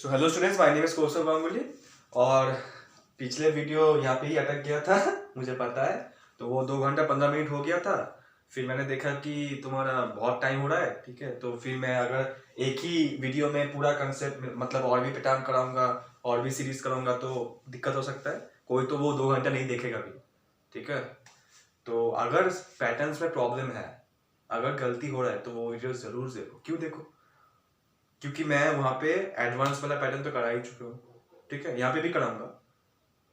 So hello students, my name is Kaushal Ganguly. और पिछले video यहाँ पे ही अटक गया था मुझे पता है। तो वो 2 घंटा 15 मिनट हो गया था। फिर मैंने देखा कि तुम्हारा बहुत टाइम हो रहा है, ठीक है। तो फिर मैं अगर एक ही वीडियो में पूरा कंसेप्ट मतलब और भी पैटर्न कराऊंगा और भी सीरीज कराऊंगा तो दिक्कत हो सकता है। कोई तो वो 2 घंटा नहीं देखेगा भी, ठीक है। तो अगर पैटर्न्स में प्रॉब्लम है, अगर गलती हो रहा है तो वो वीडियो जरूर देखो। क्यों देखो? क्योंकि मैं वहाँ पे एडवांस वाला पैटर्न तो करा ही चुका हूँ, ठीक है। यहाँ पे भी कराऊंगा,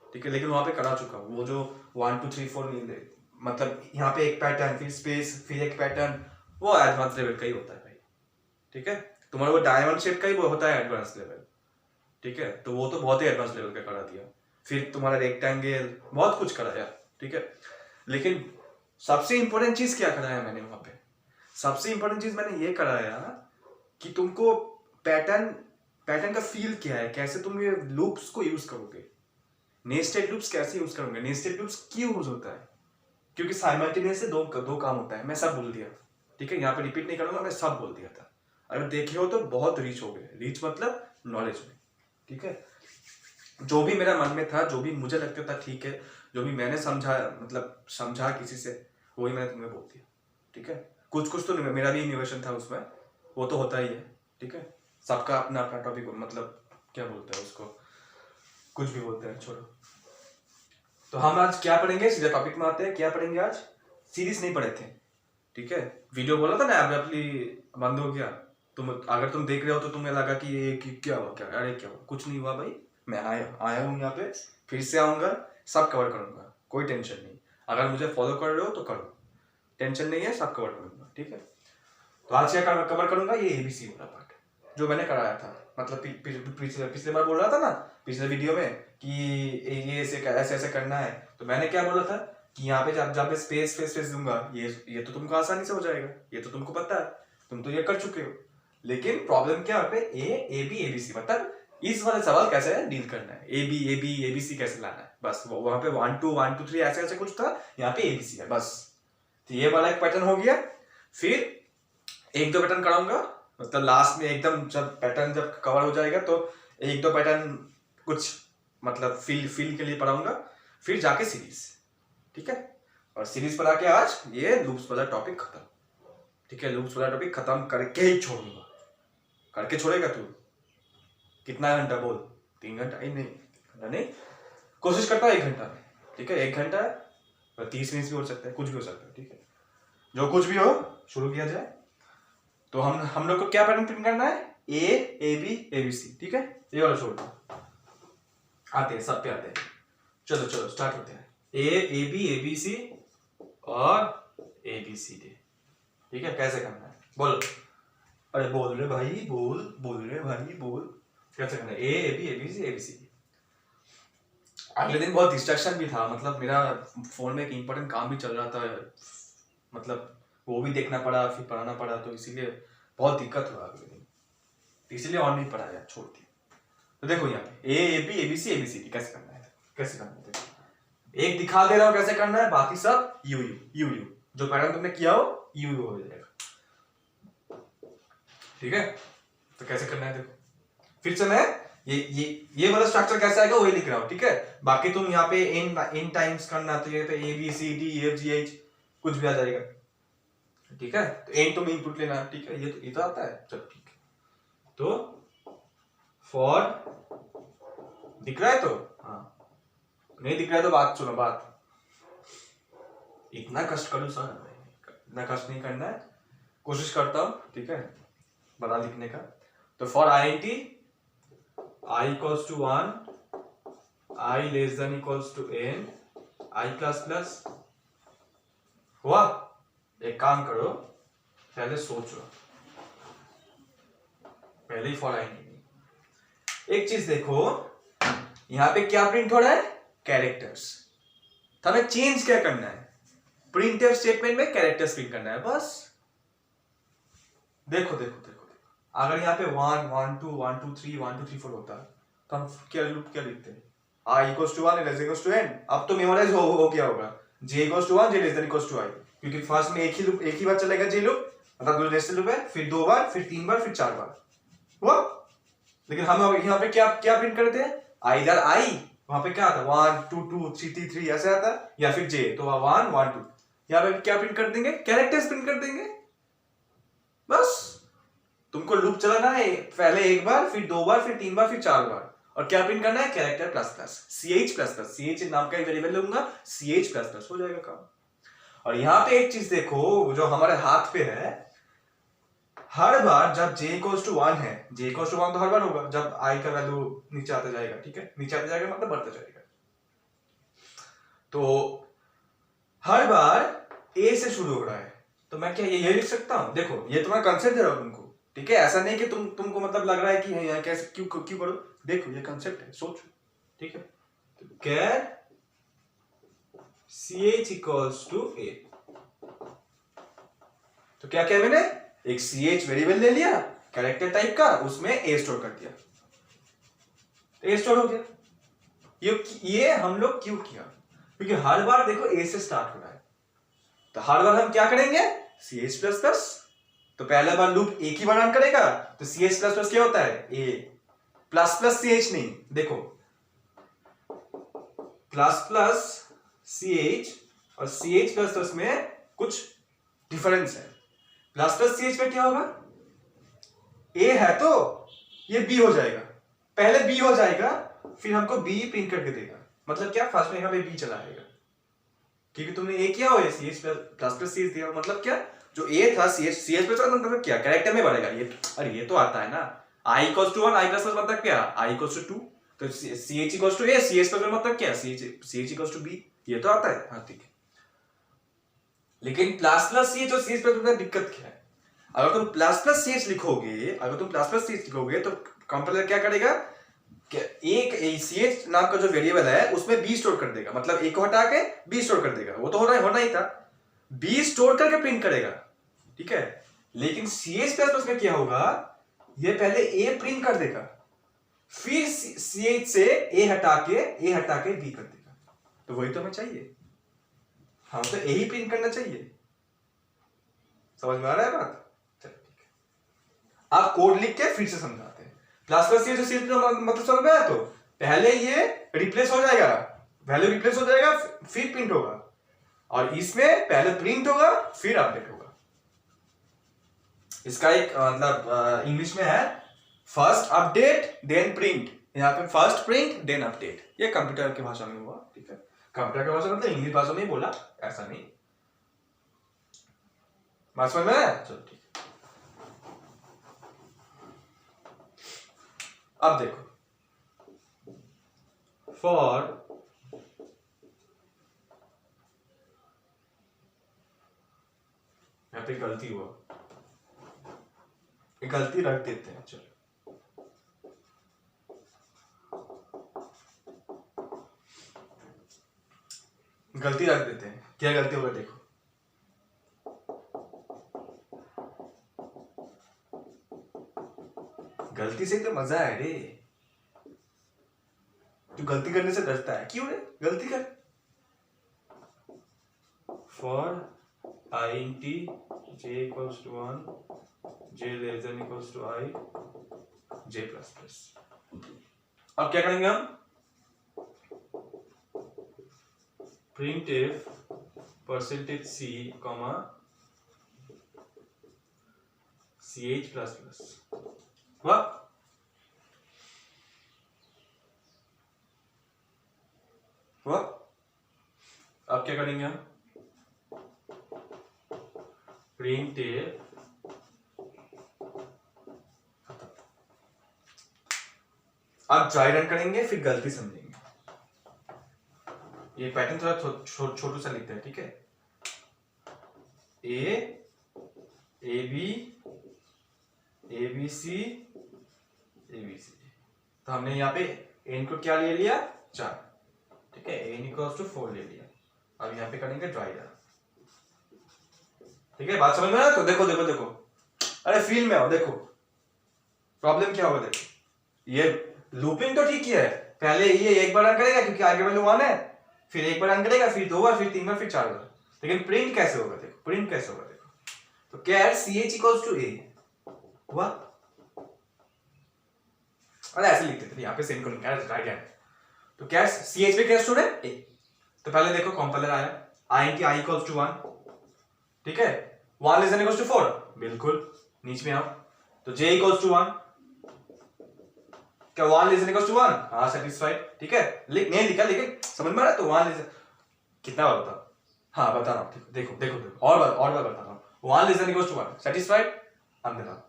ठीक है, लेकिन वहाँ पे करा चुका हूँ। वो जो 1 2 3 4 नहीं दे, मतलब यहाँ पे एक पैटर्न फिर स्पेस फिर एक पैटर्न, वो एडवांस लेवल का ही होता है भाई, ठीक है। तुम्हारा वो डायमंड शेप का ही वो होता है एडवांस लेवल, ठीक है। तो वो तो बहुत ही एडवांस लेवल का करा दिया। फिर तुम्हारा रेक्टेंगल बहुत कुछ कराया, ठीक है। लेकिन सबसे इंपॉर्टेंट चीज क्या कराया मैंने वहां पे? सबसे इंपॉर्टेंट चीज मैंने ये कराया कि तुमको पैटर्न पैटर्न का फील क्या है, कैसे तुम ये लूप्स को यूज करोगे, नेस्टेड लूप्स कैसे यूज करोगे, नेस्टेड लूप्स क्यों यूज होता है। क्योंकि साइमल्टेनियस से दो काम होता है। मैं सब बोल दिया, ठीक है। यहाँ पे रिपीट नहीं करूंगा, मैं सब बोल दिया था। अगर देखे हो तो बहुत रीच हो गए। रीच मतलब नॉलेज में, ठीक है। जो भी मेरा मन में था, जो भी मुझे लगता था ठीक है, जो भी मैंने समझा मतलब समझा किसी से, वही मैंने तुम्हें बोल दिया, ठीक है। कुछ कुछ तो मेरा भी इनोवेशन था उसमें, वो तो होता ही है, ठीक है। सबका अपना अपना टॉपिक, मतलब क्या बोलते हैं उसको, कुछ भी बोलते हैं, छोड़ो। तो हम आज क्या पढ़ेंगे, सीधे टॉपिक में आते हैं। क्या पढ़ेंगे आज? सीरीज नहीं पढ़े थे, ठीक है। वीडियो बोला था ना, एब्रप्टली बंद हो गया। अगर तुम देख रहे हो तो तुम्हें लगा कि ये क्या हुआ, क्या अरे क्या हुआ, कुछ नहीं हुआ भाई। मैं आया हूँ यहाँ पे, फिर से आऊंगा, सब कवर करूंगा, कोई टेंशन नहीं। अगर मुझे फॉलो कर रहे हो तो करो, टेंशन नहीं है, सब कवर करूंगा, ठीक है। तो आज क्या कवर करूंगा, ये एबीसी वाला पार्ट जो मैंने कराया था। मतलब पिछले बार बोल रहा था ना, पिछले वीडियो में, कि ये ऐसे ऐसे करना है। तो मैंने क्या बोला था कि यहाँ पे जब मैं स्पेस दूंगा, ये तो तुमको आसानी से हो जाएगा, ये तो तुमको पता है, तुम तो ये कर चुके हो। लेकिन प्रॉब्लम क्या है, ए बी एबीसी, मतलब इस वाले सवाल कैसे डील करना है, ए बी एबीसी कैसे लाना है, बस। वहां पे 1 2 3 ऐसे ऐसे कुछ था, यहाँ पे एबीसी है बस। तो ये वाला एक पैटर्न हो गया। फिर 1 2 पैटर्न कराऊंगा, मतलब लास्ट में एकदम जब पैटर्न जब कवर हो जाएगा तो 1 2 पैटर्न कुछ मतलब फील के लिए पढ़ाऊंगा। फिर जाके सीरीज, ठीक है। और सीरीज पढ़ा के आज ये लूप्स वाला टॉपिक खत्म, ठीक है। लूप्स वाला टॉपिक खत्म करके ही छोड़ूंगा। करके छोड़ेगा तू? कितना घंटा बोल? 3 घंटा? नहीं, कोशिश करता 1 घंटा में, ठीक है। 1 घंटा 30 मिनट भी हो सकता है, कुछ भी हो सकता है, ठीक है। जो कुछ भी हो, शुरू किया जाए। तो हम लोग को क्या पैटर्न प्रिंट करना है? ए बी एबीसी, ठीक है। ये वाला छोड़ दो, आते हैं सब पे आते हैं। चलो स्टार्ट होते हैं। ए बी एबीसी और ABCD, ठीक है। कैसे करना है बोलो? अरे बोल रहे भाई, बोल रहे भाई, बोल। कैसे करना है? A B ABC ABCD। अगले दिन बहुत डिस्ट्रैक्शन भी था, मतलब मेरा फोन में एक इंपॉर्टेंट काम भी चल रहा था, मतलब वो भी देखना पड़ा, फिर पढ़ाना पड़ा, तो इसीलिए बहुत दिक्कत हुआ अगले दिन। तो इसीलिए और नहीं पढ़ाया, छोड़ दिया। तो देखो यहाँ पे ए बी एबीसी ABCD कैसे करना है, कैसे करना है देखो। एक दिखा दे रहा हूँ कैसे करना है, बाकी सब यू जो पैटर्न तुमने किया हो यू हो जाएगा, ठीक है। तो कैसे करना है देखो। फिर से मैं ये वाला स्ट्रक्चर कैसे आएगा वही लिख रहा हूँ, ठीक है। बाकी तुम यहाँ पे इन टाइम्स करना, तो ये तो ABCDEFGH कुछ भी आ जाएगा, ठीक है। तो एन तुम इनपुट लेना, ठीक है। ये तो आता है, चल ठीक है। तो फॉर दिख रहा है, तो हाँ, नहीं दिख रहा है तो बात सुनो, बात। इतना कष्ट करो सर, इतना कष्ट नहीं करना है, कोशिश करता हूं, ठीक है, बड़ा लिखने का। तो for INT I equals to 1, I less than equals to n, I plus plus हुआ। एक काम करो, पहले सोचो, पहले ही फॉर INT। एक चीज देखो, यहां पे क्या प्रिंट हो रहा है? कैरेक्टर्स। तो हमें चेंज क्या करना है? प्रिंटफ स्टेटमेंट में कैरेक्टर्स प्रिंट करना है, बस। देखो अगर यहाँ पे 1 1 2 1 2 3 1 2 3 4 होता तो हम क्या लिखते हैं? I equals to 1 less equals to n। अब तो मेमोराइज हो गया होगा, J equals to 1 J less than equals to I, क्योंकि फर्स्ट में एक ही बार चलेगा J लूप, मतलब दो नेस्टेड लूप है, फिर 2 बार, फिर 3 बार, फिर 4 बार हुआ। लेकिन हम यहाँ पे क्या क्या प्रिंट करते हैं, आइदर आई, वहां पे क्या आता है 1 2 2 3 3 ऐसे आता है, या फिर जे, तो 1 1 2, यहाँ पे क्या प्रिंट कर देंगे, कैरेक्टर्स प्रिंट कर देंगे। बस तुमको लूप चलाना है, पहले एक बार, फिर 2 बार, फिर 3 बार, फिर 4 बार, और क्या प्रिंट करना है, character plus plus, ch plus plus, ch नाम का एक वेरिएबल लूंगा, ch प्लस प्लस, हो जाएगा काम। और यहाँ पे एक चीज देखो जो हमारे हाथ पे है, हर बार जब j इक्वल्स टू 1 है, j इक्वल्स टू 1 तो हर बार होगा जब i का वैल्यू नीचे आता जाएगा, ठीक है, नीचे आता जाएगा मतलब बढ़ता जाएगा, तो हर बार a से शुरू हो रहा है, तो मैं क्या ये लिख सकता हूं, देखो ये तुम्हारा कंसेप्ट दे रहा हूं तुमको, ठीक है, ऐसा नहीं कि तुमको मतलब लग रहा है कि यहाँ कैसे क्यों क्यों करो, देखो ये कंसेप्ट है, सोचो, ठीक है, तो कैर ch इक्वल्स टू a, तो क्या किया मैंने, एक ch वेरिएबल ले लिया कैरेक्टर टाइप का, उसमें a स्टोर कर दिया, तो a स्टोर हो गया। ये हम लोग क्यों किया, क्योंकि हर बार देखो a से स्टार्ट हो रहा है, तो हर बार हम क्या करेंगे, ch प्लस प्लस, तो पहला बार लूप एक ही बार रन करेगा, तो ch प्लस प्लस क्या होता है, a प्लस प्लस ch नहीं, देखो प्लस प्लस ch और ch प्लस प्लस में कुछ डिफरेंस है, प्लस प्लस ch में क्या होगा, a है तो ये b हो जाएगा, पहले b हो जाएगा, फिर हमको b प्रिंट करके देगा, मतलब क्या, फर्स्ट में यहाँ पे b चला आएगा, क्योंकि तुमने a किया हो, ch प्लस प्लस ch दिया, मतलब क्या, जो a था ch प्लस मतलब क्या, कैरेक्टर में बढ़ेगा ये, अरे ये तो आता है ना, i equals to 1, i plus plus मतलब क्या, i इक्वल्स टू 2, तो ch equals to a, ch plus मतलब क्या, ch इक्वल्स टू b, ये तो आता है, हाँ ठीक है। लेकिन प्लस प्लस ch और ch प्लस में दिक्कत क्या है, अगर तुम प्लस प्लस ch लिखोगे, अगर तुम प्लस प्लस ch लिखोगे तो कंपाइलर क्या करेगा, एक ch नाम का जो वेरिएबल है उसमें b स्टोर कर देगा, मतलब a को हटा के b स्टोर कर देगा, वो तो होना ही था, b स्टोर करके प्रिंट करेगा, ठीक है। लेकिन ch प्लस प्लस में क्या होगा, ये पहले a प्रिंट कर देगा, फिर ch से a हटा के b कर देगा, तो वही तो हमें चाहिए, हम तो a ही प्रिंट करना चाहिए, समझ में आ रहा है बात, चलो ठीक है। आप कोड लिख के फिर से समझाते हैं, प्लस प्लस ये जो सी मतलब समझ में आया, तो पहले ये रिप्लेस हो जाएगा, वैल्यू रिप्लेस हो जाएगा, फिर प्रिंट होगा, और इसमें पहले प्रिंट होगा फिर अपडेट होगा। इसका एक मतलब इंग्लिश में है फर्स्ट अपडेट देन प्रिंट, यहाँ पे फर्स्ट प्रिंट देन अपडेट, ये कंप्यूटर की भाषा में हुआ, ठीक है, कंप्यूटर की भाषा मतलब इंग्लिश भाषा में ही बोला, ऐसा नहीं, बात समझ में आया, चलो ठीक है। अब देखो फॉर यहाँ पे गलती हुआ, गलती रख देते हैं, चलो गलती रख देते हैं, क्या गलती होगा देखो, गलती से तो मजा है रे, तू गलती करने से डरता है, क्यों रे, गलती कर, for int j equals to 1 j less than equals to I j plus plus। अब क्या करेंगे हम, printf percentage c comma ch plus plus, हुआ, अब क्या करेंगे हम, printf अब ट्राई रन करेंगे, फिर गलती समझेंगे, ये पैटर्न थोड़ा छोटू सा लिखते हैं, ठीक है, a b c तो हमने यहाँ पे n को क्या ले लिया 4, ठीक है, n इक्वल्स टू 4 ले लिया, अब यहाँ पे करेंगे ट्राई रन, ठीक है, बात समझ में आया, तो देखो देखो देखो, अरे फील्ड में आओ, देखो प्रॉब्लम क्या होगा, देखो ये लूपिंग तो ठीक ही है, पहले ये एक बार रन करेगा क्योंकि आगे वैल्यू 1 है, फिर एक बार रन करेगा, फिर 2 बार, फिर 3 बार, फिर 4 बार, लेकिन प्रिंट कैसे होगा, देखो प्रिंट कैसे होगा, देखो तो कैर ch इक्वल्स टू a हुआ, अरे ऐसे लिखते थे, यहाँ पे सेम करूंगा राइट हैंड। तो क्या सी एच पे क्या स्टोर है ए। तो पहले देखो कंपाइलर आया आई इनकी आई इक्वल्स टू 1, ठीक है 1 लेस देन इक्वल्स टू 4, बिल्कुल नीचे में आओ। तो j इक्वल्स टू 1, क्या 1 लेस देन इक्वल्स टू 1, हां सेटिस्फाइड, ठीक है नहीं लिखा लेकिन समझ में आ रहा है। तो 1 लेस कितना बार बता, हाँ बता रहा हूं, ठीक देखो देखो देखो और बार बता रहा हूं। 1 less than equals to 1 satisfied. अंदर आओ,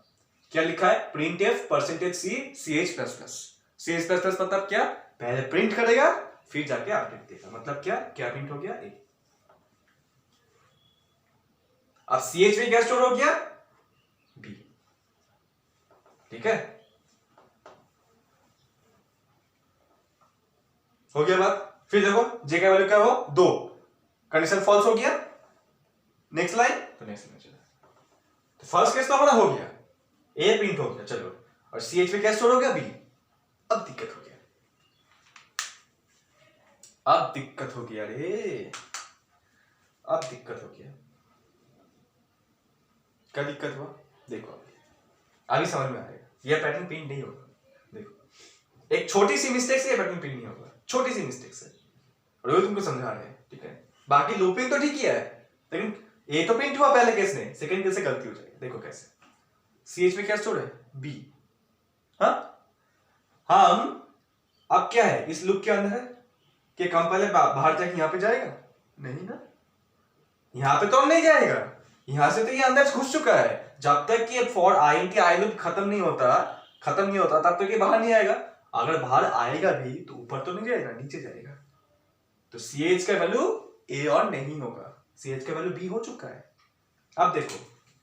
क्या लिखा है printf percentage c ch plus plus. ch plus plus मतलब क्या, पहले प्रिंट करेगा फिर जाके अपडेट देगा, मतलब क्या क्या प्रिंट हो गया a। अब ch में क्या स्टोर हो गया b, ठीक है हो गया बात। फिर देखो j का वैल्यू क्या हो 2, कंडीशन फॉल्स हो गया, नेक्स्ट लाइन। तो नेक्स्ट लाइन चला, तो फर्स्ट केस तो हमारा हो गया, ए प्रिंट हो गया चलो, और सी एच पे क्या स्टोर हो गया बी। अब दिक्कत हो गया, अब दिक्कत हो गया रे, अब दिक्कत हो गया। क्या दिक्कत हुआ देखो, अभी समझ में आएगा। यह पैटर्न प्रिंट नहीं होगा, देखो एक छोटी सी मिस्टेक से यह पैटर्न प्रिंट नहीं होगा, छोटी सी मिस्टेक से, और वो तुमको समझा रहे हैं, ठीक है। बाकी लूपिंग तो ठीक ही है, लेकिन ए तो प्रिंट हुआ पहले केस में, सेकंड केस से गलती हो जाएगी। देखो कैसे, सी एच में क्या स्टोर है बी, हाँ हम अब क्या है इस लूप के अंदर है कि कंपाइलर बाहर जाके यहां पे जाएगा नहीं ना, यहां पे तो नहीं जाएगा, यहां से तो ये अंदर घुस चुका है। जब तक कि फॉर आई इनटी आई लूप खत्म नहीं होता तब तक ये बाहर नहीं आएगा। अगर बाहर आएगा भी तो ऊपर तो नहीं जाएगा, नीचे जाएगा। तो सी एच का वैल्यू ए और नहीं होगा, सी एच का वैल्यू बी हो चुका है। अब देखो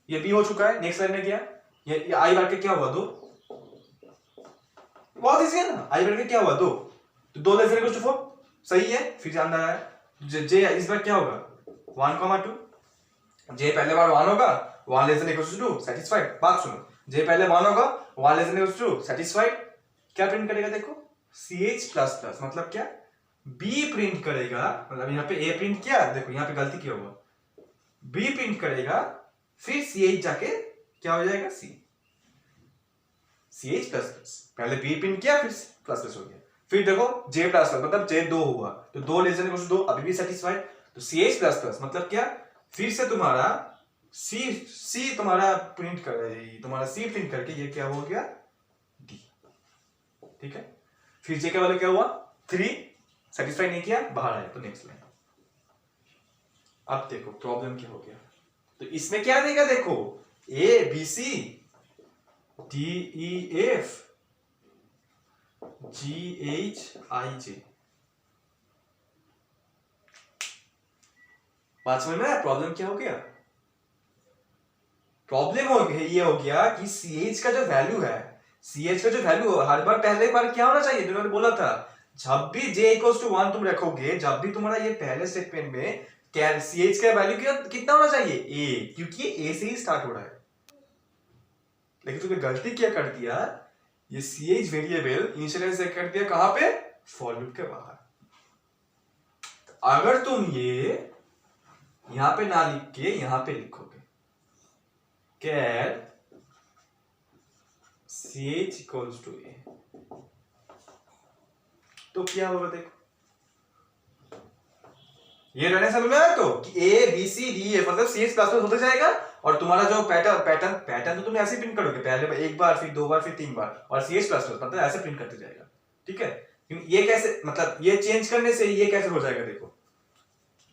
ये बी हो चुका है, नेक्स्ट लाइन में गया, ये आई बार के क्या हुआ 2, बहुत इजी है ना, आई बार के क्या हुआ 2, तो 2 लेस देन इक्वल टू 4 सही है। फिर जानना है जे इस बार क्या होगा 1,2, जे पहले बार 1 होगा 1 less than equal to 2 satisfied. बात सुनो, जे पहले 1 होगा 1 less than equal to 2 satisfied. क्या प्रिंट करेगा देखो ch प्लस प्लस, मतलब क्या b प्रिंट करेगा, मतलब यहाँ पे a प्रिंट किया, देखो यहाँ पे गलती क्या हुआ, b प्रिंट करेगा फिर ch जाके क्या हो जाएगा c, ch प्लस प्लस, पहले b प्रिंट किया फिर प्लस प्लस हो गया। फिर देखो j प्लस प्लस मतलब j 2 हुआ, तो 2 लेस देन इक्वल टू 2 अभी भी सेटिस्फाइड। तो ch प्लस प्लस मतलब क्या, फिर से तुम्हारा c तुम्हारा प्रिंट कर, तुम्हारा c प्रिंट करके ये क्या हो गया d, ठीक है। फिर j का वैल्यू क्या हुआ 3, सेटिस्फाई नहीं किया बाहर आया, तो नेक्स्ट लाइन। अब देखो प्रॉब्लम क्या हो गया, तो इसमें क्या देगा देखो a b c d e f g h i j, बात समझ में आया प्रॉब्लम क्या हो गया। प्रॉब्लम हो गया ये हो गया कि ch का जो वैल्यू है, ch का जो वैल्यू हर बार पहले बार क्या होना चाहिए, मैंने बोला था जब भी j इक्वल्स टू 1 तुम रखोगे, जब भी तुम्हारा ये पहले स्टेटमेंट में क्या ch का वैल्यू कितना होना चाहिए a, क्योंकि a से ही स्टार्ट हो रहा है। लेकिन तुमने गलती क्या कर दिया, ये ch वेरिएबल इनिशियलाइज कर दिया कहां पे, फॉर लूप के बाहर। अगर तुम ये यहां पे ना लिख के यहां पे लिखोगे कैर ch इक्वल्स टू a, तो क्या होगा देखो, ये रहने समझ में आया तो कि a b c d e मतलब ch प्लस प्लस होता जाएगा, और तुम्हारा जो पैटर्न तो तुम ऐसे प्रिंट करोगे, पहले एक बार फिर 2 बार फिर 3 बार, और ch प्लस प्लस मतलब ऐसे प्रिंट करते जाएगा, ठीक है। ये कैसे, मतलब ये चेंज करने से ये कैसे हो जाएगा देखो,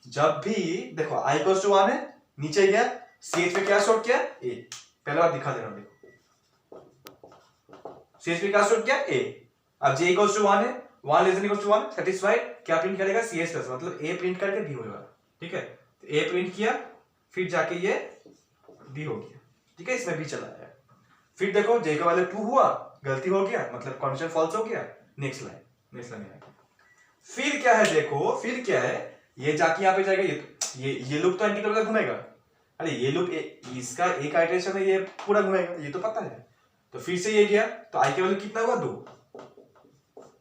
जब भी देखो i इक्वल्स टू 1 है, नीचे गया ch पे क्या स्टोर किया a, पहले बार दिखा दे रहा हूं देखो, ch पे क्या स्टोर किया a, अब j इक्वल्स टू 1 है, 1 less than equals to 1 satisfied. क्या प्रिंट करेगा ch प्लस, मतलब a प्रिंट करके b होगा, ठीक है। तो a प्रिंट किया फिर जाके ये b हो गया, ठीक है, इसमें b चला आया। फिर देखो j का वैल्यू 2 हुआ, गलती हो गया मतलब कंडीशन फॉल्स हो गया, नेक्स्ट लाइन में फिर क्या है देखो, फिर क्या है, ये जाके यहाँ पे जाएगा, ये लूप तो एंटी क्लॉकवाइज घूमेगा, अरे ये लूप इसका एक आइटरेशन है, ये पूरा घूमेगा, ये तो पता है। तो फिर से ये गया, तो i का वैल्यू कितना हुआ 2,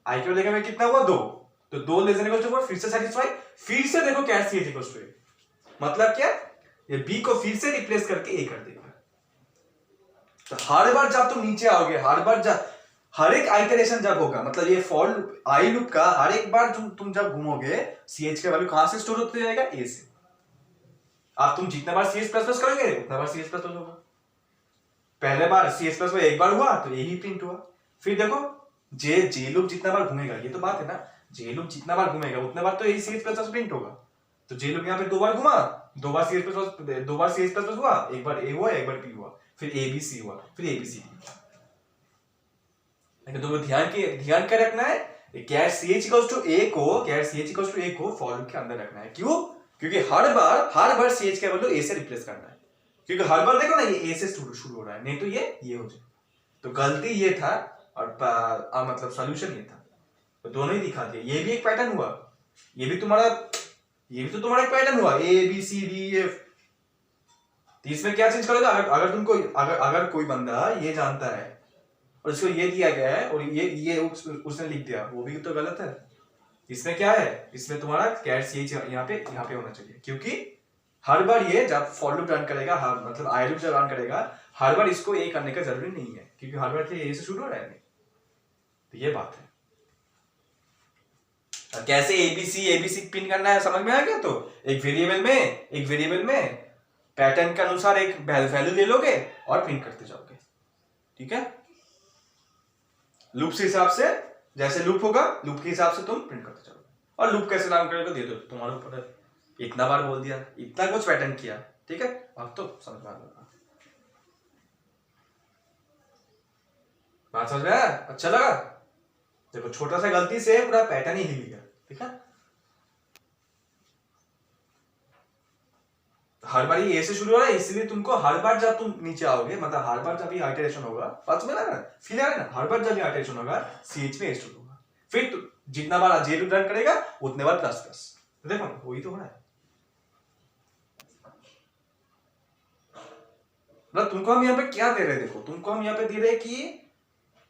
i के वैल्यू में कितना हुआ 2, तो 2 लेस देन इक्वल टू 4 फिर से सेटिस्फाई। फिर से देखो cat ch equal to a, मतलब क्या ये b को फिर से रिप्लेस करके a कर देगा। तो हर बार जब तुम नीचे आओगे, हर बार जब हर एक आइटरेशन जब होगा, मतलब ये फॉर लूप आई लूप का हर एक बार तुम जब घूमोगे ch का वैल्यू कहां से स्टोर होते जाएगा, a से। अब तुम जितना बार ch प्लस प्लस करोगे उतना बार ch प्लस प्लस होगा। पहले बार ch प्लस एक बार हुआ तो यही प्रिंट हुआ। फिर देखो जे लूप जितना बार घूमेगा, ये तो बात है ना, जे लूप जितना बार घूमेगा उतना बार तो यही ch प्लस प्लस प्रिंट होगा। तो जे लूप यहाँ पे 2 बार घुमा, 2 बार ch प्लस 2 बार ch प्लस हुआ, एक बार a हुआ एक बार b हुआ, फिर abc हुआ, फिर abc। लेकिन तुम्हें ध्यान क्या रखना है, कैर ch इक्वल्स टू a को फॉर लूप के अंदर रखना है। क्यों? क्योंकि हर बार ch का वैल्यू a से रिप्लेस करना है, क्योंकि हर बार देखो ना ये a से शुरू हो रहा है, नहीं तो ये हो जाए। तो गलती ये था और मतलब सॉल्यूशन ये था, तो दोनों ही दिखा दिया। ये भी एक पैटर्न हुआ, ये भी तो तुम्हारा एक पैटर्न हुआ, a b c d e f। इसमें क्या चेंज करोगे, अगर कोई बंदा ये जानता है और इसको ये दिया गया है और ये उसने लिख दिया, वो भी तो गलत है। इसमें क्या है, इसमें तुम्हारा कैर ch यहाँ पे होना चाहिए, क्योंकि हर बार ये जब फॉर लूप रन करेगा, मतलब आई लूप जब रन करेगा, हर बार इसको ए करने का जरूरी नहीं है, क्योंकि हर बार ए से शुरू हो रहा है। तो ये बात है। कैसे एबीसी पिन करना है समझ में आ गया। तो एक वेरिएबल में पैटर्न के अनुसार एक वैल्यू ले लोगे और प्रिंट करते जाओगे, ठीक है। लूप के हिसाब से, जैसे लूप होगा लूप के हिसाब से तुम प्रिंट करते जाओगे। और लूप कैसे रन करेगा दे दो, तुम्हारे ऊपर है। इतना बार बोल दिया, इतना कुछ पैटर्न किया, ठीक है, अब तो समझ में आ गया। बात समझ में आया, अच्छा लगा। देखो छोटा सा गलती से पूरा पैटर्न ही हिल गया, ठीक है। हर बार ये से शुरू हो रहा है, इसलिए तुमको हर बार जब तुम नीचे आओगे, मतलब हर बार जब ये आइटरेशन होगा, बात समझ ना, फील आ रहा है ना, हर बार जब ये आइटरेशन होगा ch में स्टोर होगा। फिर तो जितना बार जे लूप रन करेगा उतने बार प्लस प्लस। देखो वही तो हो रहा है। मतलब तुमको हम यहाँ पे क्या दे रहे हैं, देखो तुमको हम यहाँ पे दे रहे हैं कि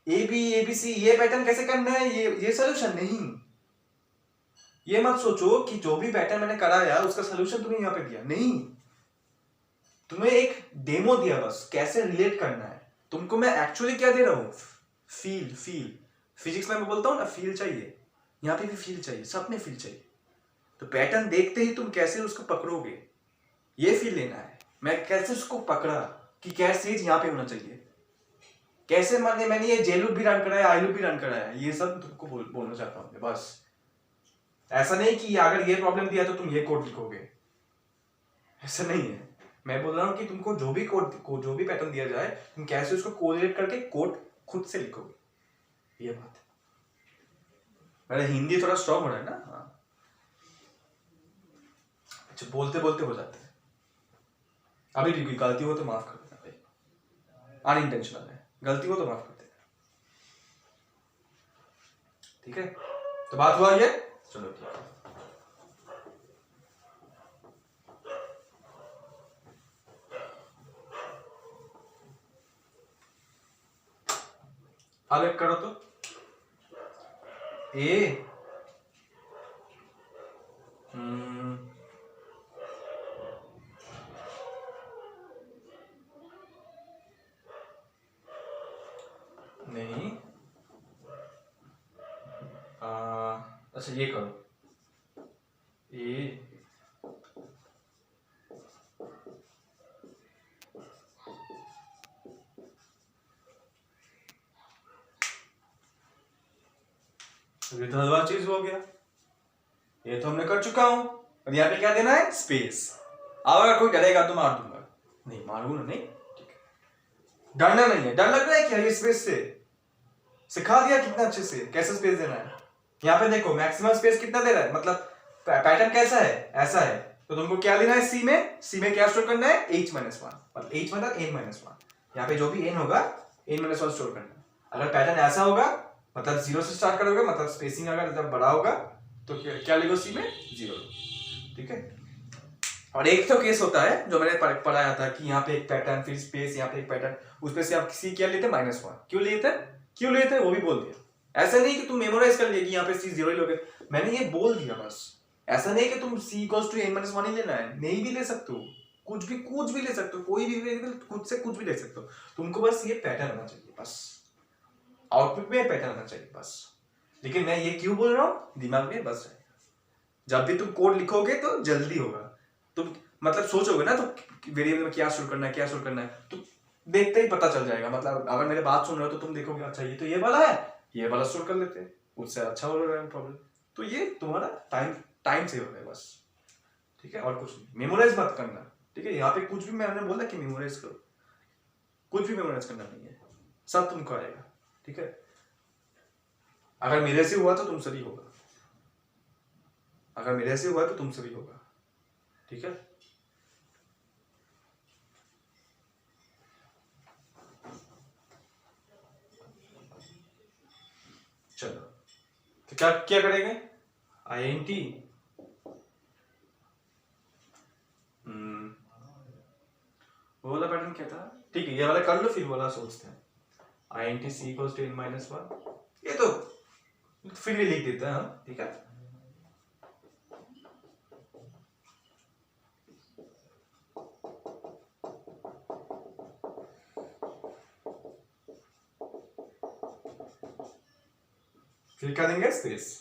ए बी एबीसी ये पैटर्न कैसे करना है, ये सोल्यूशन नहीं। ये मत सोचो कि जो भी पैटर्न मैंने कराया उसका सोल्यूशन तुम्हें यहाँ पे दिया, नहीं। तुम्हें एक डेमो दिया बस, कैसे रिलेट करना है। तुमको मैं एक्चुअली क्या दे रहा हूँ, फील। फिजिक्स में मैं बोलता हूँ ना, फील चाहिए, यहाँ पे भी फील चाहिए, सब में फील चाहिए। तो पैटर्न देखते ही तुम कैसे उसको पकड़ोगे, ये फील लेना है। मैं कैसे उसको पकड़ा कि कैसे यहाँ पे होना चाहिए, कैसे मैंने ये जे लूप भी रन कराया, आई लूप भी रन कराया, ये सब तुमको बोलना चाहता हूँ बस। ऐसा नहीं कि अगर ये प्रॉब्लम दिया तो तुम ये कोड लिखोगे, ऐसा नहीं है। मैं बोल रहा हूँ कि तुमको जो भी पैटर्न दिया जाए, तुम कैसे उसको कोरिलेट करके कोड खुद से लिखोगे, ये बात है। मेरा हिंदी थोड़ा स्ट्रॉन्ग हो रहा है ना, हाँ। अच्छा बोलते बोलते हो जाता है। अभी भी गलती हो तो माफ कर देना भाई, अनइंटेंशनल है, गलती हो तो माफ कर देना, ठीक है। तो बात हुआ ये, चलो ठीक है। अलग करो तो ए नहीं, अच्छा ये करो, ए ये तो हलवा चीज हो गया, ये तो हमने कर चुका हूं। अब यहाँ पे क्या देना है, स्पेस। अब अगर कोई डरेगा तो मार दूंगा, नहीं मारूंगा नहीं, ठीक है। डरना नहीं है, डर लग रहा है क्या, ये स्पेस से सिखा दिया कितना अच्छे से कैसे स्पेस देना है। यहाँ पे देखो मैक्सिमम स्पेस कितना दे रहा है, मतलब पैटर्न कैसा है, ऐसा है। तो तुमको क्या लेना है, सी में क्या स्टोर करना है, h-1, मतलब h मतलब n-1। यहाँ पे जो भी n होगा n-1 स्टोर करना है। अगर पैटर्न ऐसा होगा, मतलब 0 से स्टार्ट करोगे, मतलब स्पेसिंग अगर जब बड़ा होगा तो क्या लिखो, सी में 0, ठीक है। और एक तो केस होता है जो मैंने पढ़ाया था कि यहाँ पे एक पैटर्न, फिर स्पेस, यहाँ पे एक पैटर्न, उसमें से आप सी क्या लेते, -1। क्यों लेते वो भी बोल दिया। ऐसा नहीं कि तुम मेमोराइज कर लिए कि यहाँ पे सी 0 ही लोगे, मैंने ये बोल दिया बस। ऐसा नहीं कि तुम c = n-1 ही लेना है, नहीं भी ले सकते हो, कुछ भी ले सकते हो, कोई भी वेरिएबल खुद से कुछ भी ले सकते हो। तुमको बस ये पैटर्न होना चाहिए बस। आउटपुट में पैटर्न आना चाहिए बस। लेकिन मैं ये क्यों बोल रहा हूँ, दिमाग में बस रहेगा। जब भी तुम कोड लिखोगे तो जल्दी होगा, तुम मतलब सोचोगे ना तो वेरिएबल में क्या शुरू करना है, क्या शुरू करना है, तो देखते ही पता चल जाएगा। मतलब अगर मेरे बात सुन रहे हो तो तुम देखोगे अच्छा ये तो ये वाला है, ये वाला शुरू कर लेते हैं, उससे अच्छा हो रहा है प्रॉब्लम। तो ये तुम्हारा टाइम सेव हो गया बस, ठीक है, और कुछ नहीं। मेमोराइज मत करना, ठीक है। यहाँ पे कुछ भी मैंने बोला कि मेमोराइज करो, कुछ भी मेमोराइज करना नहीं है, सब तुमको आएगा, ठीक है। अगर मेरे से हुआ तो तुमसे भी होगा, अगर मेरे से हुआ तो तुमसे भी होगा, ठीक है। चलो तो क्या क्या करेंगे, INT वो वाला पैटर्न क्या था, ठीक है, ये वाला कर लो, फिर वाला सोचते हैं। INT C equals to n-1, ये तो फिर भी लिख देते हैं हम, ठीक है। फिर क्या देंगे, स्पेस।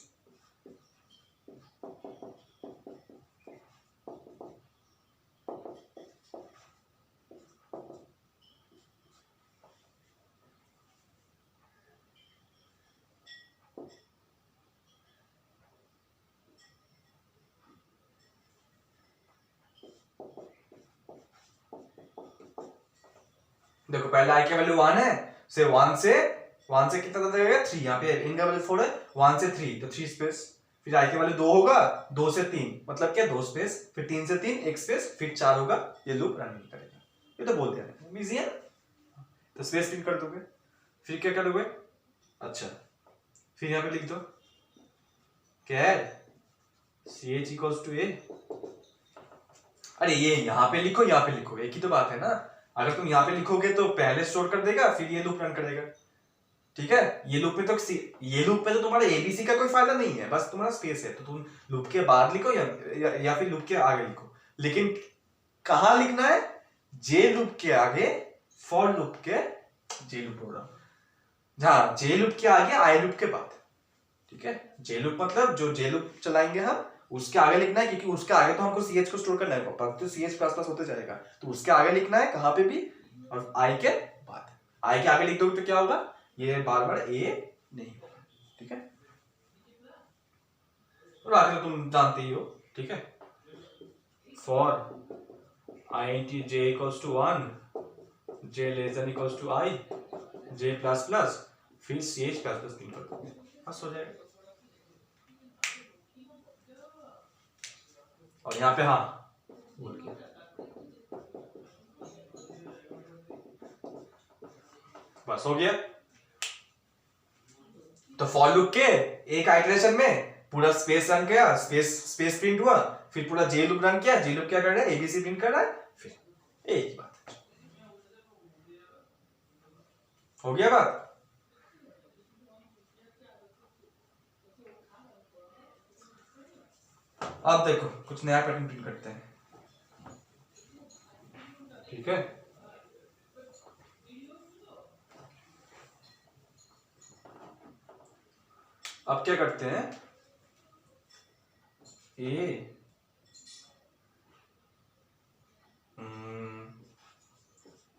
देखो पहले i की वैल्यू 1 है, से 1 से कितना देगा 3, यहाँ पे n का वैल्यू 4 है, 1 से 3 तो 3 स्पेस, फिर i की वैल्यू 2 होगा, 2 से 3 मतलब क्या 2 स्पेस, फिर 3 से 3 1 स्पेस, फिर 4 होगा, ये लूप रन नहीं करेगा। ये तो बोल दिया, इजी है ना। तो स्पेस प्रिंट कर दोगे, फिर क्या करोगे, अच्छा फिर यहाँ पे लिख दो कैर ch इक्वल्स टू a। अरे ये यहाँ पे लिखो, यहाँ पे लिखो, एक ही तो बात है ना। अगर तुम यहाँ पे लिखोगे तो पहले स्टोर कर देगा, फिर ये लूप रन करेगा, ठीक है। ये लूप में तो तुम्हारा एबीसी का कोई फायदा नहीं है, बस तुम्हारा स्पेस है, तो तुम लूप के बाद लिखो या फिर लूप के आगे लिखो। लेकिन कहाँ लिखना है, जे लूप के आगे, फॉर लूप के, जे लूप बोल रहा हूं, हाँ जे लूप के आगे आई लूप के बाद, ठीक है। जे लूप मतलब जो जे लूप चलाएंगे हम उसके आगे लिखना है, क्योंकि उसके आगे तो हमको ch को स्टोर करना है, तो ch प्लस प्लस होते जाएगा, तो उसके आगे लिखना है कहाँ पे भी, और i के बाद। i के आगे लिख दोगे तो क्या होगा, ये बार बार a नहीं होगा, ठीक है। और आगे तो तुम जानते ही हो, ठीक है। For int j equals to 1, j less than equals to i, j plus plus, फिर ch प्लस प्लस 3 कर दोगे, बस हो जाएगा। और यहाँ पे हाँ बोल के बस हो गया। तो फॉर लूप के एक आइटरेशन में पूरा स्पेस रन किया, स्पेस प्रिंट हुआ, फिर पूरा जे लूप रन किया, जे लूप क्या कर रहा है, एबीसी प्रिंट कर रहा है, फिर एक ही बात है, हो गया बात। अब देखो कुछ नया पैटर्न प्रिंट करते हैं, ठीक है। अब क्या करते हैं, ए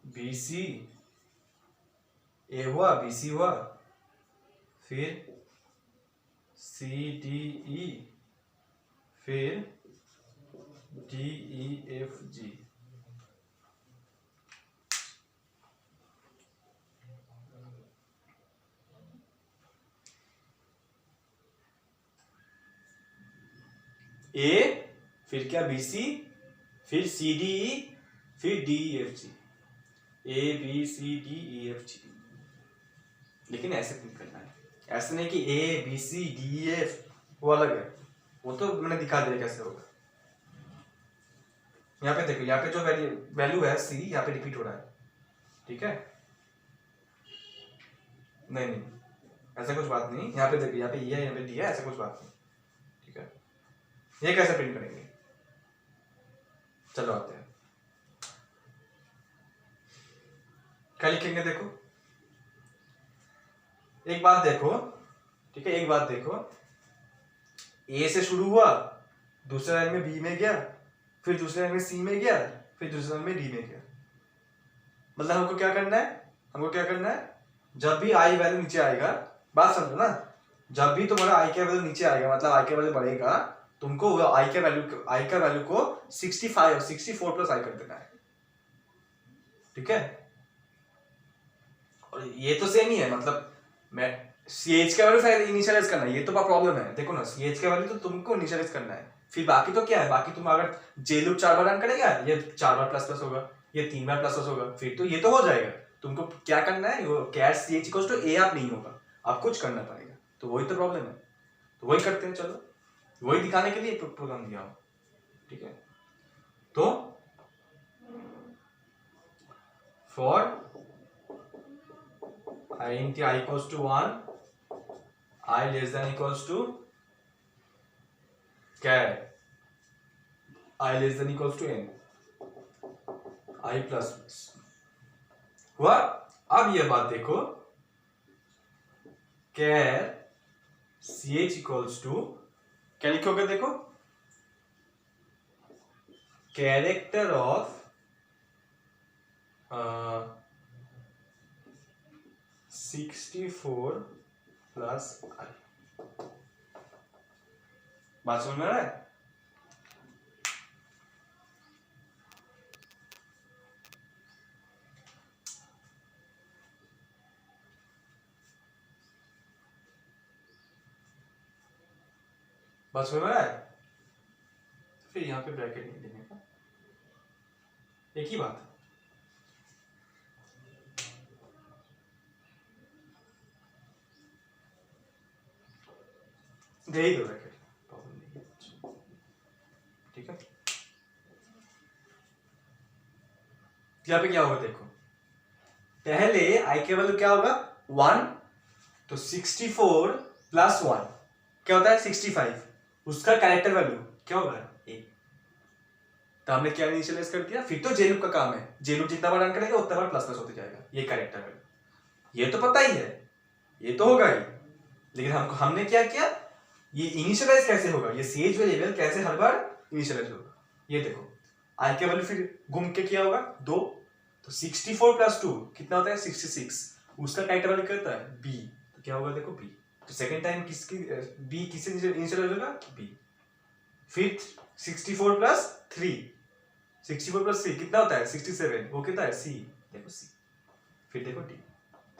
बी सी, ए हुआ, बी सी हुआ, फिर सी डी ई, फिर डी ई एफ जी। ए, फिर क्या बी सी, फिर सी डी ई, फिर D E F G, A B C D E F G. लेकिन ऐसे प्रिंट करना है, ऐसे नहीं कि A B C D F, वो अलग है, वो तो मैंने दिखा दिया कैसे होगा। यहाँ पे देखो, यहाँ पे जो वैल्यू है सी, यहाँ पे रिपीट हो रहा है, ठीक है। नहीं नहीं ऐसा कुछ बात नहीं, यहाँ पे देखो, यहाँ पे ई है, यहाँ पे डी है, ऐसा कुछ बात नहीं, ठीक है। ये कैसे प्रिंट करेंगे, चलो आते हैं, क्या लिखेंगे देखो, एक बात देखो, ठीक है, एक बात देखो, ए से शुरू हुआ, दूसरे लाइन में बी में गया, फिर दूसरे लाइन में सी में गया, फिर दूसरे लाइन में डी में गया। मतलब हमको क्या करना है, हमको क्या करना है, जब भी आई वैल्यू नीचे आएगा, बात समझो ना, जब भी तुम्हारा आई का वैल्यू नीचे आएगा, मतलब आई का वैल्यू बढ़ेगा, तुमको वो आई का वैल्यू को 65 64 प्लस आई कर देना है, ठीक है। और ये तो सेम ही है, मतलब मैं CH का वैल्यू इनिशियलाइज करना है, ये तो प्रॉब्लम है, देखो ना, CH का वैल्यू तो तुमको इनिशियलाइज करना है, फिर बाकी तो क्या है, बाकी तुम अगर जे लूप 4 बार रन करेगा, ये 4 बार प्लस प्लस होगा, ये 3 बार प्लस प्लस होगा, फिर तो ये तो हो जाएगा। तुमको क्या करना है, वो कैट CH इक्वल्स टू ए आप नहीं होगा, आप कुछ करना पड़ेगा, तो वही तो प्रॉब्लम है, तो वही करते हैं, चलो वही दिखाने के लिए प्रोग्राम दिया हूं, ठीक है। तो for I int I equals to 1, I less than equals to क्या है, I less than equals to n, I plus हुआ। अब ये बात देखो, char ch equals to क्या लिखोगे, देखो, कैरेक्टर ऑफ 64 प्लस आई। बात समझ में आ रहा है? बात समझ में आ रहा है? फिर यहाँ पे ब्रैकेट नहीं देने का, एक ही बात है। दे ही दो ब्रैकेट, प्रॉब्लम नहीं है, ठीक है। यहाँ पे क्या होगा, देखो, पहले आई के वैल्यू क्या होगा 1, तो 64 प्लस 1 क्या होता है 65, उसका कैरेक्टर वैल्यू क्या होगा ए, तो हमने क्या इनिशियलाइज कर दिया, फिर तो जे लूप का काम है, जे लूप जितना बार रन करेगा उतना बार प्लस प्लस होते जाएगा, ये कैरेक्टर वैल्यू, ये तो पता ही है, ये तो होगा ही, लेकिन हमने क्या किया, ये इनिशियलाइज कैसे होगा, ये CH वेरिएबल कैसे हर बार इनिशियलाइज होगा, ये देखो, आई के वैल्यू फिर घूम के किया होगा 2, तो 64 प्लस 2 कितना होता है 66, उसका कैरेक्टर वैल्यू क्या होता है बी, तो क्या होगा देखो बी, तो सेकंड टाइम किसकी बी किससे इनिशियलाइज होगा बी, फिर 64 प्लस 3, 64 प्लस 3 कितना होता है 67, वो कितना है सी, देखो सी, फिर देखो डी,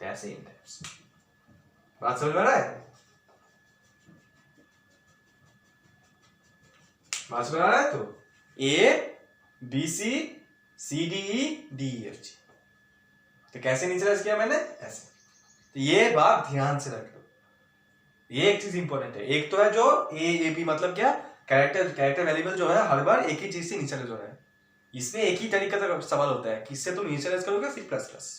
ऐसे इन टाइप्स। बात समझ में आ रहा है? बात समझ में आ रहा है? तो A B C D E D E F G, तो कैसे इनिशियलाइज किया मैंने, ऐसे, तो ये बात ध्यान से रख लो, ये एक चीज इंपॉर्टेंट है, एक तो है जो ए बी मतलब क्या, कैरेक्टर वेरिएबल जो है हर बार एक ही चीज से इनिशियलाइज हो रहा है, इसमें एक ही तरीके का सवाल होता है, किससे तुम इनिशियलाइज करोगे फिर प्लस प्लस,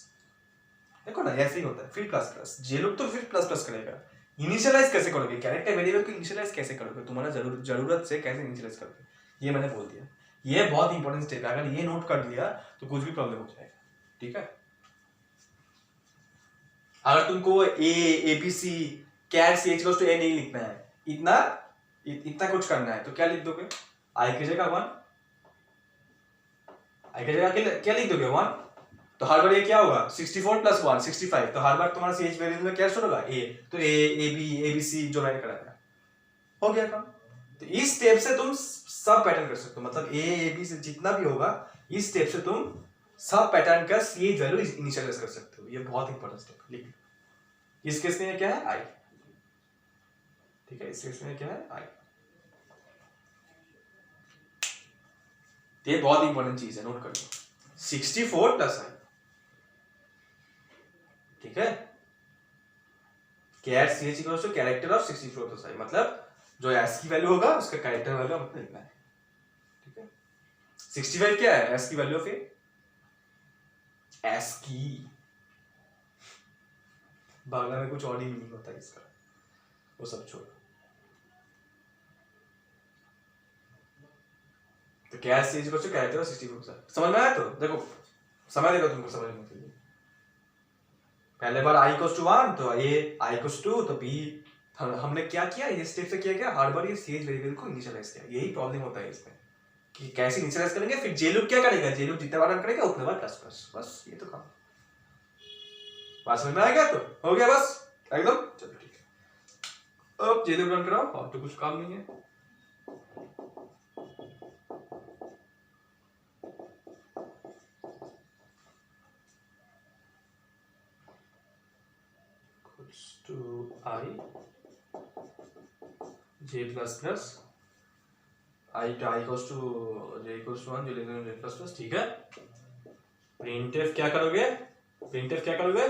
देखो ना ऐसे ही होता है, फिर प्लस प्लस, जे लूप तो फिर प्लस प्लस करेगा, इनिशियलाइज कैसे करोगे, कैरेक्टर वेरिएबल को इनिशियलाइज कैसे करोगे, तुम्हारा जरूरत से कैसे इनिशियलाइज करोगे, ये मैंने बोल दिया, ये बहुत इंपॉर्टेंट स्टेप है, अगर ये नोट कर लिया तो कुछ भी प्रॉब्लम हो जाएगा, ठीक है। अगर तुमको A B C cat C H to A नहीं लिखना है, इतना कुछ करना है, तो क्या लिख दोगे, आई की जगह 1, आई की जगह क्या लिख दोगे 1, तो हर बार ये क्या होगा 64 प्लस 1 65, तो हर बार तुम्हारा CH वेरिएबल में क्या स्टोर होगा ए, तो ए बी सी जो मैंने कराया हो गया काम। तो इस स्टेप से तुम सब पैटर्न कर सकते हो, मतलब ए बी से जितना भी होगा, इस स्टेप से तुम सब पैटर्न का CH वैल्यू इनिशियलाइज कर सकते हो, ये बहुत इंपॉर्टेंट स्टेप है, लिख लो। इस केस में क्या है आई, ठीक है, इस केस में क्या है आई, ये बहुत इंपॉर्टेंट चीज है, नोट कर लो, 64 प्लस आई, ठीक है, cat CH equals to character of 64 plus I, मतलब जो एस की वैल्यू होगा उसका कैरेक्टर वैल्यू हमको लिखना है, ठीक है। 65 क्या है एस की वैल्यू ऑफ ए, एस की बांग्ला में कुछ और ही मीनिंग होता है इसका, वो सब छोड़ो, तो cat CH equals to character of 64 plus I, समझ में आया? तो देखो समय देगा तुमको समझने के लिए, पहले बार i इक्वल्स टू 1 तो a i इक्वल्स टू, तो b हमने क्या किया, ये स्टेप से किया, हर बार ये ch वेरिएबल को इनिशियलाइज किया। यही प्रॉब्लम होता है इसमें कि कैसे इनिशियलाइज करेंगे, फिर j लूप क्या करेगा, j लूप जितने बार रन करेगा उतने बार प्लस प्लस, बस ये तो काम। बात समझ में आ गया? तो हो गया बस एकदम। चलो ठीक है, अब j लूप रन कराओ और तो कुछ काम नहीं है। to I j plus plus I to I equals to j equals to 1 जो लेंगे j प्लस प्लस, ठीक है। प्रिंटफ क्या करोगे, प्रिंटफ क्या करोगे,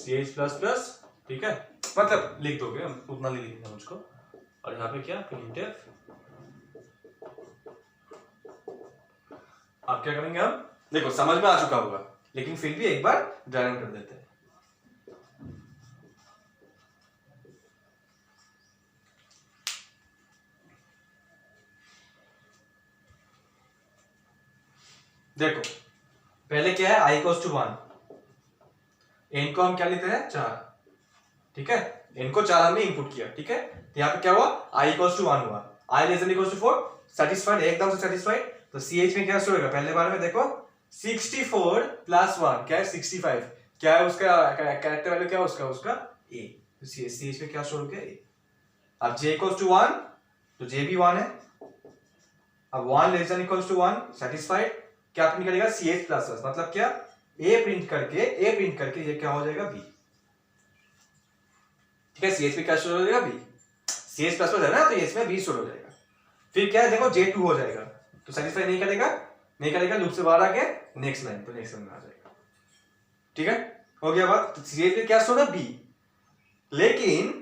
ch प्लस प्लस, ठीक है, मतलब लिख दोगे, हम उतना नहीं लिखेंगे मुझको। और यहाँ पे क्या, प्रिंटफ, आप क्या करेंगे, हम देखो समझ में आ चुका होगा, लेकिन फिर भी एक बार ड्राई रन कर देते हैं। देखो पहले क्या है, i इक्वल्स टू 1, n को हम क्या लेते हैं 4, ठीक है, n को 4 हमने इनपुट किया, ठीक है। तो यहाँ पे क्या हुआ, i इक्वल्स टू 1 हुआ, i less than equals to 4, satisfied, एकदम से सेटिस्फाइड। तो ch में क्या स्टोर होगा, पहले बार में देखो 64 प्लस 1 क्या है 65, क्या है उसका कैरेक्टर वैल्यू, क्या है उसका a, तो ch में क्या स्टोर हो गया a। अब j इक्वल्स टू 1 तो j भी 1 है, अब 1 less than equals to 1 satisfied, क्या प्रिंट करेगा ch प्लस प्लस, मतलब क्या a प्रिंट करके ये क्या हो जाएगा b, ठीक है। ch में क्या स्टोर हो जाएगा b, ch प्लस प्लस है ना, तो इसमें b स्टोर हो जाएगा। फिर क्या है देखो j2 हो जाएगा, तो सेटिस्फाई नहीं करेगा लूप से बाहर आके नेक्स्ट लाइन, तो नेक्स्ट लाइन में आ जाएगा, ठीक है, हो गया बात। तो ch में क्या स्टोर है b, लेकिन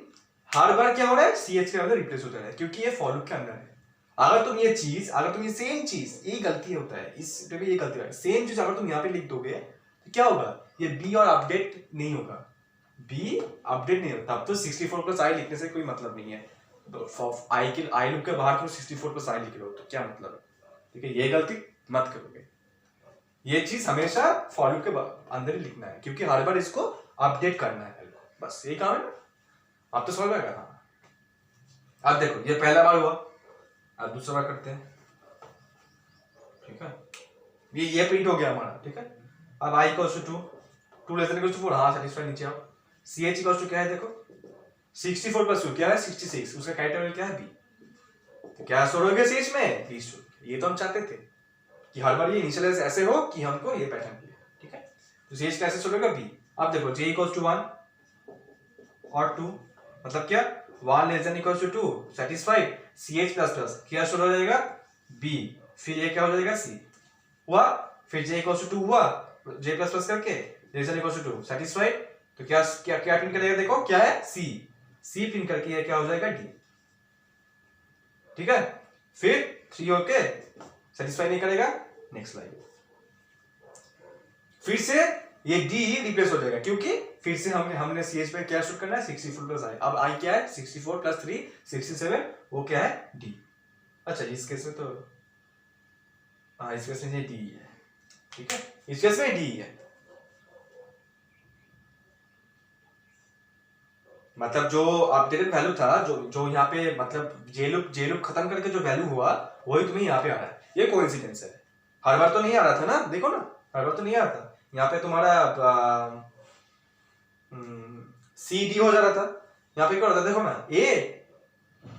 हर बार क्या हो रहा है, ch के अंदर रिप्लेस हो जा रहा है, क्योंकि ये फॉर लूप के अंदर है। अगर तुम ये सेम चीज, ये गलती होता है इस पे भी, ये गलती होता है, सेम चीज अगर तुम यहाँ पे लिख दोगे तो क्या होगा, ये b और अपडेट नहीं होगा, b अपडेट नहीं होता, तब तो 64 प्लस i लिखने से कोई मतलब नहीं है। तो i लूप के बाहर तुम 64 प्लस i लिख रहे हो तो क्या मतलब है, ठीक है, ये गलती मत करोगे। ये चीज हमेशा फॉर लूप के अंदर ही लिखना है, क्योंकि हर बार इसको अपडेट करना है, बस यही काम है ना। अब तो समझ में आएगा। अब देखो ये पहला बार हुआ, अब दूसरा बार करते हैं, ठीक है, ये प्रिंट हो गया हमारा, ठीक है। अब i equals to 2 less than equals to 4, हाँ सेटिस्फाइड, नीचे आओ। ch इक्वल्स टू क्या है देखो 64 प्लस 2 क्या है 66, उसका कैरेक्टर वैल्यू क्या है b, तो क्या स्टोर हो गया ch में b स्टोर। ये तो हम चाहते थे कि हर बार ये इनिशियलाइज ऐसे हो कि हमको ये पैटर्न मिले, ठीक है। तो ch कैसे स्टोर होगा b। अब देखो j इक्वल्स टू 1 और 2, मतलब क्या 1 less than equals to 2 satisfied, ch plus plus क्या स्टोर हो जाएगा b, फिर ये क्या हो जाएगा c हुआ, फिर j इक्वल्स टू 2 हुआ, j प्लस प्लस करके less than equals to 2 satisfied, तो क्या क्या क्या प्रिंट करेगा देखो, क्या है c प्रिंट करके ये क्या हो जाएगा d, ठीक है। फिर 3 ओके सेटिस्फाई नहीं करेगा, नेक्स्ट लाइन, फिर से ये d रिप्लेस हो जाएगा, क्योंकि फिर से हमने ch पे क्या शूट करना है 64 प्लस i, अब i क्या है 64 प्लस 3 67, वो क्या है d। अच्छा इस केस में तो हाँ, इस केस में ये d है, ठीक है, इस केस में d है, मतलब जो अपडेटेड वैल्यू था, जो यहाँ पे मतलब j लूप खत्म करके जो वैल्यू हुआ वही तुम्हें यहाँ पे आ रहा है। ये कोइंसिडेंस है, हर बार तो नहीं आ रहा था ना, देखो ना हर बार तो नहीं आ रहा था। यहाँ पे तुम्हारा सी डी हो जा रहा था, यहाँ पे क्या हो रहा था देखो ना a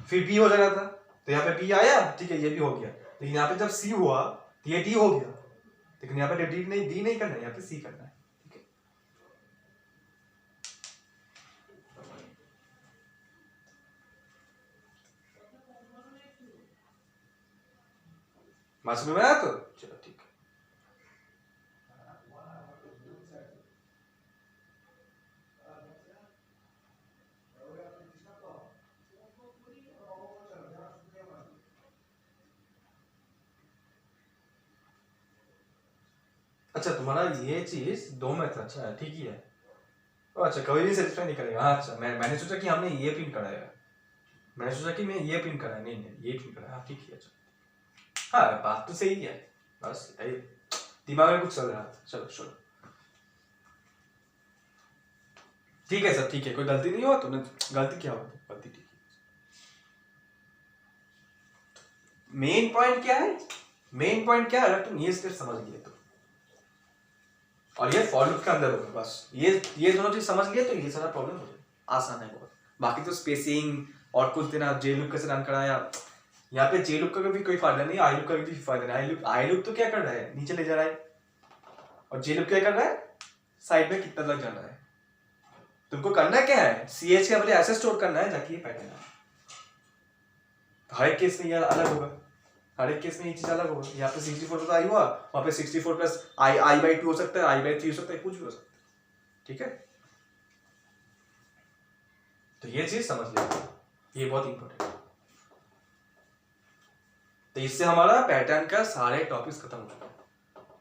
फिर b हो जा रहा था, तो यहाँ पे b आया, ठीक है, ये भी हो गया, लेकिन यहाँ पे जब c हुआ तो ये d हो गया, लेकिन यहाँ पे d नहीं करना है, यहाँ पे c करना है, ठीक है। बात समझ में आया? तो चलो ठीक है। अच्छा तुम्हारा ये चीज 2 में था, अच्छा ठीक ही है। अच्छा कभी भी सेटिस्फाई नहीं करेगा, हाँ अच्छा मैंने सोचा कि हमने ये प्रिंट कराया, मैंने सोचा कि मैं ये प्रिंट कराया, नहीं ये प्रिंट कराया, हाँ ठीक है। अच्छा हाँ बात तो सही है, बस दिमाग में कुछ चल रहा था, चलो। ठीक है सर, ठीक है, कोई गलती नहीं हुआ, तुमने गलती क्या हुआ, गलती ठीक है। मेन पॉइंट क्या है, मेन पॉइंट क्या है, अगर तुम ये स्टेप समझ लिए तो, और ये फॉर लूप के अंदर होगा, बस ये दोनों चीज समझ लिए तो ये सारा प्रॉब्लम हो जाए, आसान है बहुत। बाकी तो स्पेसिंग और कुछ देना, जे लूप कैसे रन कराया, यहाँ पे जे लूप का भी कोई फायदा नहीं, आई लूप का भी फायदा नहीं। आई लूप तो क्या कर रहा है, नीचे ले जा रहा है, और जे लूप क्या कर रहा है, साइड में कितना तक जाना है। तुमको करना क्या है, CH का ऐसे स्टोर करना है जाके ये पैटर्न है। हर एक केस में ये अलग होगा, हर एक केस में ये चीज अलग होगा। यहाँ पे 64 प्लस आई हुआ, वहां पे 64 प्लस आई/2 हो सकता है, I/3 हो सकता है, कुछ भी हो सकता है, ठीक है। तो ये चीज समझ लीजिए, ये बहुत इंपॉर्टेंट है। तो इससे हमारा पैटर्न का सारे टॉपिक्स खत्म हो चुका है,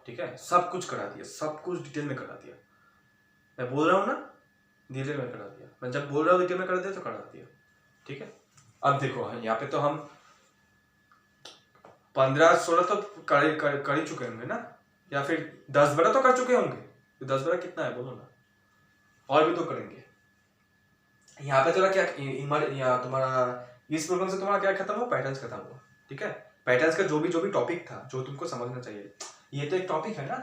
ठीक है। सब कुछ करा दिया, सब कुछ डिटेल में करा दिया। मैं बोल रहा हूँ ना, डिटेल में करा दिया, मैं जब बोल रहा हूँ डिटेल में करा दिया तो करा दिया, ठीक है। अब देखो यहाँ पे तो हम 15-16 तो कर ही चुके होंगे ना, या फिर 10-12 तो कर चुके होंगे। तो 10-12 कितना है बोलो ना, और भी तो करेंगे। यहाँ पे चला क्या, तुम्हारा इस प्रोग्राम से तुम्हारा क्या खत्म हुआ, पैटर्न्स खत्म हुआ, ठीक है। पैटर्न्स का जो भी टॉपिक था, जो तुमको समझना चाहिए, ये तो एक टॉपिक है ना,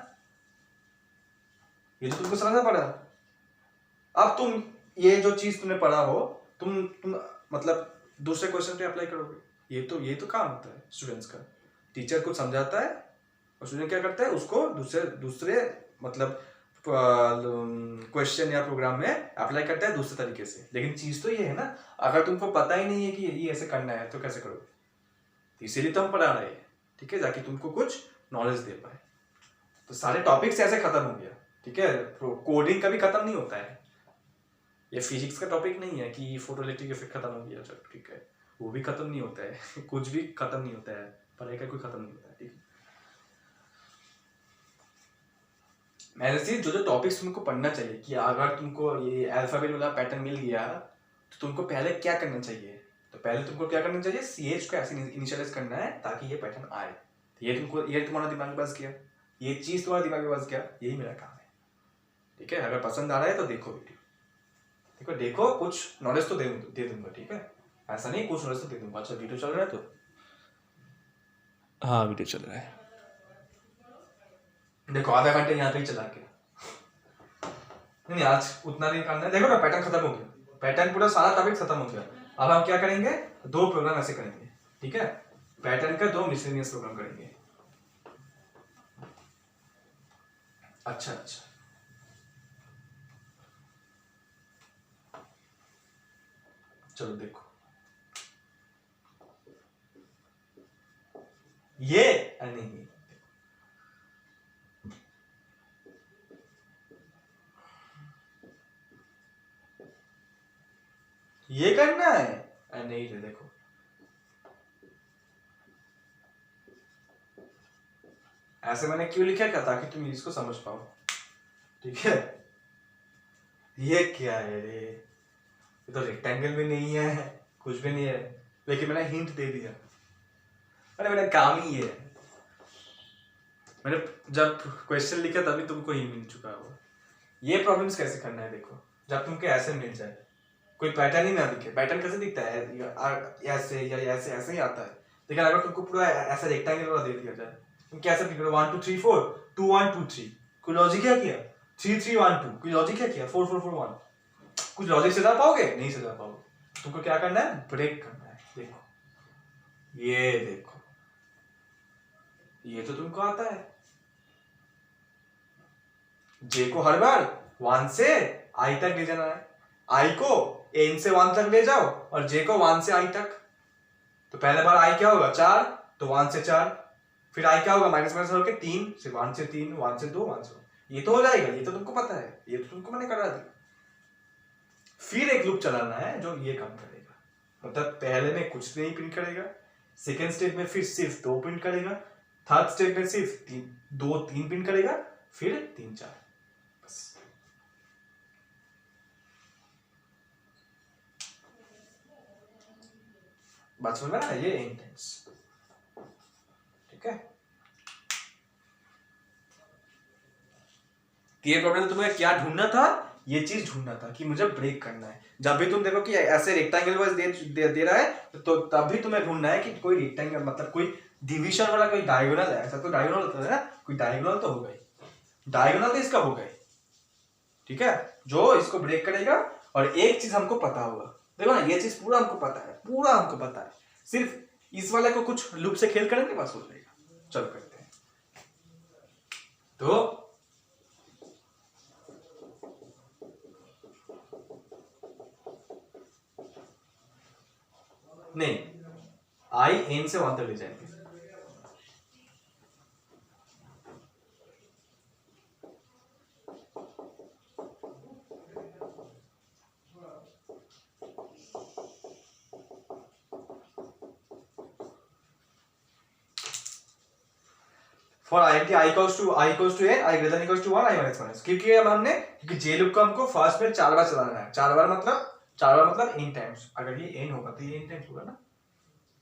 ये तो तुमको समझना पड़ा। अब तुम ये जो चीज तुमने पढ़ा हो, तुम मतलब दूसरे क्वेश्चन पे अप्लाई करोगे। ये तो काम होता है स्टूडेंट्स का। टीचर कुछ समझाता है और स्टूडेंट क्या करता है, उसको दूसरे मतलब क्वेश्चन या प्रोग्राम में अप्लाई करता है दूसरे तरीके से। लेकिन चीज तो ये है ना, अगर तुमको पता ही नहीं है कि ये ऐसे करना है तो कैसे करोगे। इसीलिए तो हम पढ़ा रहे हैं, ठीक है, ताकि तुमको कुछ नॉलेज दे पाए। तो सारे टॉपिक्स ऐसे खत्म हो गया, ठीक है। कोडिंग कभी खत्म नहीं होता है, ये फिजिक्स का टॉपिक नहीं है कि फोटोइलेक्ट्रिक इफेक्ट खत्म हो गया, चलो ठीक है, वो भी खत्म नहीं होता है कुछ भी खत्म नहीं होता है, पढ़ाई का कोई खत्म नहीं होता है, ठीक है। मैंने जो टॉपिक्स तुमको पढ़ना चाहिए, कि अगर तुमको ये अल्फाबेट वाला पैटर्न मिल गया तो तुमको पहले क्या करना चाहिए, तो पहले तुमको क्या करना चाहिए, CH को ऐसे इनिशियलाइज करना है ताकि ये पैटर्न आए। ये तुम्हारा दिमाग में बस गया, ये चीज तुम्हारे दिमाग में बस गया, यही मेरा काम है, ठीक है। अगर पसंद आ रहा है तो देखो वीडियो, देखो कुछ नॉलेज तो दे दूंगा, ठीक है। ऐसा नहीं कुछ नॉलेज तो दे दूंगा। अच्छा वीडियो चल रहा है तो, हाँ वीडियो चल रहा है, देखो आधा घंटे यहाँ पे ही चला के नहीं, आज उतना नहीं करना है। देखो ना पैटर्न खत्म हो गया, पैटर्न पूरा सारा टॉपिक खत्म हो गया। अब हम क्या करेंगे, 2 प्रोग्राम ऐसे करेंगे, ठीक है। पैटर्न का 2 मिसलेनियस प्रोग्राम करेंगे। अच्छा चलो देखो, ये नहीं, ये करना है नहीं रे, देखो ऐसे मैंने क्यों लिखा क्या, ताकि तुम इसको समझ पाओ, ठीक है। ये क्या है रे, ये तो रेक्टेंगल भी नहीं है, कुछ भी नहीं है, लेकिन मैंने हिंट दे दिया। अरे मेरा काम ही ये है, मैंने जब क्वेश्चन लिखा तभी तुमको ही मिल चुका हो। ये प्रॉब्लम्स कैसे करना है, देखो जब तुमको ऐसे मिल जाए, कोई पैटर्न ही ना दिखे। पैटर्न कैसे दिखता है, ऐसे या ऐसे ही आता है। लेकिन अगर तुमको पूरा ऐसा रेक्टेंगल वाला दे दिया जाए, तुम कैसे लिख रहे हो, 1 2 3 4, 2 1 2 3, कोई लॉजिक क्या किया, 3 3 1 2, कोई लॉजिक क्या किया, 4 4 4 1, कुछ लॉजिक सजा पाओगे, नहीं सजा पाओगे। तुमको क्या करना है, ब्रेक करना है। देखो ये देखो, ये तो तुमको आता है, जे को हर बार 1 से I तक ले जाना है, I को n से 1 तक ले जाओ और j को 1 से I तक। तो पहले बार I क्या होगा, 4, तो 1 से 4, फिर I क्या होगा, माइनस माइनस होकर 3 से 1 से 3, 1 से 2, 1 से 1, ये तो हो जाएगा। ये तो तुमको पता है, ये तो तुमको मैंने करा दिया। फिर एक लूप चलाना है जो ये काम करेगा, मतलब पहले में कुछ नहीं प्रिंट करेगा, सेकेंड स्टेप में फिर सिर्फ 2 प्रिंट करेगा, थर्ड स्टेप में सिर्फ 2 3 प्रिंट करेगा, फिर 3 4, बस। बात समझ में ना, ये इंटेंस, ठीक है। ये प्रॉब्लम तुम्हें क्या ढूंढना था, ये चीज ढूंढना था कि मुझे ब्रेक करना है। जब भी तुम देखो कि ऐसे रेक्टेंगल वाइज दे रहा है तो तब भी तुम्हें ढूंढना है कि कोई रेक्टेंगल मतलब कोई डिवीजन वाला कोई डायगोनल है। ऐसा तो डायगोनल होता है ना, कोई डायगोनल तो होगा ही, डायगोनल तो इसका होगा ही, ठीक है, जो इसको ब्रेक करेगा। और एक चीज हमको पता होगा, देखो ना ये चीज पूरा हमको पता है, पूरा हमको पता है, सिर्फ इस वाले को कुछ लूप से खेल करेंगे बस हो जाएगा। चलो करते हैं। तो नहीं, आई एन से 1 तक ले जाएंगे। For I T I equals to N, I greater equals to 1, I minus 1, क्योंकि हमने क्योंकि जे लूप को हमको फर्स्ट में 4 बार चलाना है। 4 बार मतलब n टाइम्स। अगर ये n होगा तो ये n टाइम्स होगा ना,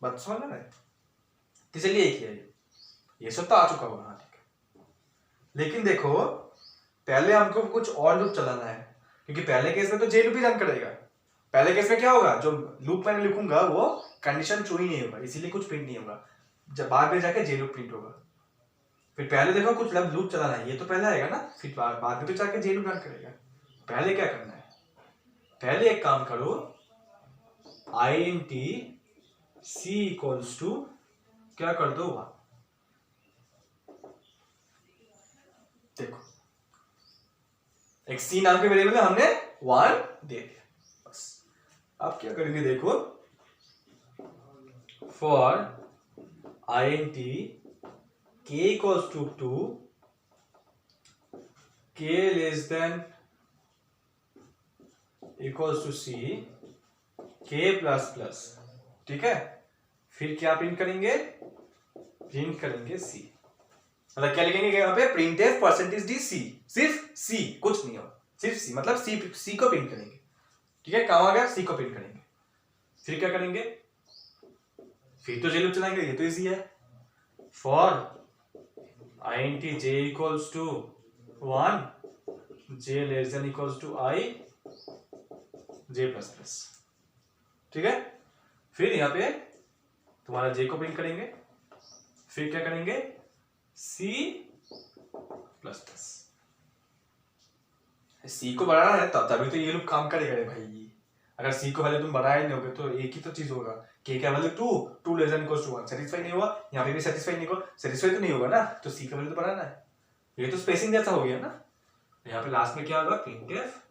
बात समझ में? तो चलिए एक ही है, ये सब तो आ चुका होगा, हाँ ठीक है। लेकिन देखो पहले हमको कुछ और लूप चलाना है, क्योंकि पहले केस में तो जे लूप ही रन करेगा। पहले केस में क्या होगा, जो लूप मैंने लिखूंगा वो कंडीशन ट्रू ही नहीं होगा, इसीलिए कुछ प्रिंट नहीं होगा, जब बाद में जाके जे लूप प्रिंट होगा। फिर पहले देखो कुछ लूप चलाना है, ये तो पहले आएगा ना, फिर बाद में तो जाके जे लूप रन करेगा। पहले क्या करना है, पहले एक काम करो, I N T C equals to क्या कर दो 1। देखो एक सी नाम के वेरिएबल में हमने 1 दे दिया, बस। अब क्या करेंगे देखो, for I N T k equals to 2, k less than equals to c, k plus plus, ठीक है। फिर क्या प्रिंट करेंगे, प्रिंट करेंगे c, मतलब क्या लिखेंगे यहाँ पे, printf परसेंटेज डी सी, सिर्फ c, कुछ नहीं हो, सिर्फ c, मतलब c को प्रिंट करेंगे, ठीक है। काम आ गया, c को प्रिंट करेंगे। फिर क्या करेंगे, फिर तो जे लूप चलाएंगे, ये तो इजी है। For int j equals to 1, j less than equals to I, j plus plus, ठीक है। फिर यहाँ पे तुम्हारा j को प्रिंट करेंगे, फिर क्या करेंगे, c प्लस प्लस। c को बढ़ाना है तभी तो ये लूप काम करेगा भाई। अगर c को वैल्यू तुम बढ़ाए नहीं होगे तो एक ही तो चीज होगा, k का value 2 less than equals to 1, satisfy नहीं हुआ, यहाँ पे भी सेटिस्फाई नहीं होगा, सेटिस्फाई तो नहीं होगा ना, तो c का वैल्यू तो बढ़ाना है। ये तो स्पेसिंग जैसा हो गया ना। यहाँ पे लास्ट में क्या होगा, प्रिंटफ,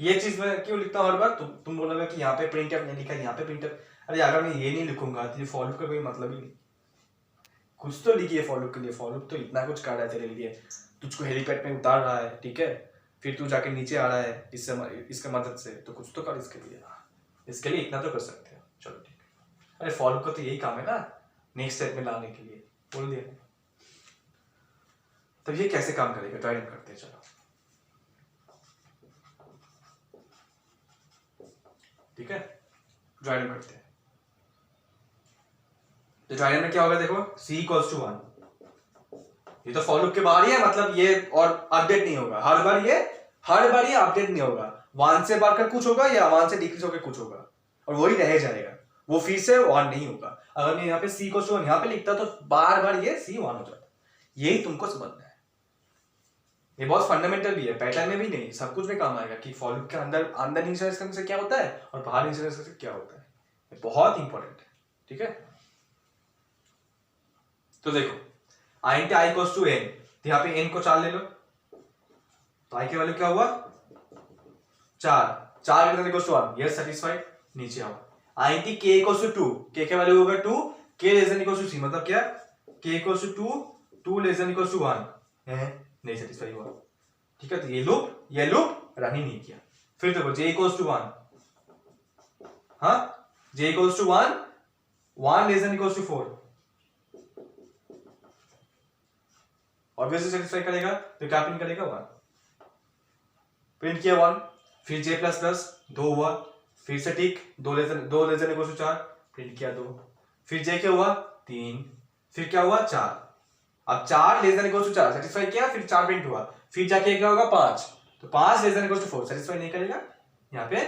ये चीज मैं क्यों लिखता हूँ हर बार, तुम बोलोगे कि यहाँ पे प्रिंटफ नहीं लिखा, यहाँ पे प्रिंटफ। अरे अगर मैं ये नहीं लिखूंगा तो ये फॉर लूप का कोई मतलब ही नहीं। कुछ तो लिखिए फॉर लूप के लिए, फॉर लूप तो इतना कुछ कर रहा है तेरे लिए, तुझको हेलीपैड में उतार रहा है, ठीक है, फिर तू जाके नीचे आ रहा है इसके मदद से, तो कुछ तो कर इसके लिए इतना तो कर सकते हो। चलो ठीक है। अरे फॉर लूप का तो यही काम है ना, नेक्स्ट स्टेप में लाने के लिए बोल दिया। तो ये कैसे काम करेगा, ट्राई करते हैं। चलो ठीक है, ट्राई करते हैं। तो ट्राई में क्या होगा देखो, c इक्वल्स टू 1, ये तो फॉर लूप के बाहर ही है, मतलब ये और अपडेट नहीं होगा, हर बार ये अपडेट नहीं होगा, 1 से बढ़कर कुछ होगा या 1 से डिक्रीज होकर कुछ होगा, और वही रह जाएगा, वो फिर से 1 नहीं होगा। अगर मैं यहाँ पे c को 1 यहाँ पे लिखता तो बार बार ये c 1 हो जाता। यही तुमको समझना है, ये बहुत फंडामेंटल भी है, पैटर्न में भी नहीं, सब कुछ में काम आएगा कि फॉर लूप के अंदर इंस्ट्रक्शन से क्या होता है और बाहर इंस्ट्रक्शन से क्या होता है, ये बहुत इंपॉर्टेंट है, ठीक है। तो देखो int i equals to n, तो यहाँ पे n को 4 ले लो, तो i की वैल्यू क्या हुआ 4 greater equals to 1, yes satisfied. नीचे आओ, int k equals to 2, k का वैल्यू होगा 2, k less than equals to 3, मतलब क्या, k equals to 2 less than equals to 1 है, नहीं सेटिस्फाई हुआ, ठीक है। तो ये लूप रन ही नहीं किया। फिर देखो j इक्वल्स टू 1, हाँ j equals to 1 less than equals to 4, obviously satisfy करेगा, तो क्या प्रिंट करेगा 1, प्रिंट किया 1, फिर j प्लस प्लस 2 हुआ, फिर से टिक 2 less than equals to 4, print किया 2, फिर j क्या हुआ 3, फिर क्या हुआ 4, अब 4 less than equal to 4 satisfy किया, फिर 4 प्रिंट हुआ, फिर जाके क्या होगा 5, तो 5 less than equal to 4 satisfy नहीं करेगा, यहाँ पे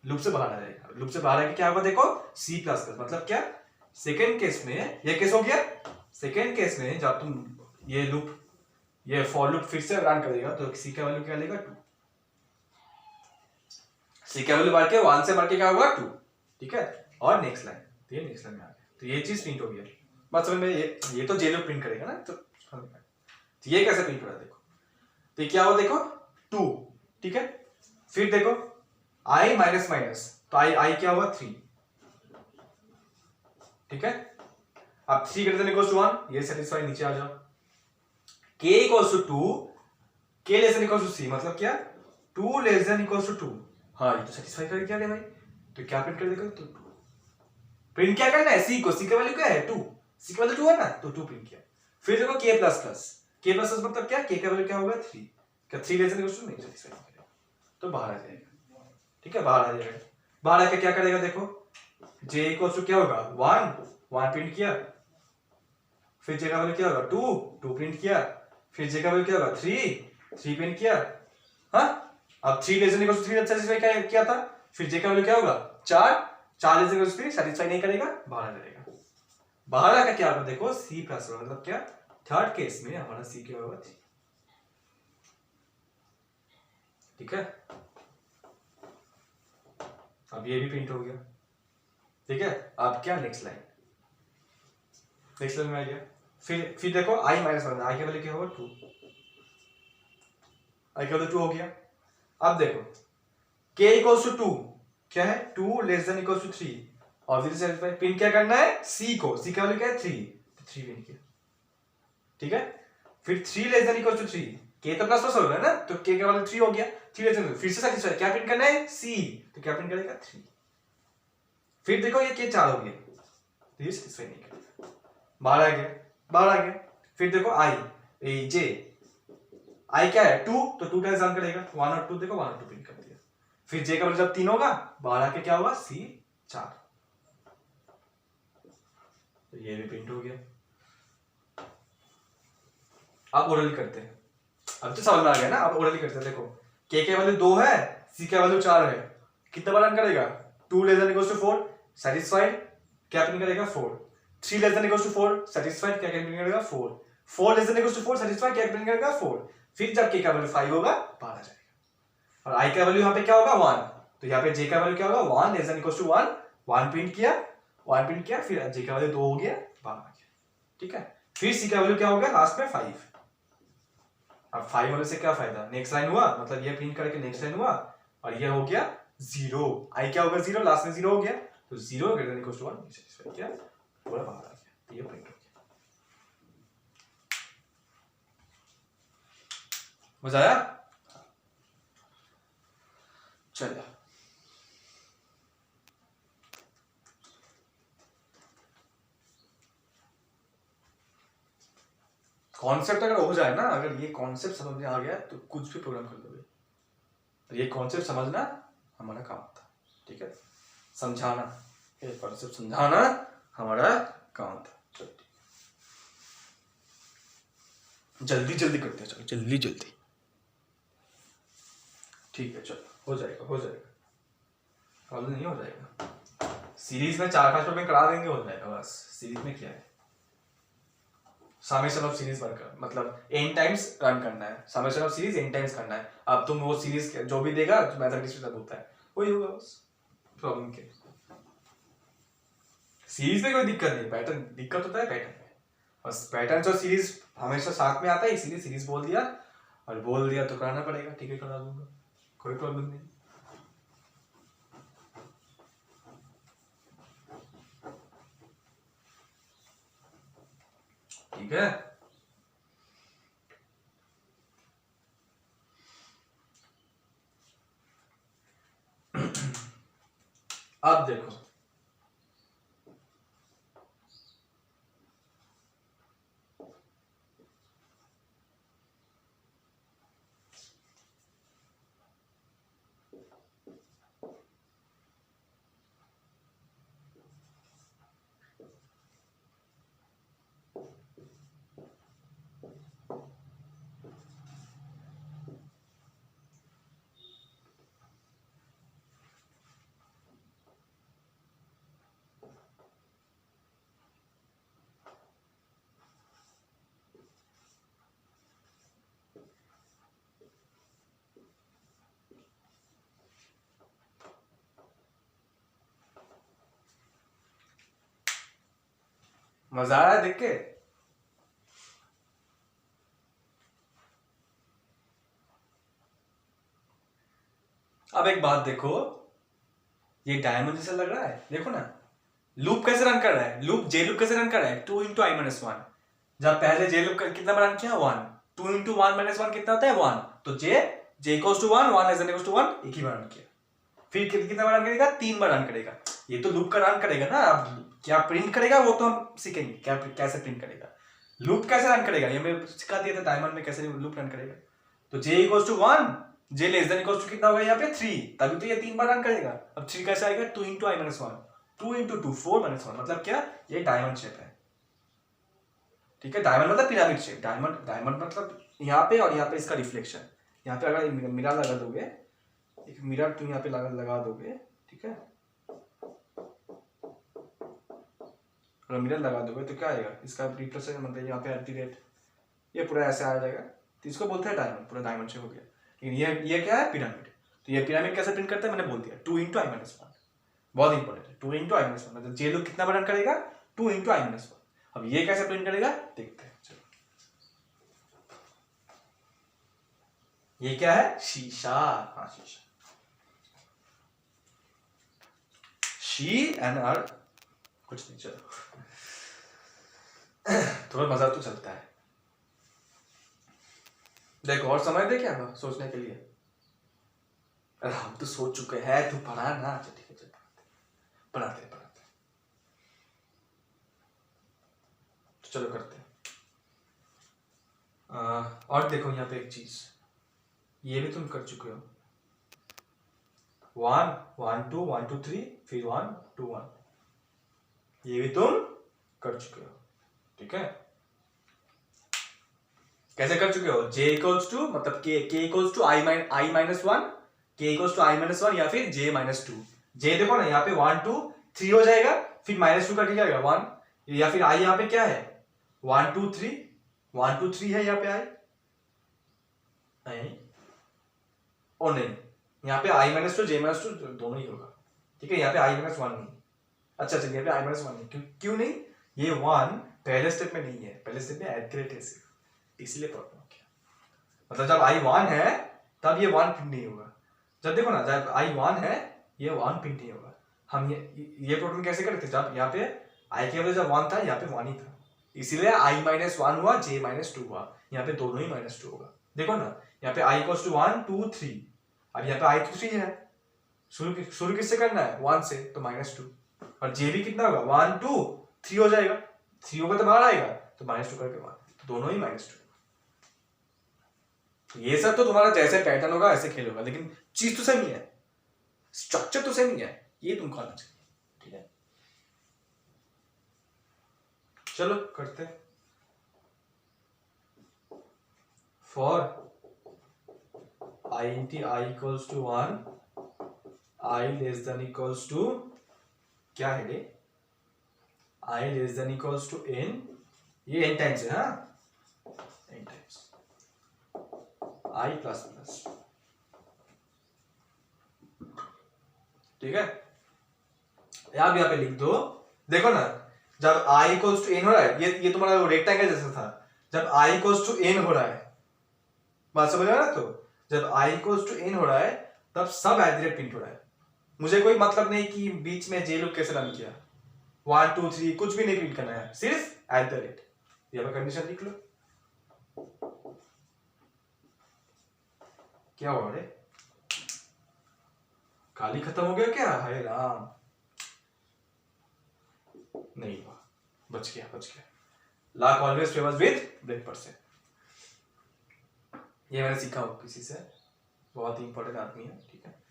लूप से बाहर आ जाएगा। लूप से बाहर आके क्या होगा देखो सी प्लस प्लस, मतलब क्या सेकेंड केस में ये केस हो गया। सेकेंड केस में जब तुम ये फॉर लूप फिर से रन करेगा तो सी का वैल्यू क्या लेगा 2, सी का वैल्यू बढ़ के 1 से बढ़ के क्या होगा 2, ठीक है। और नेक्स्ट लाइन, तो ये नेक्स्ट लाइन में आ गया, तो ये चीज प्रिंट हो गया। बात समझ में, ये तो जे लूप प्रिंट करेगा ना, तो ये कैसे प्रिंट हो रहा है देखो, तो क्या हो देखो 2, ठीक है। फिर देखो i माइनस माइनस, तो i क्या हुआ 3, ठीक है। अब 3 ग्रेटर देन इक्वल टू 1, ये सेटिस्फाई, नीचे आ जाओ। k equal to 2, k less than equal to c, मतलब क्या 2 लेस देन इक्वल टू 2, हाँ ये तो सेटिस्फाई कर क्या भाई, तो क्या प्रिंट कर देगा, तो 2 प्रिंट क्या करना है, c को, c का वैल्यू क्या है 2, c का वैल्यू 2 है ना, तो 2 प्रिंट किया। फिर देखो k plus plus, k plus plus मतलब क्या, k का वैल्यू क्या होगा 3, क्या 3 लेस देन इक्वल टू नहीं, सेटिस्फाई करेगा, तो बाहर आ जाएगा, ठीक है, बाहर आ जाएगा। बाहर आके क्या करेगा देखो, j इक्वल टू क्या होगा 1 प्रिंट किया, फिर j का वैल्यू क्या होगा 2 प्रिंट किया, फिर j का वैल्यू क्या होगा 3 प्रिंट किया, हाँ। अब 3 less than equal to 3 satisfy किया था, फिर j का वैल्यू क्या होगा 4 less than equal to 3 satisfy नहीं करेगा, बाहर आ जाएगा। बाहर आकर क्या होगा देखो c प्लस, मतलब क्या थर्ड केस में हमारा c क्या होगा 3, ठीक है। अब ये भी प्रिंट हो गया, ठीक है। अब क्या नेक्स्ट लाइन, नेक्स्ट लाइन में आ गया। फिर देखो i माइनस 1, i के वैल्यू क्या होगा 2, i का वैल्यू 2 हो गया। अब देखो k इक्वल्स टू 2, क्या है 2 लेस देन इक्वल्स टू 3, और फिर से प्रिंट क्या करना है c को, c का वैल्यू क्या है 3, तो 3 प्रिंट किया, ठीक है। फिर 3 less than equals to 3, k तो प्लस प्लस हो रहा है ना, तो k का वैल्यू 3 हो गया, 3 लेस देन, फिर से सेटिस्फाई, क्या प्रिंट करना है c, तो क्या प्रिंट करेगा 3। फिर देखो ये k 4 हो गया, तो ये सेटिस्फाई नहीं करेगा, बाहर आ गया, बाहर आ गया। फिर देखो j i क्या है 2, तो 2 टाइम्स रन करेगा, 1 और 2 देखो 1 और 2 प्रिंट कर दिया। फिर j का वैल्यू जब 3 होगा, बाहर आके क्या होगा c 4, तो ये भी प्रिंट हो गया। अब ओरली करते हैं, अब तो समझ में आ गया ना, अब ओरली करते हैं। देखो k के वैल्यू 2 है, c का वैल्यू 4 है, कितना बार रन करेगा 2 लेस देन इक्वल्स टू 4 सेटिस्फाइड, क्या प्रिंट करेगा 4, 3 लेस देन इक्वल्स टू 4 सेटिस्फाइड, क्या प्रिंट करेगा 4, 4 लेस देन इक्वल्स टू 4 सेटिस्फाइड, क्या प्रिंट करेगा 4। फिर जब k का वैल्यू 5 होगा, बाहर आ जाएगा, और i का वैल्यू यहाँ पे क्या होगा 1, तो यहाँ पे j का वैल्यू क्या होगा 1 less than equals to 1 print किया, 1 प्रिंट किया, फिर j का वैल्यू 2 हो गया, बाहर आ गया, ठीक है। फिर c का वैल्यू क्या होगा लास्ट में 5, अब 5 होने से क्या फायदा, नेक्स्ट लाइन हुआ, मतलब ये प्रिंट करके नेक्स्ट लाइन हुआ, और ये हो गया 0, i क्या होगा 0, लास्ट में 0 हो गया, तो 0 greater than equal to 1 satisfy किया, पूरा बाहर आ गया, तो ये प्रिंट हो गया। मजा आया, चलो कॉन्सेप्ट अगर हो जाए ना, अगर ये कॉन्सेप्ट समझ में आ गया तो कुछ भी प्रोग्राम कर दोगे। ये कॉन्सेप्ट समझना हमारा काम था, ठीक है, समझाना, ये कॉन्सेप्ट समझाना हमारा काम था। जल्दी जल्दी करते हैं, चलो जल्दी जल्दी, ठीक है, चलो हो जाएगा, हो जाएगा, प्रॉब्लम नहीं, हो जाएगा। सीरीज में 4-5 में करा देंगे, हो जाएगा बस। सीरीज में क्या है, समेशन ऑफ सीरीज वर्क, मतलब n टाइम्स रन करना है, summation of series n times करना है। अब तुम वो सीरीज जो भी देगा, जो मैथमेटिक्स में होता है वही होगा बस, प्रॉब्लम क्या। सीरीज में कोई दिक्कत नहीं, पैटर्न दिक्कत होता है पैटर्न में, बस पैटर्न और सीरीज हमेशा साथ में आता है, इसीलिए सीरीज बोल दिया, और बोल दिया तो कराना पड़ेगा, ठीक है, करा दूंगा, कोई प्रॉब्लम नहीं। ठीक है, अब देखो मजा आया देख के? अब एक बात देखो, ये डायमंड जैसा लग रहा है, देखो ना लूप कैसे रन कर रहा है, लूप जे लूप कैसे रन कर रहा है, 2 इंटू आई माइनस वन। जब पहले जे लूप कितना रन किया 1, 2 इंटू वन माइनस वन कितना होता है 1, तो J equals to 1, 1 less than equals to 1, एक ही बार रन किया। फिर कितना बार रन करेगा, 3 बार रन करेगा। ये तो लूप का रन करेगा ना, अब क्या प्रिंट करेगा वो तो हम सीखेंगे, क्या कैसे प्रिंट करेगा, लूप कैसे रन करेगा ये मैं सिखा दिया था डायमंड में कैसे लूप रन करेगा। तो J equals to 1, J less than equals to कितना होगा यहाँ पे 3, तभी तो ये 3 बार रन करेगा। अब 3 कैसे आएगा, 2 into I minus one, 2 into 2 4 minus one, मतलब क्या, ये डायमंड शेप है। ठीक है, डायमंड मतलब पिरामिड शेप, डायमंड डायमंड मतलब यहाँ पे और यहाँ पे इसका रिफ्लेक्शन। यहाँ पे अगर मिरर लगा दोगे, एक मिरर तुम यहाँ पे लगा दोगे, ठीक है, अगर मिरर लगा दोगे तो क्या आएगा, इसका रिफ्लेक्शन मतलब यहाँ पे एल्टीरेट, ये पूरा ऐसे आ जाएगा, तो इसको बोलते हैं डायमंड, पूरा डायमंड शेप हो गया। लेकिन ये क्या है, पिरामिड। तो ये पिरामिड कैसे प्रिंट करता है मैंने बोल दिया, 2 इंटू आई माइनस वन, बहुत इंपॉर्टेंट है, 2 इंटू आई माइनस वन, मतलब जे लोग कितना बार रन करेगा, 2 इंटू आई माइनस वन। अब ये कैसे प्रिंट करेगा देखते हैं, चलो। ये क्या है, शीशा, हाँ शीशा, शी एंड आर कुछ नहीं, चलो थोड़ा मजा तो चलता है। देखो और समय दे क्या सोचने के लिए, अरे हम तो सोच चुके हैं, तू पढ़ा ना, अच्छा ठीक है, चल पढ़ाते पढ़ाते, तो चलो करते हैं। और देखो यहाँ पे एक चीज, ये भी तुम कर चुके हो, 1 1 2 1 2 3, फिर 1 2 1, ये भी तुम कर चुके हो, ठीक है। कैसे कर चुके हो, j इक्वल्स टू मतलब k equals to I minus one, k equals to I minus one या फिर j माइनस टू। j देखो ना यहाँ पे 1 2 3 हो जाएगा, फिर माइनस टू का क्या आएगा 1, या फिर i यहाँ पे क्या है 1 2 3, 1 2 3 है यहाँ पे i, नहीं ओ नहीं, यहाँ पे i minus to j minus two दोनों ही होगा, ठीक है। यहाँ पे i माइनस वन नहीं, अच्छा चलिए यहाँ पे i माइनस वन नहीं, क्यों नहीं, ये 1 पहले स्टेप में नहीं है, पहले स्टेप में एडग्रेट है सिर्फ, इसलिए प्रॉब्लम हो गया। मतलब जब i 1 है तब ये 1 प्रिंट नहीं होगा, जब देखो ना जब i 1 है ये 1 प्रिंट नहीं होगा। हम ये प्रॉब्लम कैसे करते, जब यहाँ पे i के वजह जब 1 था यहाँ पे 1 ही था, इसीलिए i माइनस वन हुआ, j माइनस टू हुआ, यहाँ पे दोनों ही माइनस टू होगा। देखो ना यहाँ पे i इक्वल्स टू 1 2 3, अब यहाँ पे i तो 3 है, शुरू किससे करना है 1 से, तो माइनस टू, और j भी कितना होगा 1 2 3 हो जाएगा, 3 होगा तो बाहर आएगा, तो माइनस टू करके 1, तो दोनों ही माइनस टू। ये सब तो तुम्हारा जैसे पैटर्न होगा ऐसे खेल होगा, लेकिन चीज तो सेम ही है, स्ट्रक्चर तो सेम ही है, ये तुमको आना चाहिए, ठीक है। चलो करते, for i int I equals to 1, i less than equals to क्या है रे, i less than equals to n, ये n टाइम्स है, हाँ n times i plus plus, ठीक है। आप यहाँ पे लिख दो, देखो ना जब i इक्वल्स टू n हो रहा है, ये तुम्हारा रेक्टेंगल जैसा था, जब i इक्वल्स टू n हो रहा है, बात समझ रहा है ना, तो जब i इक्वल्स टू n हो रहा है तब सब एट प्रिंट हो रहा है, मुझे कोई मतलब नहीं कि बीच में जे लूप कैसे रन किया, 1 2 3 कुछ भी नहीं प्रिंट करना है, सिर्फ एट द रेट, यहाँ पे कंडीशन लिख लो। क्या हुआ रे, खाली खत्म हो गया क्या, हाय राम, नहीं हुआ, बच गया बच गया, luck always favours with break percent, ये मैंने सीखा हो किसी से, बहुत ही इंपॉर्टेंट आदमी है, ठीक है।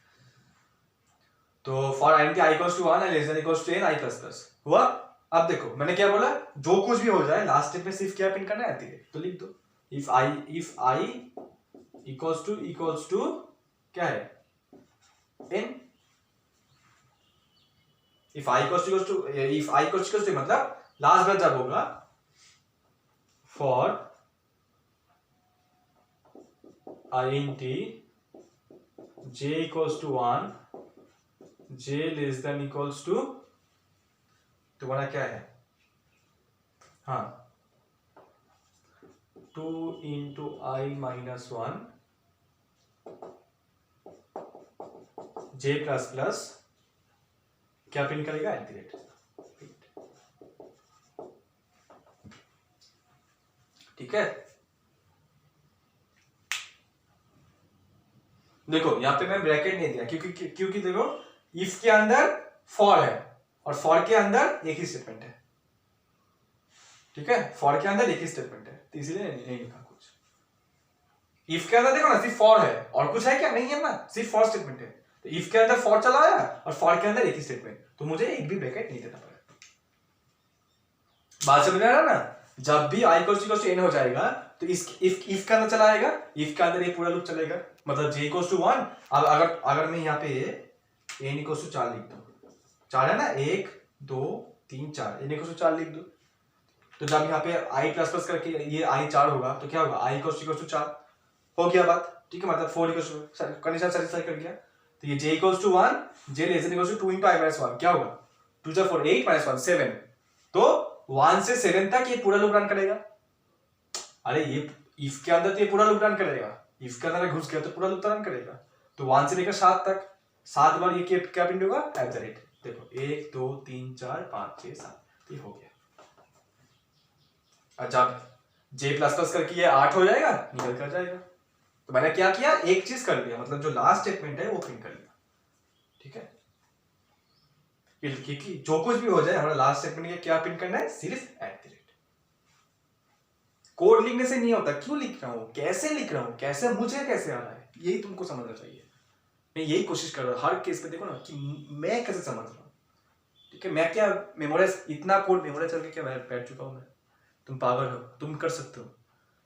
तो for I equals to 1 less than equals to n i plus plus हुआ। अब देखो मैंने क्या बोला, जो कुछ भी हो जाए लास्ट स्टेप में सिर्फ क्या प्रिंट करना है, तो लिख दो इफ i इक्वल्स टू क्या है n, if i equals to मतलब लास्ट बार जब होगा, for i int j equals to 1, j less than equals to तुम्हारा क्या है हाँ 2 into I minus 1 J plus plus क्या प्रिंट करेगा एट द रेट। ठीक है, देखो यहां पे मैं ब्रैकेट नहीं दिया क्योंकि देखो इफ के अंदर फॉर है और फॉर के अंदर एक ही स्टेटमेंट है। ठीक है, फॉर के अंदर एक ही स्टेटमेंट है तो इसलिए नहीं लिखा कुछ। इफ के अंदर देखो ना सिर्फ फॉर है और कुछ है क्या, नहीं है ना, सिर्फ फॉर स्टेटमेंट है। तो इफ के अंदर फॉर चला आया और फॉर के अंदर एक ही स्टेटमेंट, तो मुझे एक भी ब्रैकेट नहीं देना पड़ेगा। बात समझ में आ रहा ना, जब भी i इक्वल टू n हो जाएगा तो इफ के अंदर चला आएगा, इफ के अंदर ये पूरा लूप चलेगा, मतलब j इक्वल टू 1। अब अगर मैं यहाँ पे n इक्वल टू 4 लिख दूं, 4 है ना, 1 2 3 4, n इक्वल टू 4 लिख दूं, तो जब यहाँ पे i प्लस प्लस करके ये i 4 होगा तो क्या होगा, i इक्वल टू 4 हो गया बात। ठीक है, मतलब 4 इक्वल टू कंडीशन सेटिस्फाई कर गया। तो ये j equal to 1, j less than equal to 2 into i minus 1 क्या होगा, 2 जा 4 8 minus 1 7, तो 1 से 7 तक ये पूरा लूप रन करेगा। अरे ये इफ के अंदर तो ये पूरा लूप रन करेगा, इफ के अंदर घुस गया तो पूरा लूप रन करेगा। तो 1 से लेकर 7 तक 7 बार ये क्या प्रिंट होगा, एट द रेट। देखो 1 2 3 4 5 6 7 ये हो गया। और जब j प्लस प्लस करके ये 8 हो जाएगा, निकल कर जाएगा। तो मैंने क्या किया, एक चीज कर लिया, मतलब जो लास्ट स्टेटमेंट है वो प्रिंट कर लिया। ठीक है, क्योंकि जो कुछ भी हो जाए हमारा लास्ट स्टेटमेंट क्या प्रिंट करना है, सिर्फ एट द रेट। कोड लिखने से नहीं होता, क्यों लिख रहा हूं, कैसे लिख रहा हूं, कैसे मुझे कैसे आ रहा है, यही तुमको समझना चाहिए। मैं यही कोशिश कर रहा हूं हर केस पे, देखो ना कि मैं कैसे समझ रहा हूं। ठीक है, मैं क्या मेमोराइज, इतना कोड मेमोराइज करके क्या बैठ चुका हूं मैं, तुम पागल हो, तुम कर सकते हो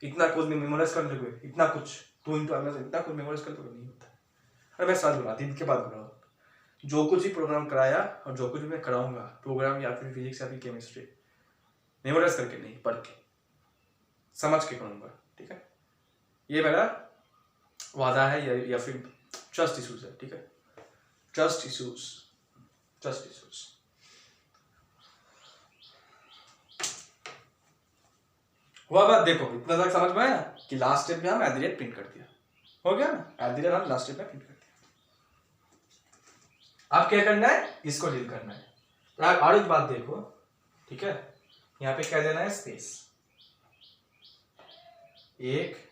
इतना कोड में मेमोराइज कर लोगे, इतना कुछ 2 into इतना कुछ मेमोराइज कर लोगे, नहीं होता। अरे मैं सच बोला, दिन के बाद बोल रहा हूँ, जो कुछ भी प्रोग्राम कराया और जो कुछ भी मैं कराऊंगा प्रोग्राम या फिर फिजिक्स या फिर केमिस्ट्री, मेमोराइज करके नहीं, पढ़ के समझ के करूंगा। ठीक है, ये मेरा वादा है या फिर ट्रस्ट इश्यूज है। ठीक है, ट्रस्ट इश्यूज। हुआ बात, देखो इतना तक समझ में आया कि लास्ट स्टेप में हम एट द रेट प्रिंट कर दिया, हो गया ना, एट द रेट हम लास्ट स्टेप में प्रिंट कर दिया। अब क्या करना है, इसको डील करना है। और एक बात देखो, ठीक है, यहाँ पे क्या देना है, स्पेस, एक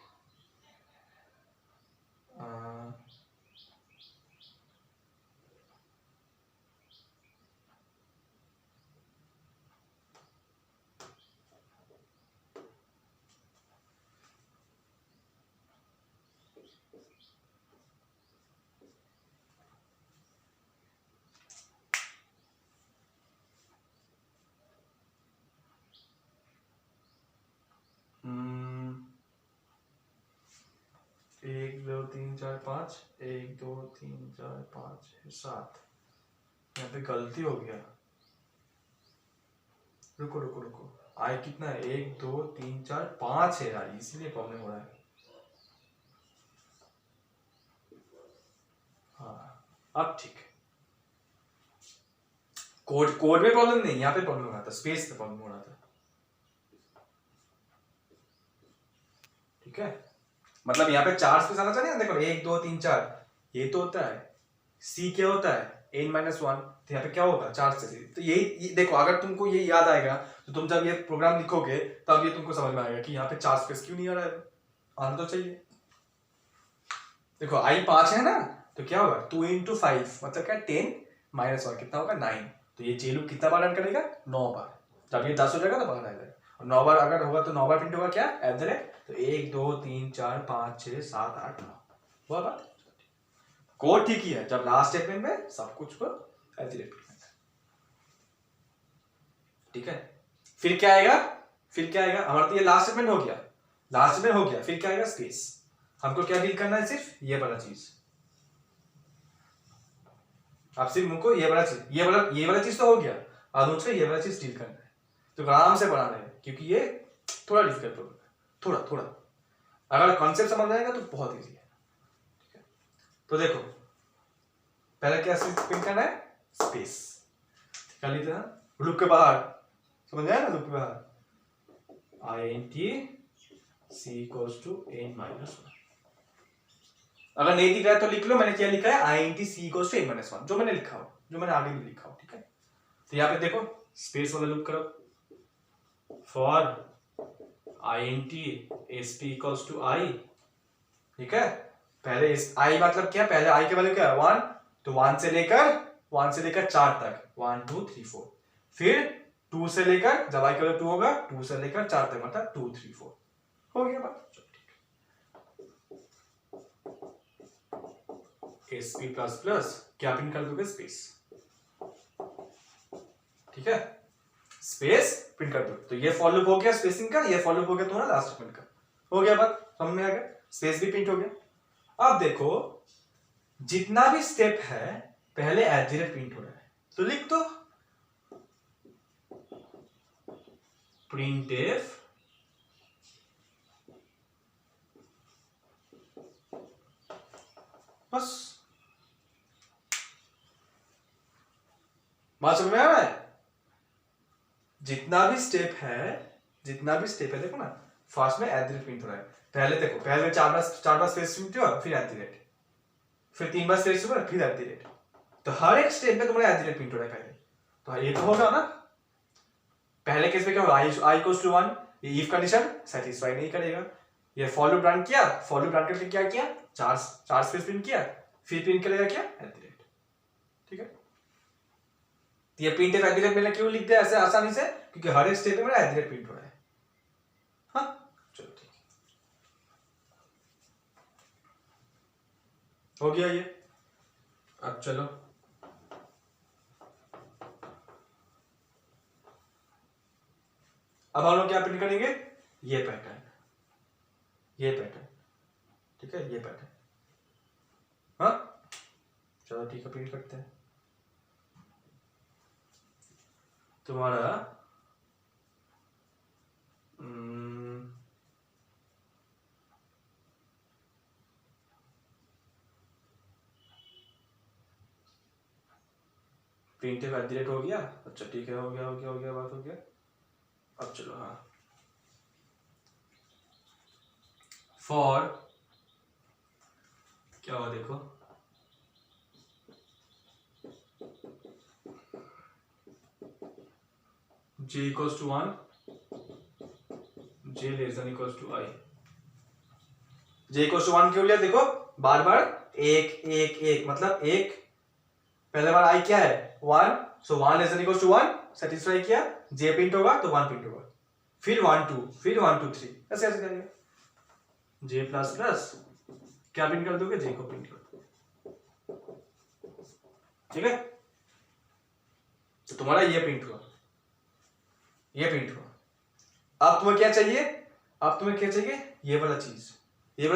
एक दो तीन चार पाँच, 1 2 3 4 5 6 7, यहाँ पे गलती हो गया, रुको आई कितना है, 1 2 3 4 5 है यार, इसीलिए प्रॉब्लम हो रहा है। हाँ अब ठीक है, कोड में प्रॉब्लम नहीं, यहाँ पे प्रॉब्लम हो रहा था, स्पेस पे प्रॉब्लम हो रहा था। ठीक है, मतलब यहाँ पे 4 स्पेस आना चाहिए, देखो 1 2 3 4 ये तो होता है, सी क्या होता है n माइनस 1, तो यहाँ पे क्या होगा 4 स्पेस। तो ये देखो, अगर तुमको ये याद आएगा तो तुम जब ये प्रोग्राम लिखोगे तब ये तुमको समझ में आएगा कि यहाँ पे 4 स्पेस क्यों नहीं आ रहा है, आना तो चाहिए। देखो i 5 है ना, तो क्या होगा 2 into 5 मतलब क्या 10 माइनस 1 कितना होगा 9, तो ये j लूप कितना बार रन करेगा, 9 बार। जब ये 10 हो जाएगा तो बाहर आएगा, और 9 बार अगर होगा तो 9 बार प्रिंट होगा क्या, एट द रेट, तो 1 2 3 4 5 6 7 8 9, हुआ बात। कोड ठीक ही है, जब लास्ट स्टेटमेंट में सब कुछ को एट द रेट। ठीक है, फिर क्या आएगा, हमारा तो ये लास्ट स्टेटमेंट हो गया, लास्ट में हो गया, फिर क्या आएगा, स्पेस। हमको क्या डील करना है, सिर्फ ये वाला चीज, आप सिर्फ मुझको ये वाला चीज तो हो गया, और मुझको ये वाला चीज डील करना है। तो आराम से बनाना है, क्योंकि ये थोड़ा डिफिकल्ट होगा, थोड़ा अगर कॉन्सेप्ट समझ आएगा तो बहुत इजी है। ठीक है, तो देखो पहले क्या प्रिंट करना है, स्पेस कर लीजिए ना, लूप के बाहर, समझ आया ना, लूप के बाहर int c equals to n minus 1। अगर नहीं दिख रहा है तो लिख लो, मैंने क्या लिखा है, int c equals to n minus 1, जो मैंने लिखा हो, जो मैंने आगे भी लिखा हो, ठीक है। तो यहाँ पे देखो स्पेस वाला लूप करो, for int sp equals to i, ठीक है। पहले i मतलब क्या, पहले i के वैल्यू क्या है 1, तो 1 से लेकर 4 तक 1 2 3 4, फिर 2 से लेकर, जब i का वैल्यू 2 होगा 2 से लेकर 4 तक, मतलब 2 3 4 हो गया बात। sp प्लस प्लस क्या प्रिंट कर दोगे, स्पेस, ठीक है, स्पेस प्रिंट कर दो। तो ये फॉर लूप हो गया स्पेसिंग का, ये फॉर लूप हो गया तुम्हारा लास्ट स्टेटमेंट का, हो गया बात, समझ में आ गया, स्पेस भी प्रिंट हो गया। अब देखो जितना भी स्टेप है पहले एट प्रिंट हो रहा है, तो लिख दो प्रिंटफ बस। बात समझ में आ रहा है, जितना भी स्टेप है देखो ना, फर्स्ट में एट प्रिंट हो रहा है, पहले देखो, पहले चार बार स्पेस प्रिंट हुआ, फिर एट, फिर 3 बार स्पेस हुआ, फिर एट, तो हर एक स्टेप में तुम्हारा एट प्रिंट हो रहा है पहले, तो ये तो होगा ना। पहले केस में क्या होगा, i इक्वल्स टू 1, ये इफ कंडीशन सेटिस्फाई नहीं करेगा, ये फॉर लूप रन किया, फॉर लूप रन करके क्या किया, चार स्पेस प्रिंट किया, फिर प्रिंट करेगा क्या, एट, ठीक है। ये प्रिंट एट मैंने क्यों लिख दिया ऐसे आसानी से, क्योंकि हर एक स्टेप में मेरा एट प्रिंट हो रहा है। हाँ चलो ठीक है, हो गया ये। अब चलो अब हम लोग क्या प्रिंट करेंगे, ये पैटर्न, ठीक है, ये पैटर्न। हाँ चलो ठीक है, प्रिंट करते हैं। तुम्हारा प्रिंट एट द रेट हो गया, अच्छा ठीक है, हो गया बात हो गया। अब चलो हाँ, फॉर क्या हुआ देखो, j equals to 1, j less than equals to i, j equals to 1 क्यों लिया, देखो बार बार एक मतलब एक, पहले बार i क्या है 1, so 1 less than equals to 1 satisfy किया, j प्रिंट होगा तो 1 प्रिंट होगा, फिर 1 2, फिर 1 2 3, ऐसे ऐसे करेंगे, j प्लस प्लस क्या प्रिंट कर दोगे, j को प्रिंट कर दो, ठीक है। तो तुम्हारा ये प्रिंट हुआ, ये प्रिंट हुआ। अब तुम्हें क्या चाहिए, ये वाला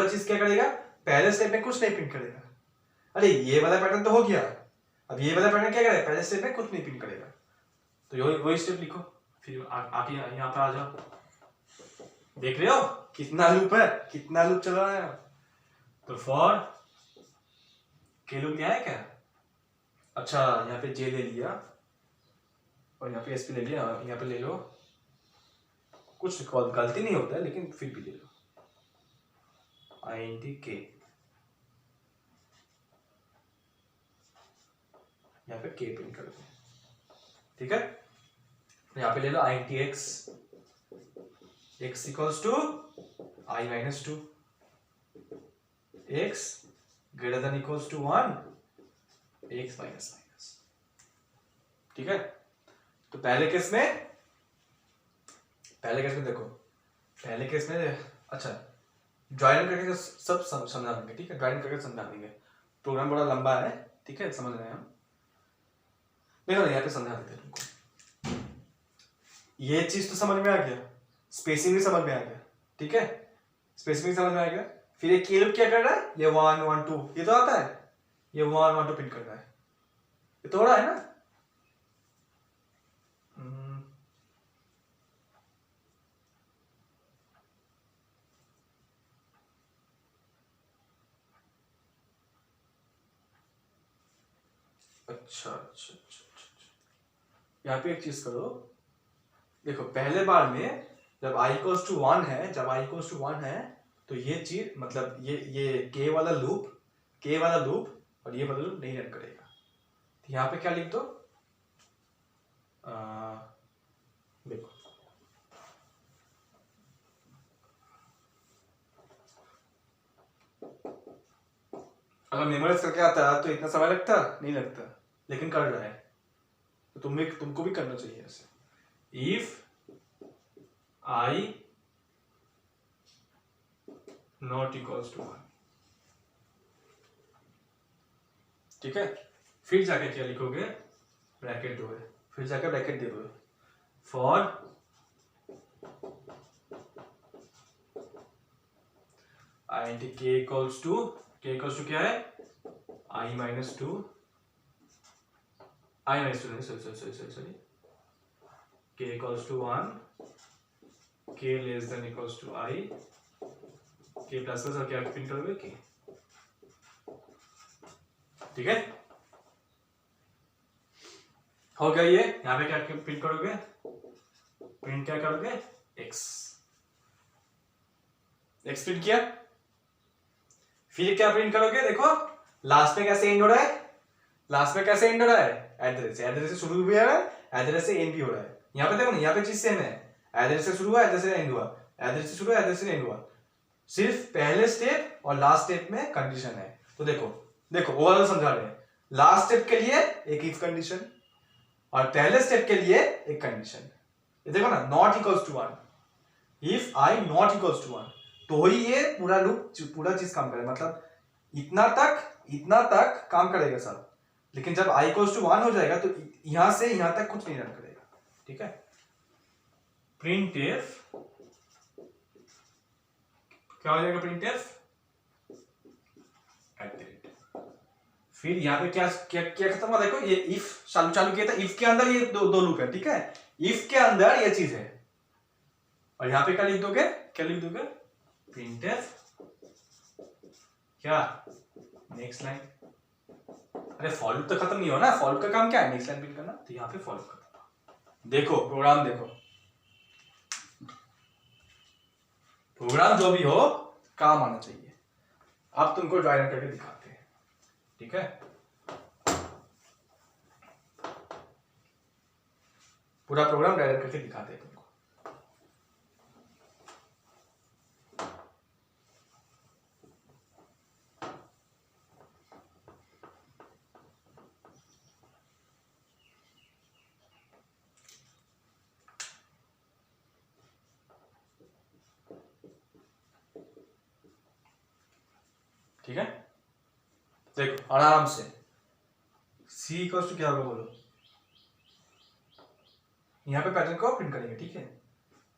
चीज क्या करेगा, पहले स्टेप में कुछ नहीं प्रिंट करेगा, अरे ये वाला पैटर्न तो हो गया, अब ये वाला पैटर्न क्या करेगा, पहले स्टेप में कुछ नहीं प्रिंट करेगा, तो वही स्टेप लिखो, फिर आके यहाँ पे आ जाओ, देख रहे हो कितना लूप चल रहा है। तो फॉर के लूप यहाँ है क्या, अच्छा यहाँ पे जे ले लिया और यहाँ पे एसपी ले लिया, यहाँ पे ले लो, कुछ गलती नहीं होता है लेकिन फिर भी ले लो, int k, यहाँ पे k प्रिंट कर दो, ठीक है। यहाँ पे ले लो int x equals to i minus 2, x greater than equals to 1, x minus, ठीक है। तो पहले केस में देखो, पहले केस में अच्छा ज्वाइन करके सब समझा देंगे, ठीक है, ज्वाइन करके समझा देंगे, प्रोग्राम बड़ा लंबा है, ठीक है, समझ रहे हैं हम, देखो यहाँ पे समझा देते हैं तुमको, ये चीज तो समझ में आ गया, स्पेसिंग भी समझ में आ गया, ठीक है, स्पेसिंग समझ में आ गया, फिर ये के लूप क्या कर रहा है, ये 1 1 2 ये तो आता है, ये 1 1 2 प्रिंट कर रहा है, ये तो हो रहा है ना। अच्छा, यहाँ पे एक चीज करो, देखो पहले बार में जब i इक्वल्स टू 1 है, जब i इक्वल्स टू 1 है तो ये चीज मतलब ये k वाला लूप और ये वाला लूप नहीं रन करेगा। तो यहाँ पे क्या लिख दो, देखो अगर मेमोराइज करके आता तो इतना समय लगता नहीं लगता, लेकिन कर रहा है तो तुमको भी करना चाहिए ऐसे। If i not equals to 1, ठीक है। फिर जाके क्या लिखोगे, ब्रैकेट दो है, फिर जाके ब्रैकेट दे दो, for i k equals to क्या है, i minus two sorry k equals to 1, k less than equals to i, k plus और क्या प्रिंट करोगे k, ठीक है। हो गया ये, यहाँ पे क्या प्रिंट करोगे, क्या करोगे x प्रिंट किया, फिर क्या प्रिंट करोगे, देखो लास्ट में कैसे एंड हो रहा है, एड्रेस से शुरू भी हो रहा है, एड्रेस से एंड भी हो रहा है। यहाँ पे देखो ना, यहाँ पे चीज सेम है, एड्रेस से शुरू हुआ, एड्रेस से एंड हुआ, एड्रेस से शुरू हुआ, एड्रेस से एंड हुआ, सिर्फ पहले स्टेप और लास्ट स्टेप में कंडीशन है। तो देखो ओवरऑल समझा रहे हैं, लास्ट स्टेप के लिए एक इफ कंडीशन और पहले स्टेप के लिए एक कंडीशन। ये देखो ना, not equals to 1, if i not equals to 1 तो ही ये पूरा लूप पूरा चीज काम करेगा, मतलब इतना तक काम करेगा सब। लेकिन जब i इक्वल्स टू 1 हो जाएगा तो यहां से यहां तक कुछ नहीं रन करेगा, ठीक है। प्रिंटफ क्या हो जाएगा, प्रिंटफ फिर यहाँ पे क्या खत्म हुआ, देखो ये इफ चालू किया था, इफ के अंदर ये दो लूप है, ठीक है, इफ के अंदर ये चीज है, और यहाँ पे क्या लिख दोगे, प्रिंटफ क्या, नेक्स्ट लाइन। अरे फॉर लूप तो खत्म नहीं हो ना, फॉर लूप का काम क्या है, नेक्स्ट लाइन प्रिंट करना, तो यहाँ पे फॉर लूप खत्म। देखो प्रोग्राम जो भी हो काम आना चाहिए। अब तुमको ड्राई रन करके दिखाते हैं, ठीक है। पूरा प्रोग्राम ड्राई रन करके दिखाते हैं तुमको। ठीक है, देखो आराम से, c इक्वल्स टू क्या होगा बोलो, यहाँ पे पैटर्न को प्रिंट करेंगे, ठीक है।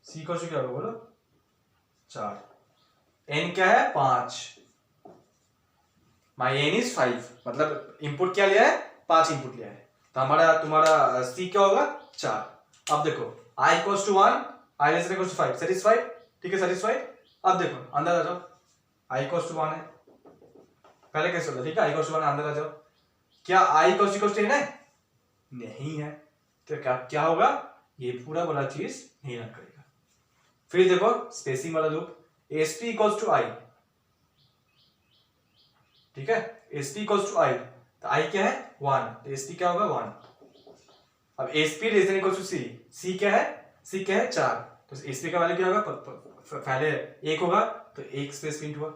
c इक्वल्स टू क्या होगा बोलो, 4, n क्या है 5, माई n इज 5, मतलब इनपुट क्या लिया है, 5 इनपुट लिया है, तो तुम्हारा c क्या होगा 4। अब देखो i equals to 1, i less than equals to 5, satisfied, ठीक है, सेटिस्फाइड। अब देखो अंदर आ जाओ, i इक्वल्स टू 1 है, पहले कैसे होता, ठीक है, i इक्वल्स टू 1 अंदर आ जाओ, क्या i इक्वल्स टू 10 है, नहीं है, तो क्या होगा, ये पूरा वाला चीज नहीं रन करेगा। फिर देखो स्पेसिंग वाला loop, sp equals to i, ठीक है, sp इक्वल्स टू i, तो i क्या है 1, तो sp क्या होगा 1। अब sp less than equals to c क्या है 4, तो sp का वैल्यू क्या होगा, पहले 1 होगा तो 1 स्पेस प्रिंट हुआ,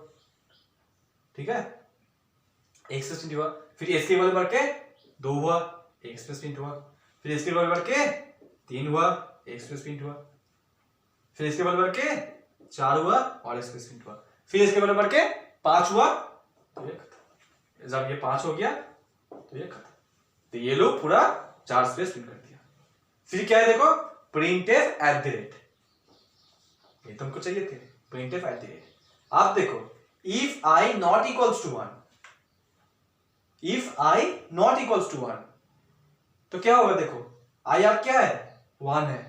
ठीक है, 1 स्पेस प्रिंट हुआ, फिर sp वाले बढ़ के 2 हुआ, 1 स्पेस प्रिंट हुआ, फिर sp वाले बढ़ के 3 हुआ, 1 स्पेस प्रिंट हुआ, फिर इसके बराबर के 4 हुआ और इसके प्रिंट हुआ, फिर इसके बराबर के 5 हुआ, तो ये खत्म। जब ये 5 हो गया तो ये खत्म, तो ये लोग पूरा 4 स्पेस प्रिंट कर दिया। फिर क्या है देखो, प्रिंटफ एट द रेट, ये तुमको चाहिए थे, प्रिंटफ एट द रेट। आप देखो if i not equals to 1, if i not equals to 1 तो क्या होगा, देखो i आप क्या है 1 है,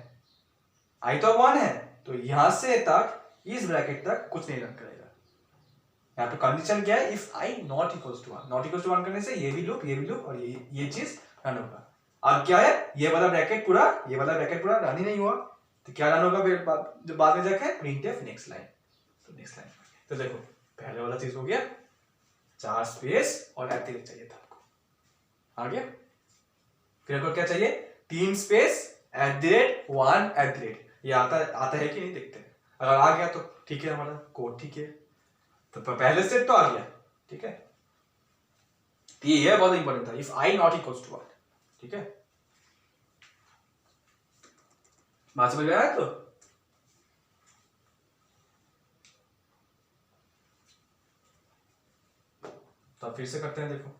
i तो 1 है, तो यहां से तक इस ब्रैकेट तक कुछ नहीं रन करेगा। यहाँ पे कंडीशन क्या है, if i not equals to 1, not equals to 1 करने से ये भी लूप और ये चीज रन होगा। अब क्या है, ये वाला ब्रैकेट पूरा रन ही नहीं हुआ, तो क्या रन होगा फिर जब बाद में जाके printf नेक्स्ट लाइन। तो नेक्स्ट लाइन तो देखो पहले वाला चीज हो गया, 4 स्पेस और एट चाहिए था आपको, आ गया। फिर आपको क्या चाहिए, 3 स्पेस @1 ये आता है कि नहीं देखते हैं। अगर आ गया तो ठीक है, हमारा कोड ठीक है, तो पहले स्टेप तो आ गया, ठीक है। तो ये बहुत इंपॉर्टेंट था, if i not equals to 1, ठीक है। बात समझ में आया? तो फिर से करते हैं, देखो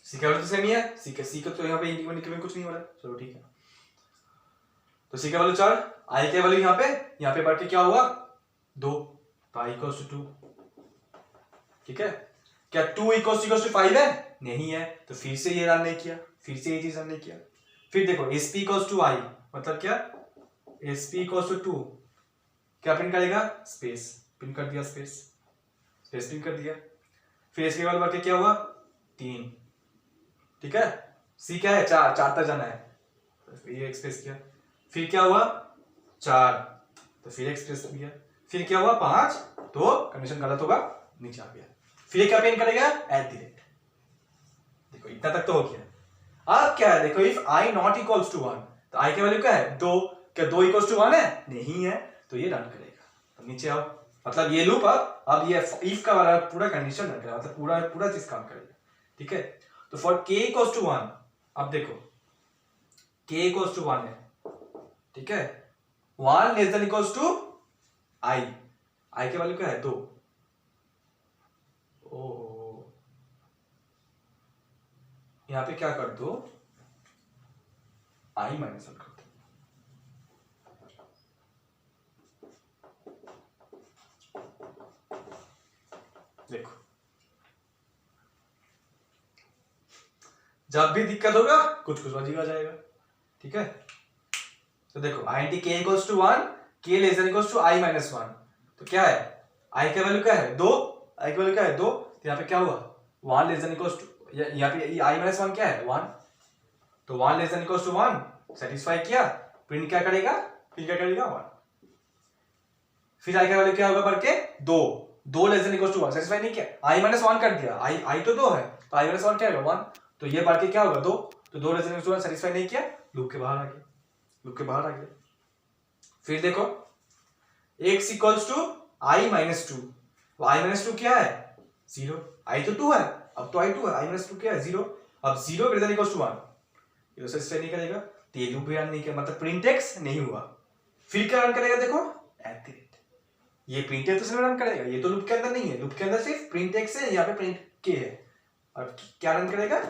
सी का वैल्यू तो सेम ही है, सी का तो यहाँ पे इंक्रीमेंट में कुछ नहीं हो रहा है, चलो ठीक है। तो सी का वैल्यू 4, आई के वैल्यू यहाँ पे बढ़ के क्या हुआ 2, तो आई इक्वल्स टू 2, ठीक है। क्या 2 इक्वल्स टू 5 है? नहीं है, तो फिर से ये रन नहीं किया, फिर से ये चीज रन नहीं किया। फिर देखो sp इक्वल्स टू आई, मतलब क्या, sp इक्वल्स टू 2, क्या प्रिंट करेगा, स्पेस प्रिंट कर दिया, स्पेस प्रिंट कर दिया। फिर इसके बाद बढ़ के क्या हुआ 3, ठीक है। सी क्या है, 4 तक जाना है, तो ये एक्सप्रेस किया। फिर क्या हुआ 4, तो फिर एक्सप्रेस किया। फिर क्या हुआ 5, तो कंडीशन गलत होगा, नीचे आ गया। फिर क्या प्रिंट करेगा, @। देखो इतना तक तो हो गया। अब क्या है, देखो if i not equals to 1, तो आई की वैल्यू क्या है 2, क्या 2 इक्वल्स टू 1 है? नहीं है, तो ये रन करेगा। तो नीचे आओ, मतलब ये लूप अब ये इफ का वाला पूरा कंडीशन रन करेगा, मतलब पूरा चीज काम करेगा, ठीक है। तो फॉर k इक्वल्स टू 1, अब देखो k इक्वल्स टू 1 है, ठीक है। 1 लेस देन इक्वल्स टू आई की वैल्यू क्या है 2। ओ यहां पे क्या कर दो, आई माइनस 1 कर दो। देखो जब भी दिक्कत होगा कुछ अजीब आ जाएगा, ठीक है। तो देखो int k equals to 1, k less than equals to i minus 1, तो क्या है i का वैल्यू क्या है 2, i का वैल्यू क्या है 2, तो यहाँ पे क्या हुआ 1 लेस देन इक्वल्स टू, यहाँ पे i माइनस 1 क्या है 1, तो 1 less than equals to 1 satisfy किया, प्रिंट क्या करेगा, फिर क्या करेगा 1। फिर i का वैल्यू क्या होगा बढ़ के 2 less than equals to 1 satisfy नहीं किया, i माइनस 1 कर दिया, i तो 2 है, तो i माइनस 1 क्या होगा 1, तो ये बढ़ के क्या होगा 2, तो 2 less than equals to 1 satisfy नहीं किया, लूप के बाहर आ गया, लूप के बाहर आ गया। फिर देखो x equals to i minus 2, i minus 2 क्या है 0, i तो 2 है, अब तो i 2 है, i माइनस 2 क्या है 0, अब 0 ग्रेटर इक्वल्स टू 1, ये तो सेटिस्फाई नहीं करेगा, तो ये लूप भी रन नहीं किया, मतलब प्रिंट x नहीं हुआ। फिर क्या रन करेगा, देखो @, ये प्रिंट x तो रन करेगा, ये तो लूप के अंदर नहीं है, लूप के अंदर सिर्फ प्रिंट x है, यहाँ पे प्रिंट k है, और क्या रन करेगा @,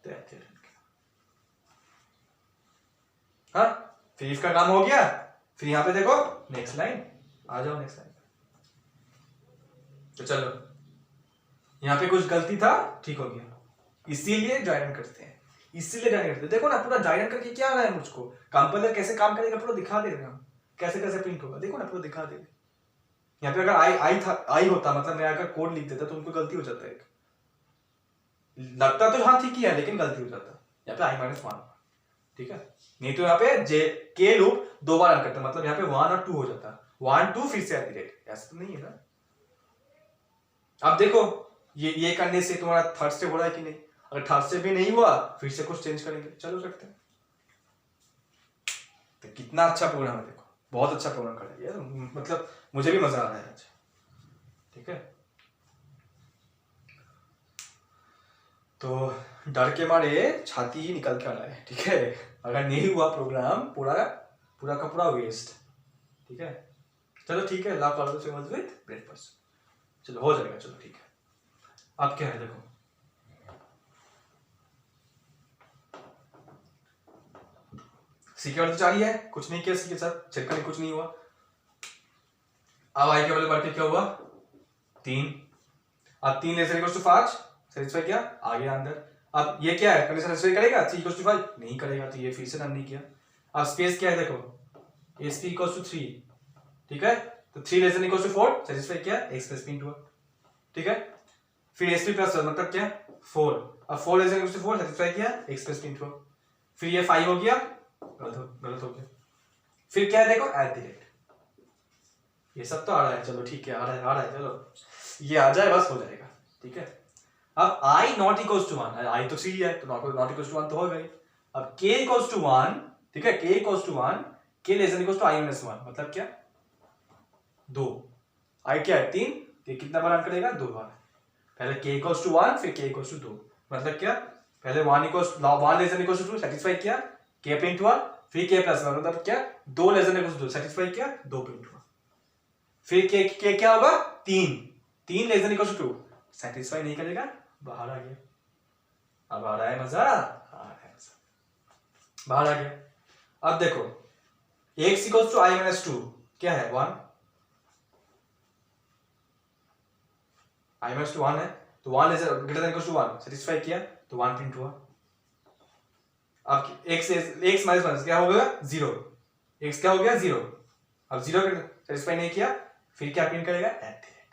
तो @। हाँ फिर इसका काम हो गया। फिर यहाँ पे देखो नेक्स्ट लाइन, आ जाओ नेक्स्ट लाइन। तो चलो यहाँ पे कुछ गलती था, ठीक हो गया, इसीलिए जॉइन करते हैं, इसीलिए जॉइन करते हैं। देखो ना पूरा जॉइन करके क्या आ रहा है मुझको, कंपाइलर कैसे काम करेगा पूरा दिखा दे रहे हम, कैसे कैसे प्रिंट होगा, देखो ना पूरा दिखा दे। यहाँ पे अगर आई होता, मतलब मैं अगर कोड लिख देता तो उनको गलती हो जाता है, लगता तो हाँ ठीक ही है, लेकिन गलती हो जाता, यहाँ पे i माइनस 1, ठीक है। नहीं तो यहाँ पे जे के लूप 2 बार रन करता, मतलब यहाँ पे 1 और 2 हो जाता, 1 2 फिर से @, ऐसा तो नहीं है ना। अब देखो ये करने से तुम्हारा थर्ड स्टेप हो रहा है कि नहीं, अगर थर्ड स्टेप भी नहीं हुआ फिर से कुछ चेंज करेंगे, चलो करते हैं। तो कितना अच्छा प्रोग्राम है, देखो बहुत अच्छा प्रोग्राम कर रही है, मतलब मुझे भी मजा आ रहा है आज, ठीक है। तो डर के मारे छाती ही निकल के आ रहा है, ठीक है। अगर नहीं हुआ प्रोग्राम पूरा का पूरा वेस्ट, ठीक है। चलो ठीक है, love all the with breakfast, चलो हो जाएगा, चलो ठीक है। अब क्या है देखो, सिक्योरिटी चाहिए है, कुछ नहीं किया इसके साथ, चेक करने कुछ नहीं हुआ। अब आई के वैल्यू बढ़ के क्या हुआ 3, अब 3 less than equals to 5 satisfy किया, आ गया अंदर। अब ये क्या है, कंडीशन सेटिस्फाई करेगा 3 इक्वल्स टू 5 नहीं करेगा, तो ये फिर से रन नहीं किया। अब स्पेस क्या है देखो, sp इक्वल्स टू 3, ठीक है, तो 3 less than equals to 4 satisfy किया, एक्सप्रेस प्रिंट हुआ, ठीक है। फिर sp प्लस मतलब क्या 4, अब 4 लेस देन 4 सेटिस्फाई किया, x प्लस प्रिंट हुआ, फिर ये 5 हो गया, गलत हो गया, फिर क्या है देखो एट द रेट, ये सब तो आ रहा है, चलो ठीक है, आ रहा है, चलो ये आ जाए बस हो जाएगा, ठीक है। अब i not equals to 1, i तो 3 है तो नॉट इक्वल्स टू 1 तो हो गई। अब k इक्वल्स टू 1, ठीक है, k equals to 1, k less than equals to i minus 1, मतलब क्या 2, i क्या है 3, तो कितना बार रन करेगा 2 बार, पहले k इक्वल्स टू 1 फिर k इक्वल्स टू 2, मतलब क्या पहले 1 equals 1 less than equals to 2 satisfy किया, k प्रिंट हुआ, फिर k प्लस 1 मतलब क्या 2 less than equals to 2 satisfy किया, 2 प्रिंट हुआ, फिर k क्या होगा 3 less than equals to 2 satisfy नहीं करेगा, बाहर आ गया। अब आ रहा है मजा, बाहर आ गया। अब देखो x equals to i minus 2 क्या है 1, i माइनस 1 है तो 1 less greater than equals to 1 satisfy किया तो 1 प्रिंट हुआ। अब x माइनस 1 क्या हो गया 0, x क्या हो गया 0, अब 0 सेटिस्फाई नहीं किया, फिर क्या प्रिंट करेगा एट द रेट,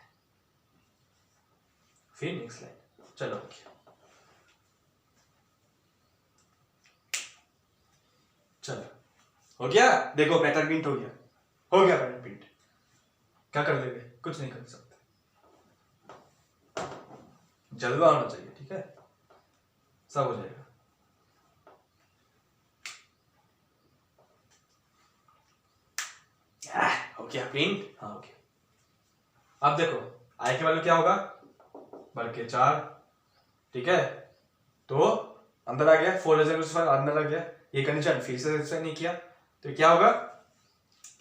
फिर नेक्स्ट लाइन, चलो चलो हो गया, देखो पैटर्न प्रिंट हो गया, पैटर्न प्रिंट, क्या कर लेंगे, कुछ नहीं कर सकते, जलवा होना चाहिए, ठीक है, सब हो जाएगा। हो गया प्रिंट, हाँ हो गया। अब देखो आई के वैल्यू क्या होगा बढ़ के 4, ठीक है, तो अंदर आ गया 4 अंदर आ गया, ये कंडीशन फिर से सेटिस्फाई नहीं किया तो क्या होगा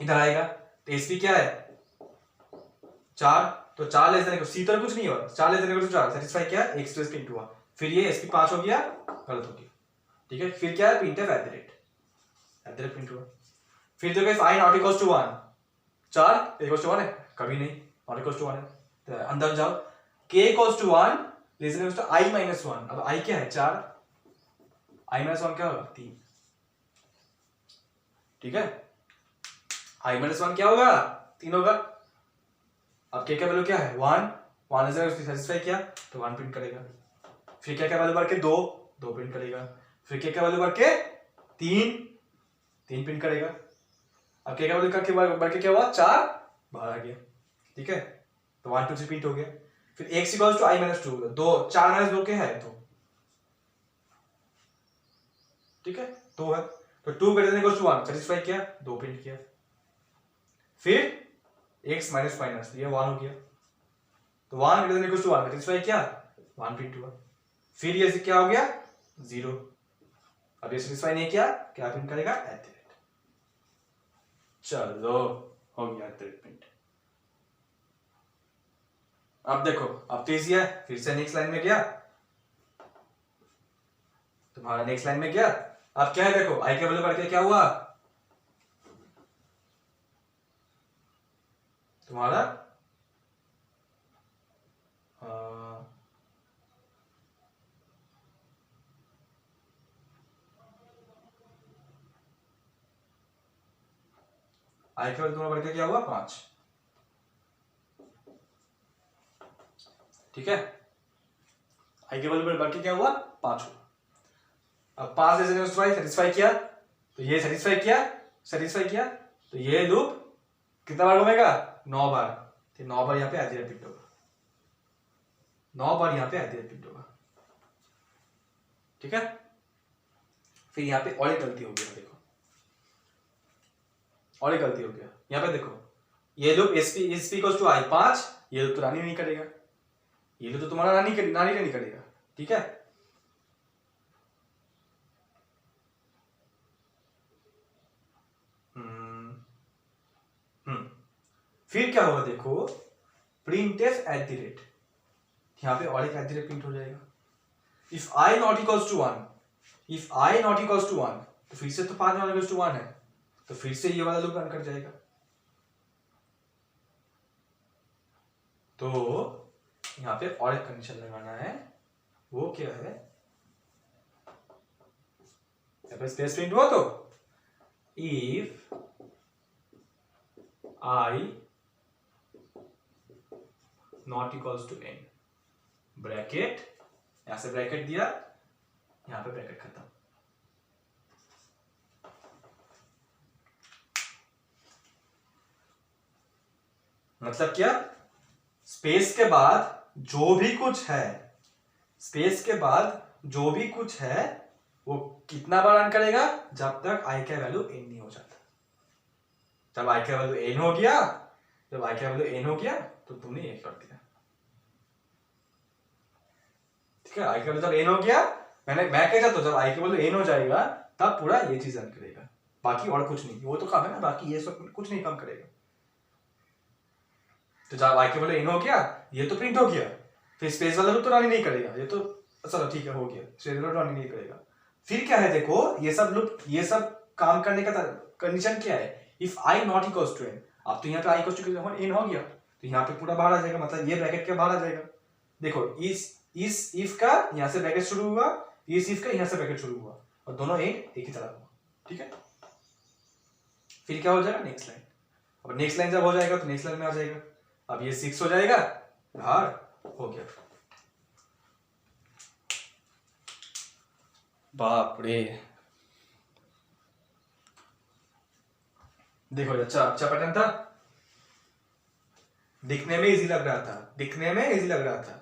इधर आएगा, तो एसपी क्या है 4, तो 4 लेस देन सी तो कुछ नहीं हुआ, 4 लेस देन 4 सेटिस्फाई किया, x प्लस प्रिंट हुआ, फिर ये एसपी 5 हो गया, गलत हो गया, ठीक है, फिर क्या है print at the rate print हुआ, फिर देखो if i not equals to 1, 4 equals to 1 है कभी नहीं, नॉट इक्वल्स टू 1 है, तो अंदर जाओ k equals to 1 less than to i minus 1, अब i क्या है 4, i माइनस 1 क्या होगा 3, ठीक है, i माइनस 1 क्या होगा 3 होगा। अब k का वैल्यू क्या है 1 लेस देन सेटिस्फाई किया तो 1 प्रिंट करेगा, फिर k का वैल्यू बढ़ के 2 प्रिंट करेगा, फिर k का वैल्यू बढ़ के 3 प्रिंट करेगा, अब k का वैल्यू करके बढ़ के क्या हुआ 4 बाहर आ गया, ठीक है, तो 1 2 3 प्रिंट हो गया, फिर x equals to i minus 2, 2 4 minus 2 क्या है 2, ठीक है 2 है, तो 2 greater than equals to 1 satisfy किया 2 प्रिंट किया, फिर x माइनस माइनस ये 1 हो गया, तो 1 greater than equals to 1 satisfy किया 1 प्रिंट हुआ, फिर ये क्या हो गया 0, अब ये सेटिस्फाई नहीं किया क्या प्रिंट करेगा एट द रेट, चलो हो गया एट द रेट प्रिंट। अब देखो अब तो इजी है, फिर से नेक्स्ट लाइन में गया, तुम्हारा नेक्स्ट लाइन में गया, अब क्या है देखो आई के वैल्यू बढ़ के क्या हुआ तुम्हारा आई के वैल्यू तुम्हारा बढ़ के क्या हुआ 5, ठीक है, आई के वैल्यू बढ़ के क्या हुआ 5 हुआ, अब 5 से सेटिस्फाई किया तो ये सेटिस्फाई किया तो ये लूप कितना बार घूमेगा 9 बार, तो 9 बार यहाँ पे एट द रेट प्रिंट होगा, 9 बार यहाँ पे एट द रेट प्रिंट होगा, ठीक है, फिर यहाँ पे और एक गलती हो गया, देखो और एक गलती हो गया, यहाँ पे देखो ये loop sp equals to i 5, ये लूप तो रानी नहीं करेगा, ये लूप तो तुम्हारा रानी नहीं करेगा, ठीक है, फिर क्या होगा देखो printf एट द रेट, यहाँ पे और एक एट द रेट प्रिंट हो जाएगा, if i not equals to 1, if i not equals to 1 तो फिर से तो 5 नॉट इक्वल्स टू 1 है, तो फिर से ये वाला लूप रन कर जाएगा, तो यहाँ पे और एक कंडीशन लगाना है, वो क्या है स्पेस प्रिंट हुआ तो if i not equals to n bracket, यहां से ब्रैकेट दिया, यहां पे ब्रैकेट खत्म। मतलब क्या, स्पेस के बाद जो भी कुछ है, स्पेस के बाद जो भी कुछ है वो कितना बार रन करेगा, जब तक आई का वैल्यू n नहीं हो जाता। जब आई का वैल्यू n हो गया, जब आई का वैल्यू n हो गया तो तुमने ये कर दिया। ठीक है, आई का वैल्यू जब n हो गया, मैं क्या चाहता हूं, जब आई का वैल्यू n हो जाएगा तब पूरा ये चीज रन करेगा, बाकी और कुछ नहीं। वो तो काम है ना, बाकी ये सब कुछ नहीं काम करेगा। तो जब आई का वैल्यू n हो गया, ये तो प्रिंट हो गया, फिर स्पेस वाला तो रन ही नहीं करेगा, ये तो चलो ठीक है हो गया, स्पेस वाला रन ही नहीं करेगा। फिर क्या है देखो, ये सब लूप, ये सब काम करने का कंडीशन क्या है, if i not equals to n। अब तो यहाँ पे आई इक्वल्स टू n हो गया, तो यहाँ पे पूरा बाहर आ जाएगा, मतलब ये ब्रैकेट के बाहर आ जाएगा। देखो इस इफ का यहाँ से ब्रैकेट शुरू हुआ, इस इफ का यहाँ से ब्रैकेट शुरू हुआ, और दोनों एक ही तरह हुआ। ठीक है, फिर क्या हो जाएगा, नेक्स्ट लाइन। अब नेक्स्ट लाइन जब हो जाएगा तो नेक्स्ट लाइन में आ जाएगा। अब ये 6 हो जाएगा, बाहर हो गया। बाप रे, देखो अच्छा अच्छा पैटर्न था, दिखने में इजी लग रहा था, दिखने में इजी लग रहा था।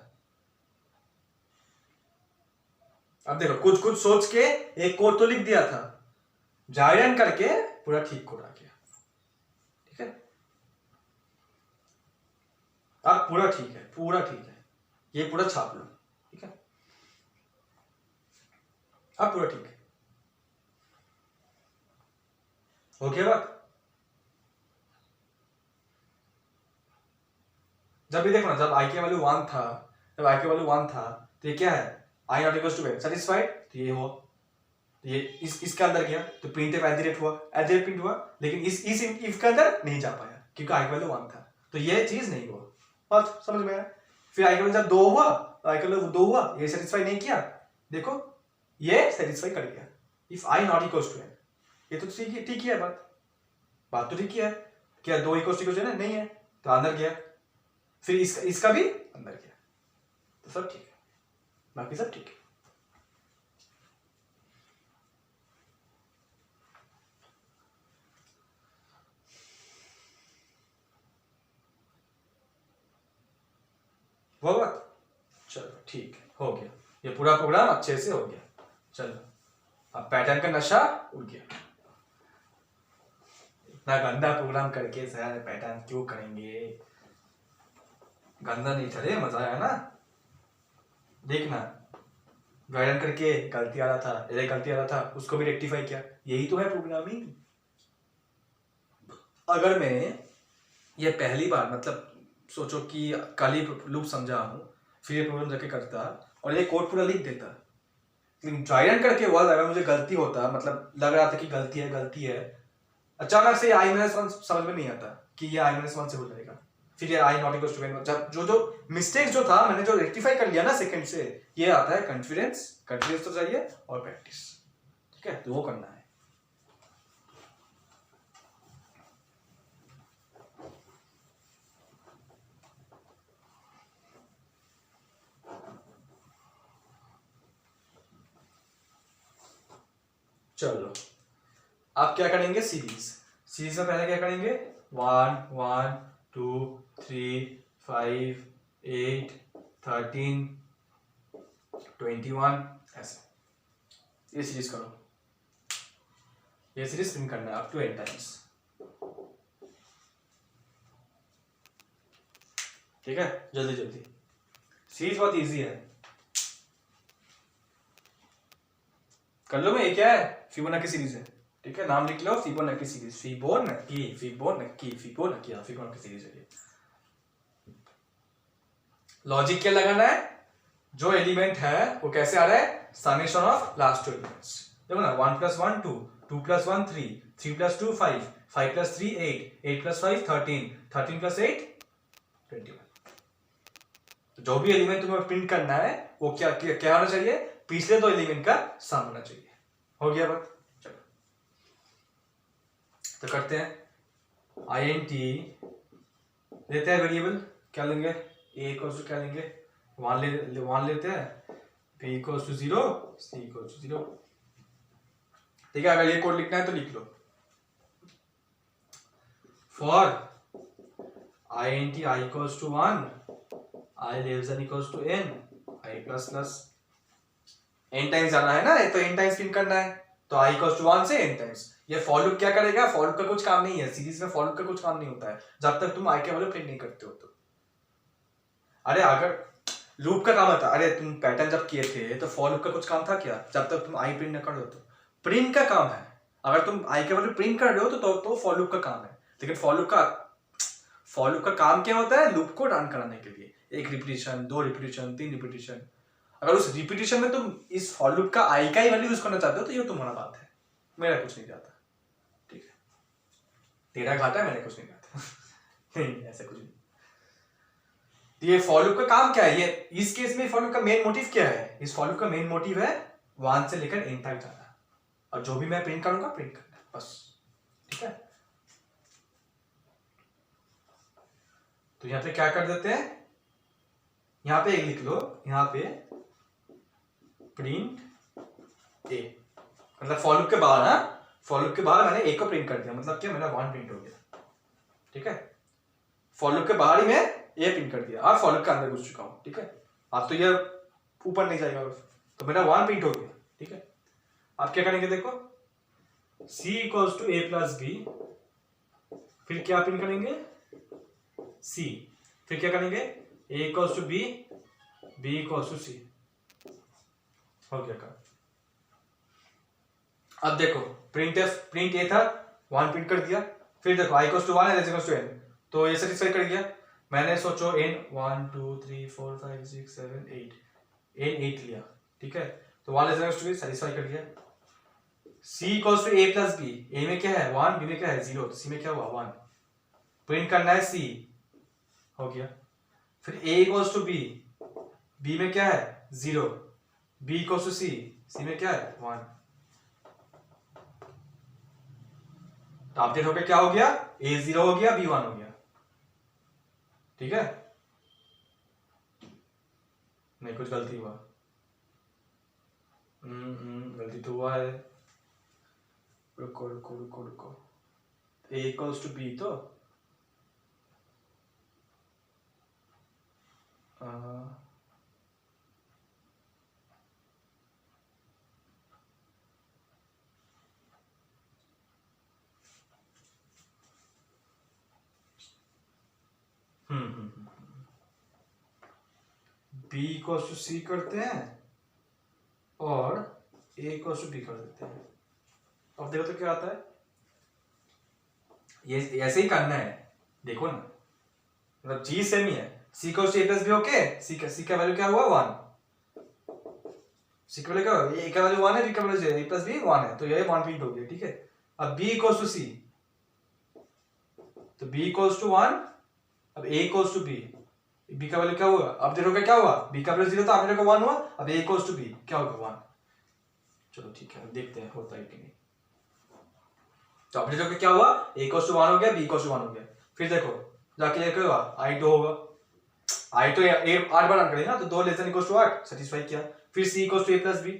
अब देखो कुछ कुछ सोच के एक कोड तो लिख दिया था, जायरन करके पूरा ठीक कोड आ गया। ठीक है, अब पूरा ठीक है, पूरा ठीक है, ये पूरा छाप लो। ठीक है, अब पूरा ठीक है, हो गया बात। जब भी देखो ना, जब आई के वैल्यू 1 था, जब आई के वैल्यू 1 था तो ये क्या है, I not equals to n, satisfied, तो ये हुआ, तो ये इसके अंदर गया, तो प्रिंट एट द रेट हुआ, एट द रेट प्रिंट हुआ, लेकिन इस इफ के अंदर नहीं जा पाया क्योंकि आई वैल्यू 1 था, तो ये चीज नहीं हुआ। बात समझ में आया। फिर आई वैल्यू जब 2 हुआ, आई वैल्यू 2 हुआ, ये सेटिस्फाई नहीं किया, देखो ये सेटिस्फाई कर गया, if i not equals to n। ये तो ठीक ही है, बात तो ठीक ही है, क्या 2 इक्वल्स टू n नहीं है, तो अंदर गया, फिर इसका भी अंदर गया, तो सब ठीक है, बाकी सब ठीक है। वो बात, चलो ठीक है, हो गया, ये पूरा प्रोग्राम अच्छे से हो गया। चलो अब पैटर्न का नशा उड़ गया। इतना गंदा प्रोग्राम करके सर पैटर्न क्यों करेंगे, गंदा नहीं था रे, मजा आया ना। देखना, गायरन करके गलती आ रहा था, गलती आ रहा था, उसको भी रेक्टिफाई किया, यही तो है प्रोग्रामिंग। अगर मैं ये पहली बार, मतलब सोचो कि कल ही लूप समझा हूं, फिर ये प्रोग्राम जाके करता और ये कोड पूरा लिख देता, लेकिन जायरन करके हुआ, अगर मुझे गलती होता, मतलब लग रहा था कि गलती है, अचानक से आई माइनस 1 समझ में नहीं आता कि ये आई माइनस 1 से हो जाएगा, फिर ये आई नॉट इक्वल टू n, जब जो मिस्टेक्स जो था मैंने जो रेक्टिफाई कर लिया ना सेकंड से, ये आता है कॉन्फिडेंस तो चाहिए और प्रैक्टिस। ठीक है, तो वो करना है। चलो आप क्या करेंगे, सीरीज में पहले क्या करेंगे, 1 1 2 3 5 8 13 21, ऐसे ये सीरीज करो, ये सीरीज प्रिंट करना है अप टू n टाइम्स। ठीक है, जल्दी जल्दी, सीरीज बहुत इजी है, कर लो। मैं ये क्या है, फिबोनाची सीरीज है। ठीक है, नाम लिख लो, फिबोनाची सीरीज, फिबोनाची सीरीज है ये। लॉजिक क्या लगाना है, जो एलिमेंट है वो कैसे आ रहा है, समेशन ऑफ लास्ट 2 एलिमेंट्स। देखो ना, 1 + 1 2, 2 + 1 3, 3 + 2 5, 5 + 3 8, 8 + 5 13, 13 + 8 21। जो भी एलिमेंट तुम्हें प्रिंट करना है वो क्या क्या होना चाहिए, पिछले 2 एलिमेंट का सम होना चाहिए। हो गया बात, चलो तो करते हैं। int लेते हैं वेरिएबल, क्या लेंगे, a = क्या लेंगे, वन लेते हैं, b equals to 0, c equals to 0। ठीक है, अगर ये कोड लिखना है तो लिख लो। फॉर i int i equals to 1, i less than equals to n, i plus plus n times जाना है ना, तो n टाइम्स प्रिंट करना है, तो i इक्वल्स टू 1 से n टाइम्स। ये फॉर लूप क्या करेगा? फॉर लूप का कुछ काम नहीं है, सीरीज में फॉर लूप का कुछ काम नहीं होता है जब तक तुम i के वैल्यू प्रिंट नहीं करते हो। तो अरे अगर लूप का काम था, अरे तुम पैटर्न जब किए थे तो फॉर लूप का कुछ काम था क्या? जब तक तुम i प्रिंट न कर दो। तो प्रिंट का काम है, अगर तुम i के वैल्यू प्रिंट कर रहे हो तो फॉर लूप का काम है। लेकिन फॉर लूप का काम क्या होता है? लूप को रन कराने के लिए, एक रिपीटिशन, 2 रिपीटिशन, 3 रिपीटिशन। अगर उस रिपीटिशन में तुम इस फॉर लूप का i का ही वैल्यू यूज करना चाहते हो तो ये तुम्हारा बात है, मेरा कुछ नहीं जाता। ठीक है, तेरा घाटा, मैंने कुछ नहीं जाता। नहीं, ऐसा कुछ नहीं। ये फॉर लूप का काम क्या है? ये इस केस में फॉर लूप का मेन मोटिव क्या है? इस फॉर लूप का मेन मोटिव है 1 से लेकर n तक जाना, और जो भी मैं प्रिंट करूंगा प्रिंट करना, बस। ठीक है, तो यहां पे क्या कर देते हैं, यहां पे एक लिख लो, यहां पे प्रिंट a, मतलब फॉर लूप के बाहर, हाँ, फॉर लूप के बाहर मैंने a को प्रिंट कर दिया, मतलब क्या, मेरा 1 प्रिंट हो गया। ठीक है, फॉर लूप के बाहर ही मैं a प्रिंट कर दिया, अब फॉर लूप के अंदर घुस चुका हूं। ठीक है, अब तो ये ऊपर नहीं जाएगा, तो मेरा 1 प्रिंट हो गया। ठीक है, आप क्या करेंगे, देखो, c equals to a plus b, फिर क्या प्रिंट करेंगे, c, फिर क्या करेंगे, a equals to b, b equals to c, हो गया का। अब देखो, प्रिंट a था, 1 प्रिंट कर दिया, फिर देखो i इक्वल्स टू 1 है, इक्वल्स टू n, तो ये सेटिस्फाई कर गया। मैंने सोचो n 1 2 3 4 5 6 7 8, n 8 लिया। ठीक है, तो 1 इक्वल्स टू सेटिस्फाई कर गया। c equals to a plus b, a में क्या है 1, b में क्या है 0, तो c में क्या हुआ 1, प्रिंट करना है c, हो गया। फिर a equals to b, b में क्या है 0, b equals to c, c में क्या है 1, तो अपडेट होकर क्या हो गया, a 0 हो गया, b 1 हो गया। ठीक है, नहीं कुछ गलती हुआ, गलती तो हुआ है, रुको रुको रुको रुको, a इक्वल्स टू b, तो b इक्वल्स टू c करते हैं और a इक्वल्स टू b कर देते हैं। अब देखो तो क्या आता है, ये ऐसे ही करना है, देखो ना, मतलब चीज सेम ही है। c equals to a plus b, okay, c का वैल्यू क्या हुआ 1, c का वैल्यू क्या हुआ, a का वैल्यू 1 है, b का वैल्यू 0, a प्लस b 1 है, तो ये 1 प्रिंट हो गया। ठीक है, अब b इक्वल्स टू c, तो b इक्वल्स टू 1, अब a equals to b, b का वैल्यू क्या हुआ, अब देखोगे क्या हुआ, b का वैल्यू 0 था, आपने देखो 1 हुआ, अब a इक्वल्स टू b क्या होगा 1। चलो ठीक है, देखते हैं होता है कि नहीं। तो आपने देखो क्या हुआ, a इक्वल्स टू 1 हो गया, b इक्वल्स टू 1 हो गया, फिर देखो जाके ये क्या हुआ, i 2 होगा, i तो 8 बार रन करेगा ना, तो 2 less than equals to 8 satisfy किया। फिर c equals to a plus b,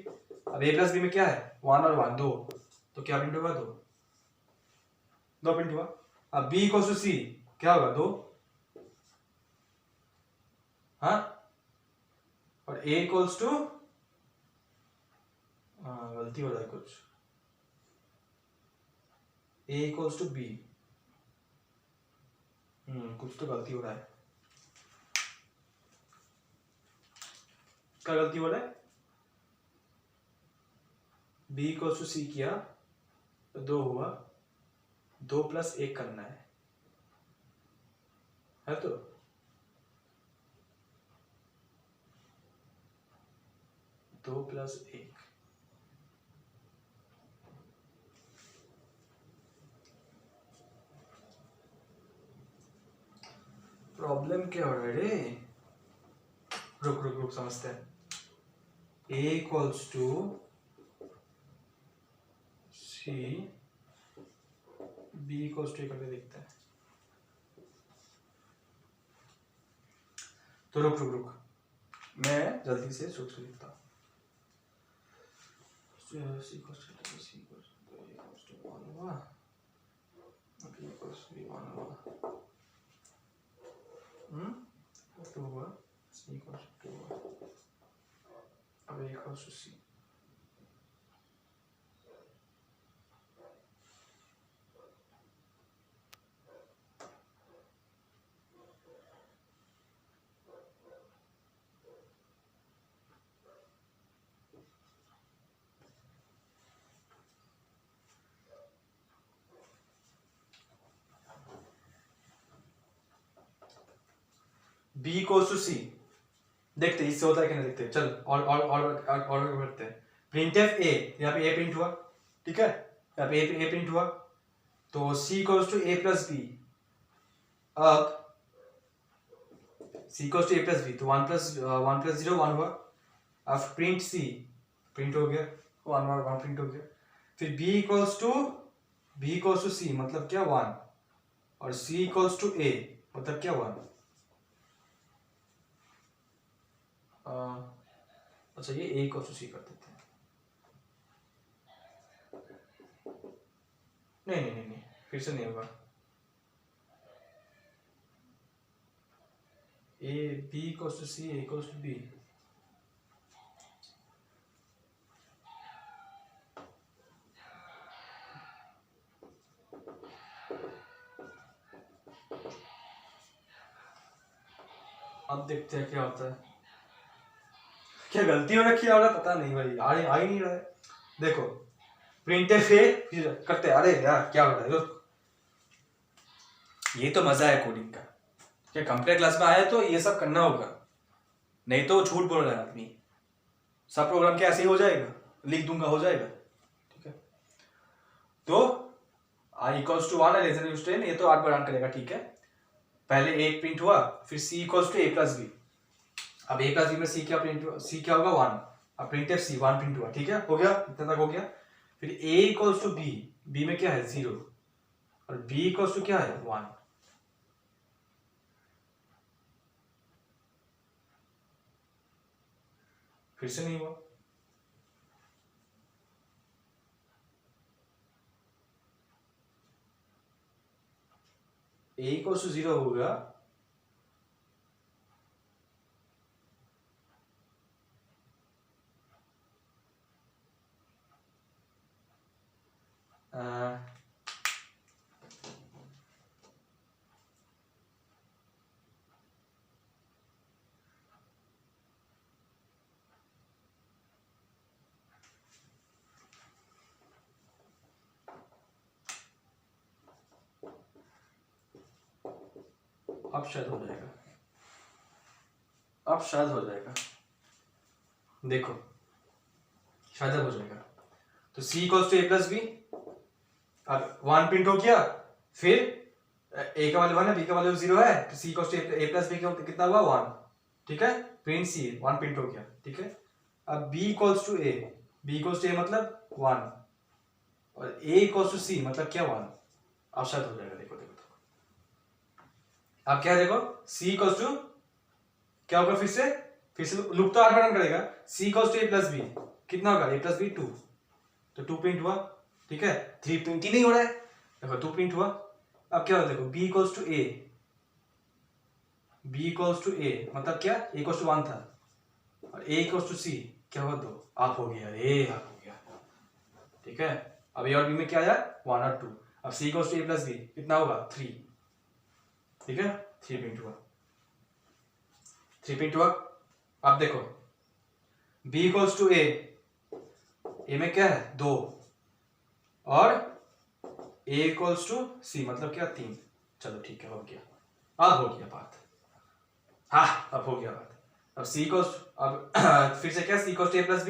अब a प्लस b में क्या है 1 और 1 2, तो क्या प्रिंट होगा 2 प्रिंट हुआ। अब b इक्वल्स टू c क्या होगा 2, हाँ, और a इक्वल्स टू, गलती हो रहा है कुछ, a इक्वल्स टू b, कुछ तो गलती हो रहा है, क्या गलती हो रहा है, b इक्वल्स टू c किया तो 2 हुआ, 2 प्लस 1 करना है तो, दो प्लस 1, प्रॉब्लम क्या हो रहा है रे, रुक रुक रुक समझते हैं। a equals to c, b equals to करके देखते हैं। तो रुक रुक रुक, मैं जल्दी से सूत्र लिखता हूँ। B इक्वल्स टू C, देखते इससे होता है कि नहीं, देखते चल और करते हैं। प्रिंटफ A, यहाँ पे A प्रिंट हुआ, ठीक है, यहाँ पे A प्रिंट हुआ, तो C equals to A plus B। अब C equals to A plus B, तो 1 प्लस 0 1 हुआ। अब प्रिंट C, प्रिंट हो गया, 1 प्रिंट हो गया। फिर B इक्वल्स टू C, मतलब क्या 1, और C इक्वल्स टू A, मतलब क्या 1। अच्छा ये A इक्वल्स टू C कर देते हैं। नहीं, फिर से नहीं होगा। B equals to C, A equals to B। अब देखते हैं क्या होता है। क्या गलती हो रखी है और पता नहीं भाई, आ ही नहीं रहा है। देखो प्रिंटफ A करते हैं। अरे यार क्या हो रहा है, ये तो मजा है कोडिंग का। क्या कंप्यूटर क्लास में आया तो ये सब करना होगा, नहीं तो झूठ बोल रहा है आदमी। सब प्रोग्राम क्या ऐसे ही हो जाएगा, लिख दूंगा हो जाएगा, ठीक है। तो I इक्वल्स टू 1 है, less than equals to n, ये तो 8 बार रन करेगा, ठीक है। पहले A प्रिंट हुआ, फिर C equals to A plus B। अब A प्लस B में C क्या प्रिंट हुआ, C क्या होगा 1। अब प्रिंटफ C 1 प्रिंट हुआ, ठीक है, हो गया, इतना तक हो गया। फिर A equals to B, B में क्या है 0, और B इक्वल्स टू क्या है 1। फिर से नहीं हुआ। A इक्वल्स टू 0 होगा, अब शायद हो जाएगा, अब शायद हो जाएगा, देखो शायद अब हो जाएगा। तो C equals to A plus B, अब 1 प्रिंट हो गया, फिर A का वैल्यू 1 है, B का वैल्यू 0 है, तो C equals to A plus B कितना हुआ 1, ठीक है। प्रिंट C 1 प्रिंट हो गया, ठीक है। अब B equals to A, B equals to A मतलब 1, और A इक्वल्स टू C मतलब क्या 1। अब शायद हो जाएगा, देखो देखो देखो। अब क्या है, देखो C इक्वल्स टू क्या होगा, फिर से लूप तो 8 बार रन करेगा। C equals to A plus B कितना होगा, A प्लस B 2, तो 2 प्रिंट हुआ, ठीक है। 3 प्रिंट ही नहीं हो रहा है, देखो 2 प्रिंट हुआ। अब क्या होगा, देखो B equals to A, B equals to A मतलब क्या, A इक्वल्स टू 1 था, और A इक्वल्स टू C क्या होगा 2। आप हो गया, अरे आप हो गया, ठीक है। अब A और B में क्या आया 1 और 2। अब C equals to A plus B कितना होगा 3, ठीक है। 3 प्रिंट हुआ, 3 प्रिंट हुआ। अब देखो B equals to A, A में क्या है 2, और A इक्वल्स टू C मतलब क्या 3। चलो ठीक है, हो गया, अब हो गया बात, हाँ अब हो गया बात। अब C इक्वल्स, अब फिर से क्या C equals to A plus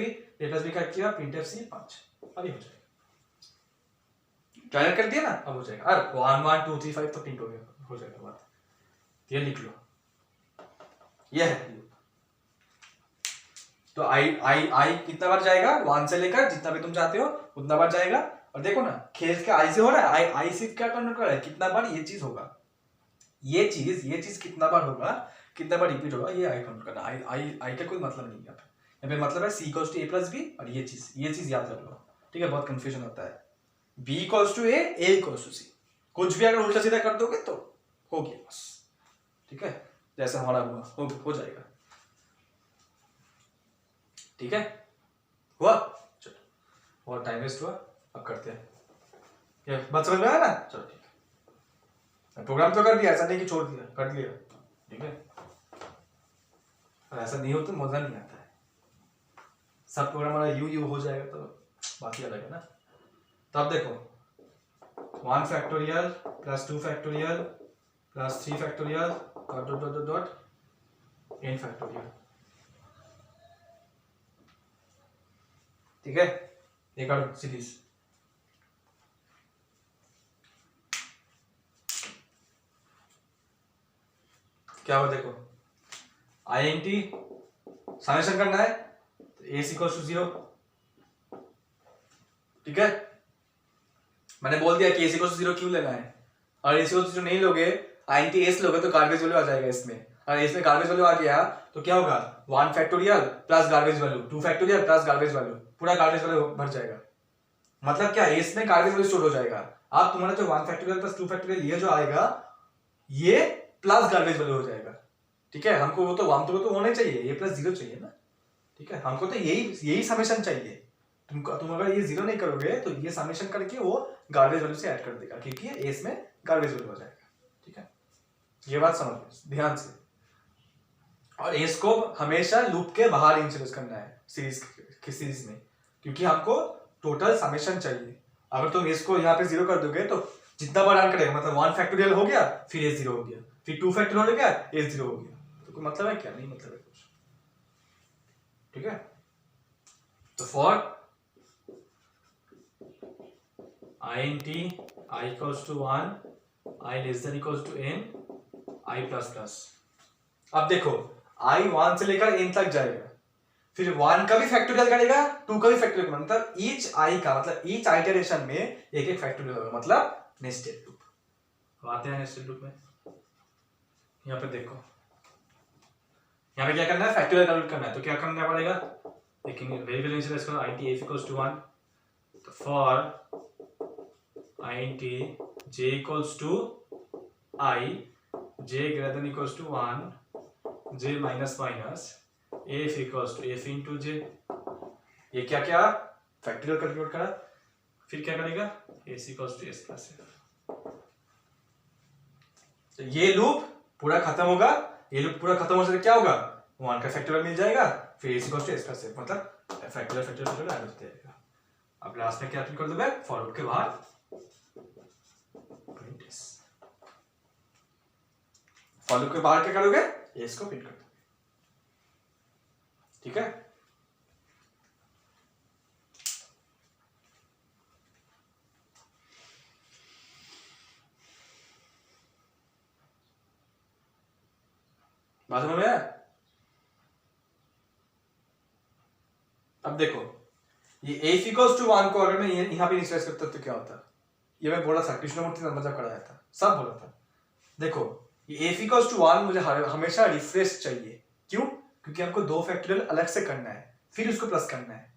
B का किया, प्रिंटफ C 5, अभी हो जाएगा। ट्रायल कर दिया ना, अब हो जाएगा। अरे 1 1 2 3 5 तो प्रिंट हो गया, हो जाएगा बात। ये लिख लो, ये है। तो आई कितना बार जाएगा, 1 से लेकर जितना भी तुम चाहते हो उतना बार जाएगा। और देखो ना खेल के आई से हो रहा है, आई से क्या करना कर रहा है, कितना बार ये चीज होगा, ये चीज कितना बार होगा कितना बार रिपीट होगा ये आई काउंट करना। आई का कोई मतलब नहीं है यहाँ पे मतलब है C equals to A plus B, और ये चीज याद रख लो, ठीक है। बहुत कंफ्यूजन होता है। B equals to A equals to C, कुछ भी अगर उल्टा सीधा कर दोगे तो हो गया बस, ठीक है। जैसा हमारा हुआ हो जाएगा, ठीक है। हुआ, चलो और टाइम वेस्ट हुआ, अब करते हैं। क्या बात समझ में आया ना? चलो ठीक है, प्रोग्राम तो कर दिया, ऐसा नहीं कि छोड़ दिया, कर लिया, ठीक है। और ऐसा नहीं हो तो मजा नहीं आता है। सब प्रोग्राम हमारा यू हो जाएगा तो बात ही अलग है ना। तो अब देखो 1 factorial plus 2 factorial plus 3 factorial dot dot dot dot n factorial, ठीक है। एक और सीरीज क्या हुआ देखो, INT समेशन करना है तो a इक्वल्स टू 0, ठीक है। मैंने बोल दिया कि a इक्वल्स टू 0 क्यों लेना है, और a इक्वल्स टू 0 नहीं लोगे, INT s लोगे तो गार्बेज वैल्यू आ जाएगा इसमें, और इसमें गार्बेज वैल्यू आ गया तो क्या होगा 1 factorial plus garbage value, 2 factorial plus garbage value, पूरा गार्बेज वैल्यू भर जाएगा। मतलब क्या है, इसमें गार्बेज वैल्यू स्टोर हो जाएगा। अब तुम्हारा जो 1 फैक्टोरियल प्लस 2 फैक्टोरियल ये जो आएगा ये प्लस गार्बेज वैल्यू हो जाएगा, ठीक है। हमको वो तो होना ही चाहिए, ये प्लस 0 चाहिए ना, ठीक है। हमको तो यही समेशन चाहिए। तुम अगर ये 0 नहीं करोगे तो ये समेशन करके वो गार्बेज वैल्यू से ऐड कर देगा, क्योंकि ये इसमें गार्बेज वैल्यू हो जाएगा, ठीक है। ये बात समझ ध्यान से। और एस को हमेशा लूप के बाहर इंट्रोड्यूस करना है सीरीज में, क्योंकि हमको टोटल समेशन चाहिए। अगर तुम एस को यहाँ पे 0 कर दोगे तो जितना बार रन करेगा, मतलब 1 फैक्टोरियल हो गया फिर ए 0 हो गया, फिर 2 फैक्टोरियल हो गया ए 0 हो गया, तो कोई मतलब है क्या? नहीं मतलब है कुछ, ठीक है। तो for INT I equals to 1 I less than equals to n I plus plus, अब देखो I 1 से लेकर n तक जाएगा, फिर 1 का भी फैक्टोरियल करेगा, 2 का भी फैक्टोरियल, मतलब ईच I का मतलब ईच आइटरेशन में एक एक फैक्टोरियल होगा, मतलब नेस्टेड लूप। आते हैं नेस्टेड लूप में, यहाँ पे देखो, यहाँ पे क्या करना है, फैक्टोरियल कैलकुलेट करना है, तो क्या करना पड़ेगा, देखेंगे वेरी वेरी इजी। इसको INT f equals to 1, तो for INT j equals to I, j greater than equals to 1, j minus minus f equals to f into j, ये क्या क्या फैक्टोरियल कैलकुलेट करा, फिर क्या करेगा s equals to s plus f, तो ये लूप पूरा खत्म होगा। ये लूप पूरा खत्म हो जाए क्या होगा, 1 का फैक्टोरियल मिल जाएगा, फिर s equals to s plus f, मतलब फैक्टोरियल ऐड होते जाएगा। अब लास्ट में क्या कर दोगे, फॉर लूप के बाहर फॉर लूप के बाहर क्या करोगे, एस को प्रिंट कर दोगे, ठीक है। बात समझ में आया? अब देखो ये a इक्वल्स टू 1 को अगर मैं यहाँ पे इनिशियलाइज करता तो क्या होता, ये मैं बोला था, कृष्णमूर्ति ने मजाक कराया था, सब बोला था। देखो ये a इक्वल्स टू 1 मुझे हमेशा रिफ्रेश चाहिए, क्यों? क्योंकि हमको 2 फैक्टोरियल अलग से करना है, फिर उसको प्लस करना है,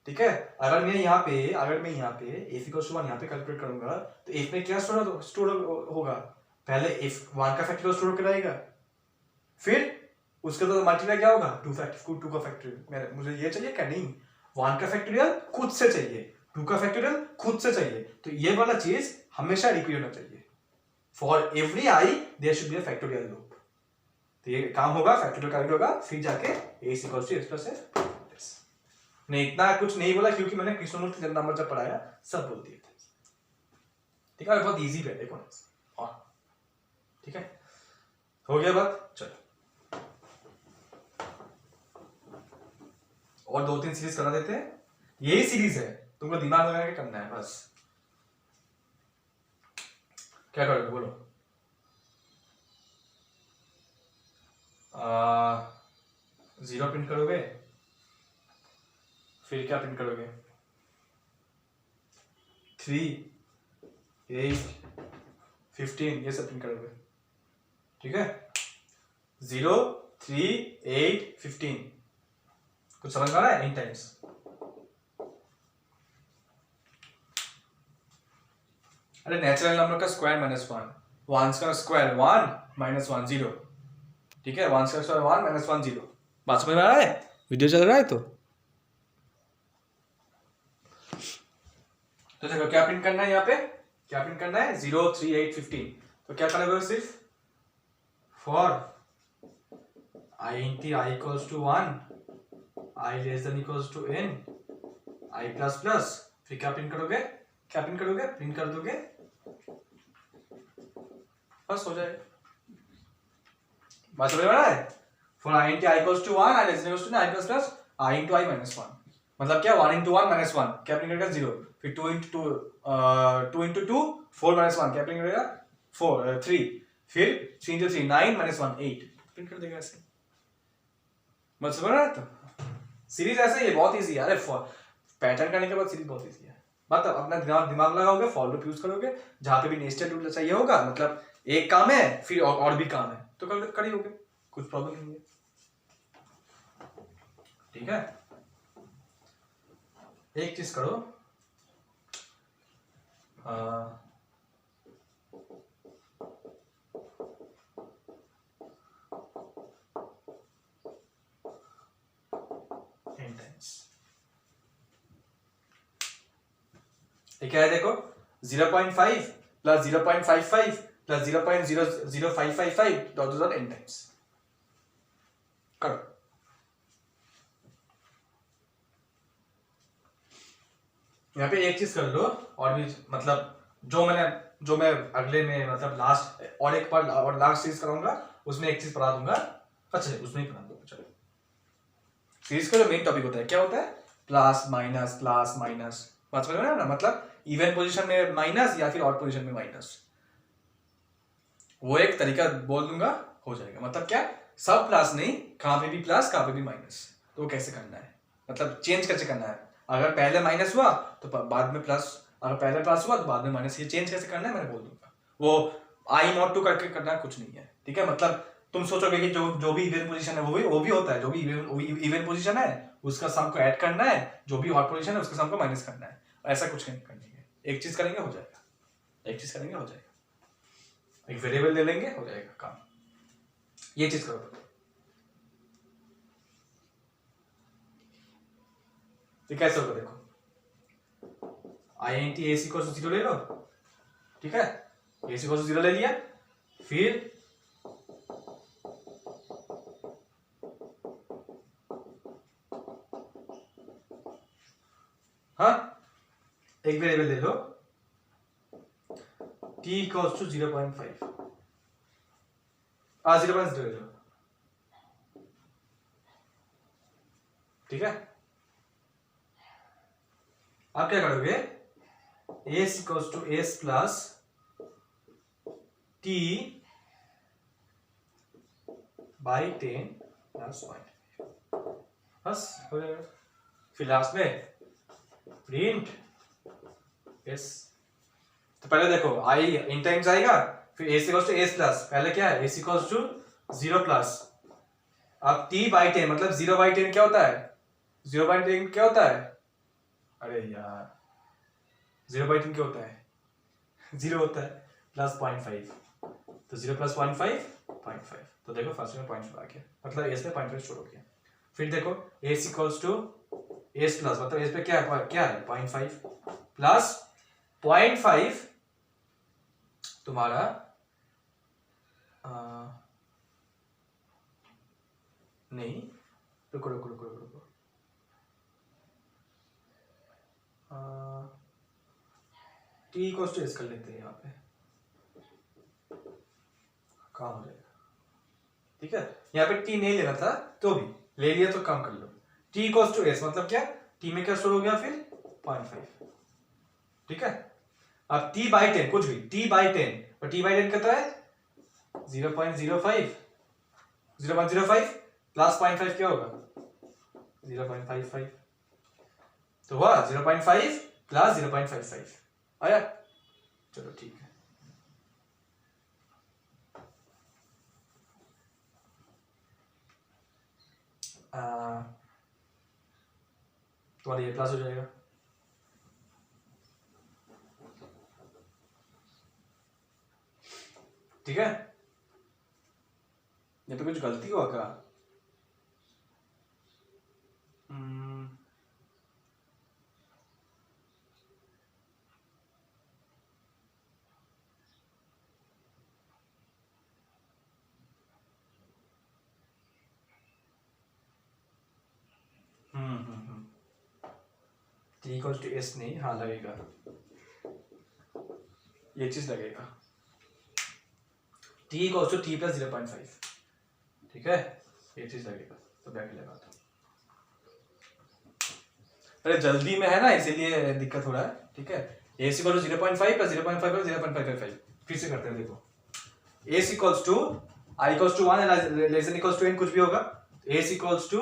ठीक है। अगर मैं यहाँ पे a इक्वल्स टू 1 यहाँ पे कैलकुलेट करूंगा तो f में क्या स्टोर होगा, पहले f 1 का फैक्टोरियल स्टोर कराएगा, फिर उसके बाद मल्टीप्लाई क्या होगा 2 का फैक्टोरियल। मुझे ये चाहिए क्या? नहीं, 1 का फैक्टोरियल खुद से चाहिए, 2 का फैक्टोरियल खुद से चाहिए, तो ये वाला चीज हमेशा रिपीट होना चाहिए। For every i there should be a factorial loop, तो ये काम होगा, फैक्टोरियल कैलकुलेट होगा, फिर जाके a equals to s plus f। नहीं इतना कुछ नहीं बोला, क्योंकि मैंने कृष्णमूर्ति जब नंबर जब पढ़ाया सब बोल दिए थे, ठीक है। बहुत इजी है, देखो हाँ, ठीक है, हो गया बात। चलो और 2-3 सीरीज करा देते हैं, यही सीरीज है, तुमको दिमाग लगा के करना है बस। क्या करोगे बोलो? 0 प्रिंट करोगे, फिर क्या प्रिंट करोगे, 3, 8, 15 ये सब प्रिंट करोगे, ठीक है। 0, 3, 8, 15। कुछ समझ में आ रहा है? 8 टाइम्स। अरे नेचुरल नंबर का स्क्वायर -1, 1 का स्क्वायर 1 -1 0। ठीक है, 1 का स्क्वायर 1 -1 0। बात समझ में आ रहा है? वीडियो चल रहा है तो देखो क्या प्रिंट करना है यहाँ पे, क्या प्रिंट करना है? 0, 3, 8, 15। तो क्या करना है? सिर्फ for I int I equals to 1, I less than equals to n, I plus plus, फिर क्या प्रिंट करोगे? क्या प्रिंट करोगे? प्रिंट कर दोगे, बस हो जाएगा। बात समझ में आ रहा है? For I int I equals to 1, I less than equals to I plus plus, I into I -1। मतलब क्या? 1 into 1 -1, क्या प्रिंट करेगा? 0। फिर 2 into 2 4 -1, क्या प्रिंट करेगा? 3। फिर 3 into 3 9 -1 8, प्रिंट कर देगा ऐसे। मतलब समझ रहा है? तो सीरीज ऐसे ही है, बहुत इजी है। अरे पैटर्न करने के बाद सीरीज बहुत इजी है। मतलब अपना दिमाग लगाओगे, फॉर लूप यूज करोगे, जहां पे भी नेस्टेड लूप चाहिए होगा, मतलब एक काम है फिर और भी काम है, तो कर ही होगे, कुछ प्रॉब्लम नहीं है। ठीक है, एक चीज करो, क्या है? देखो 0.5 plus 0.55 plus 0.00555 dot n times करो। यहाँ पे एक चीज कर लो, और भी मतलब जो मैं अगले में मतलब लास्ट और एक बार और लास्ट सीरीज कराऊंगा, उसमें एक चीज पढ़ा दूंगा। अच्छा उसमें ही पढ़ा दूंगा। चलो, सीरीज का जो मेन टॉपिक होता है क्या होता है? Plus minus, plus minus. बात समझ में ना? मतलब इवन पोजीशन में माइनस या फिर ऑड पोजीशन में माइनस, वो एक तरीका बोल दूंगा, हो जाएगा। मतलब क्या? सब प्लस नहीं, कहां पे भी प्लस कहां पे भी माइनस, तो वो कैसे करना है, मतलब चेंज कैसे करना है। अगर पहले माइनस हुआ तो बाद में प्लस, अगर पहले प्लस हुआ तो बाद में माइनस, ये चेंज कैसे करना है मैंने बोल दूंगा। वो आई नॉट टू करके करना कुछ नहीं है। ठीक है, मतलब तुम सोचोगे कि जो भी इवन पोजीशन है वो भी होता है, जो भी इवन पोजीशन है उसका सम को ऐड करना है, जो भी ऑड पोजीशन है उसका सम को माइनस करना है। ऐसा कुछ नहीं करनी है, एक चीज करेंगे हो जाएगा, एक चीज करेंगे हो जाएगा, एक वेरिएबल ले लेंगे हो जाएगा काम। ये चीज करो तो कैसे होगा? देखो int ac को 0 ले लो। ठीक है, ac को 0 ले लिया, फिर हाँ एक वेरिएबल ले लो t इक्वल्स टू 0.5, 0.0 ले लो। ठीक है, आप क्या करोगे? S equals to s plus t by 10 plus 1, बस हो जाएगा। फिर लास्ट में प्रिंट एस। तो पहले देखो i इन टाइम्स आएगा, फिर s equals to s plus, पहले क्या है? एस इक्वल्स टू 0 प्लस, अब t बाई 10 मतलब 0/10 क्या होता है? 0/10 क्या होता है? अरे यार 0/10 क्या होता है? 0 होता है, प्लस 0.5, तो 0 प्लस 0.5 तो देखो फर्स्ट में 0.5 आ गया, मतलब एस पे 0.5 छोड़ हो गया। फिर देखो s equals to s plus, मतलब एस पे क्या है? 0.5 प्लस 0.5 तुम्हारा नहीं, रुको रुको रुको रुको, टी इक्वल्स टू एस कर लेते हैं यहाँ पे, काम हो जाएगा। ठीक है, यहाँ पे टी नहीं लेना था तो भी ले लिया तो काम कर लो। टी इक्वल्स टू एस मतलब क्या? टी में क्या स्टोर हो गया? फिर 0.5। ठीक है, अब टी बाई 10 कुछ भी, टी बाई 10 और टी बाई 10 कितना है? 0.05, 0.05 प्लस 0.5 क्या होगा? 0.55, तो हुआ 0.5 प्लस 0.55 आया। चलो ठीक है, तुम्हारा ये प्लस हो जाएगा। ठीक है, ये तो कुछ गलती हुआ क्या? टी इक्वल्स टू एस नहीं, हाँ लगेगा, ये चीज लगेगा, t equals to t plus 0.5। ठीक है, ये चीज लगेगा, तो ब्रैकेट लगा दो। अरे जल्दी में है ना, इसीलिए दिक्कत हो रहा है। ठीक है, A equal to 0.5 plus 0.5 plus 0.555। फिर से करते हैं, देखो A equals to I equals to 1 and less than equals to n, कुछ भी होगा। A equals to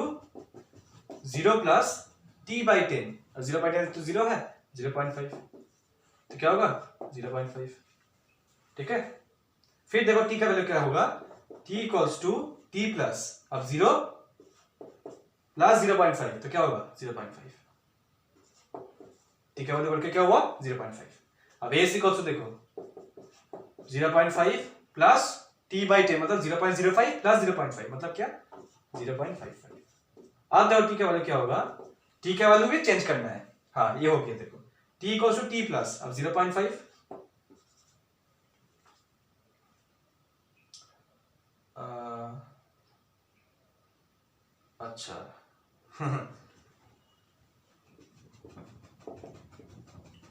0 plus t by 10, 0.10 तो 0 है, 0.5 तो क्या होगा 0.5। ठीक है, फिर देखो t का वैल्यू क्या होगा, t equals to t plus अब 0 प्लस 0.5 तो क्या होगा 0.5। ठीक है, बोल के क्या हुआ 0.5। अब ए इक्वल्स टू देखो 0.5 प्लस t बाई 10 मतलब 0.05 प्लस 0.5 मतलब क्या 0.55। अब देखो t का वैल्यू क्या होगा, t का वैल्यू भी चेंज करना है। हाँ ये हो गया, देखो t equals to t plus अब 0.5 अच्छा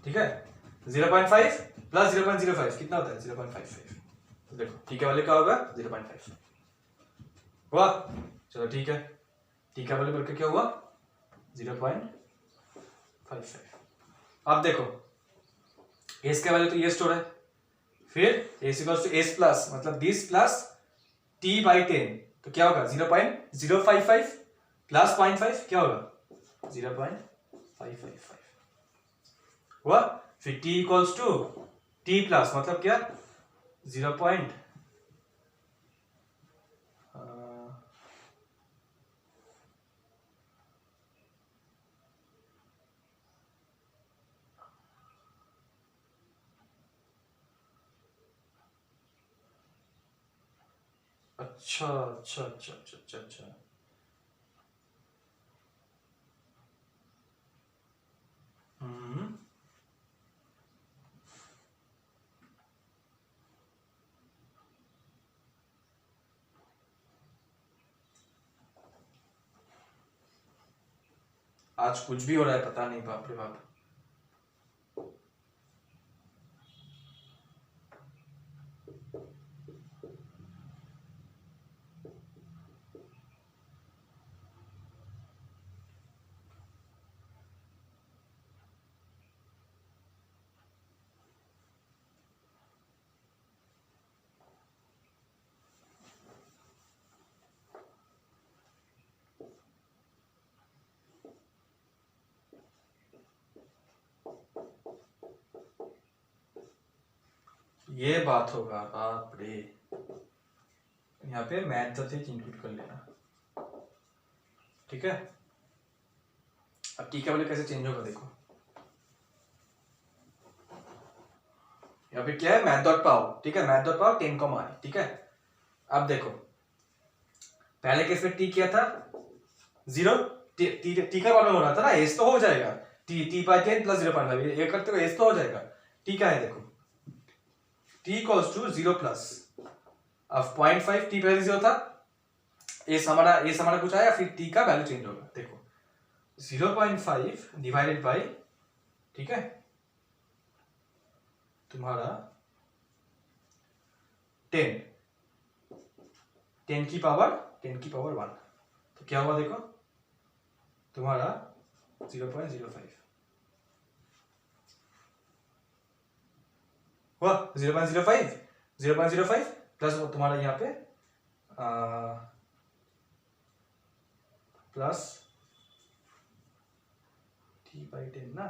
ठीक है, 0.5 प्लस 0.05 कितना होता है 0.55। तो देखो ठीक है, वाले क्या होगा 0.5 हुआ। चलो ठीक है, ठीक है, वाले करके क्या हुआ 0.55। अब देखो एस का वैल्यू तो ये स्टोर है, फिर s equals to s plus मतलब 20 प्लस टी बाई 10 तो क्या होगा 0.055 प्लस 0.5 क्या होगा 0.555 हुआ। फिर t equals to t plus मतलब क्या 0. अच्छा अच्छा अच्छा अच्छा अच्छा अच्छा, आज कुछ भी हो रहा है पता नहीं, बाप रे बाप। ये बात होगा, बाप रे। यहाँ पे मैथ द थिंग इंक्लूड कर लेना। ठीक है, अब टी का वैल्यू कैसे चेंज होगा देखो, यहाँ पे क्या है मैथ डॉट पाव। ठीक है, मैथ डॉट पाव 10 कॉमा आई। ठीक है, अब देखो पहले केस में टी किया था 0, टी का प्रॉब्लम हो रहा था ना, एस तो हो जाएगा टी बाई 10 प्लस 0.5 ये करते हुए एस तो हो जाएगा। टी का है देखो t इक्वल्स टू 0 प्लस अब 0.5 t पहले 0 था, एस हमारा कुछ आया, फिर t का वैल्यू चेंज होगा। देखो 0.5 डिवाइडेड बाई, ठीक है, तुम्हारा 10 10 की पावर 1 तो क्या हुआ देखो तुम्हारा 0.05 हुआ 0.05 प्लस तुम्हारा यहाँ पे प्लस t बाई 10 ना,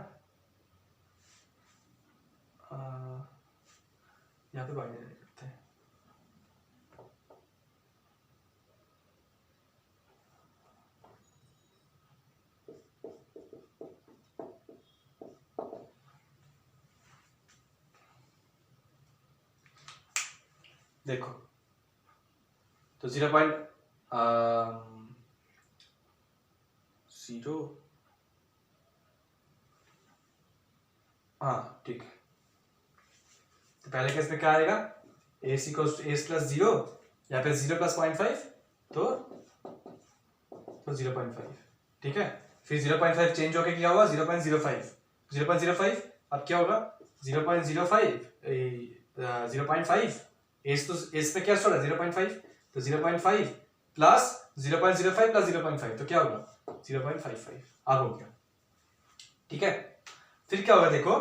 यहाँ पे बाइनरी करते हैं। देखो तो 0.0 हाँ ठीक है। तो पहले केस में क्या आएगा, s equals to s plus 0 या फिर 0 प्लस 0.5 तो 0.5 ठीक है। फिर 0.5 चेंज होके क्या हुआ 0.05 0.05 अब क्या होगा 0.05 0.5 एस तो एस में क्या स्टोर है 0.5 तो 0.5 प्लस 0.05 प्लस 0.5 तो क्या होगा 0.55 अब हो गया ठीक है। फिर क्या होगा देखो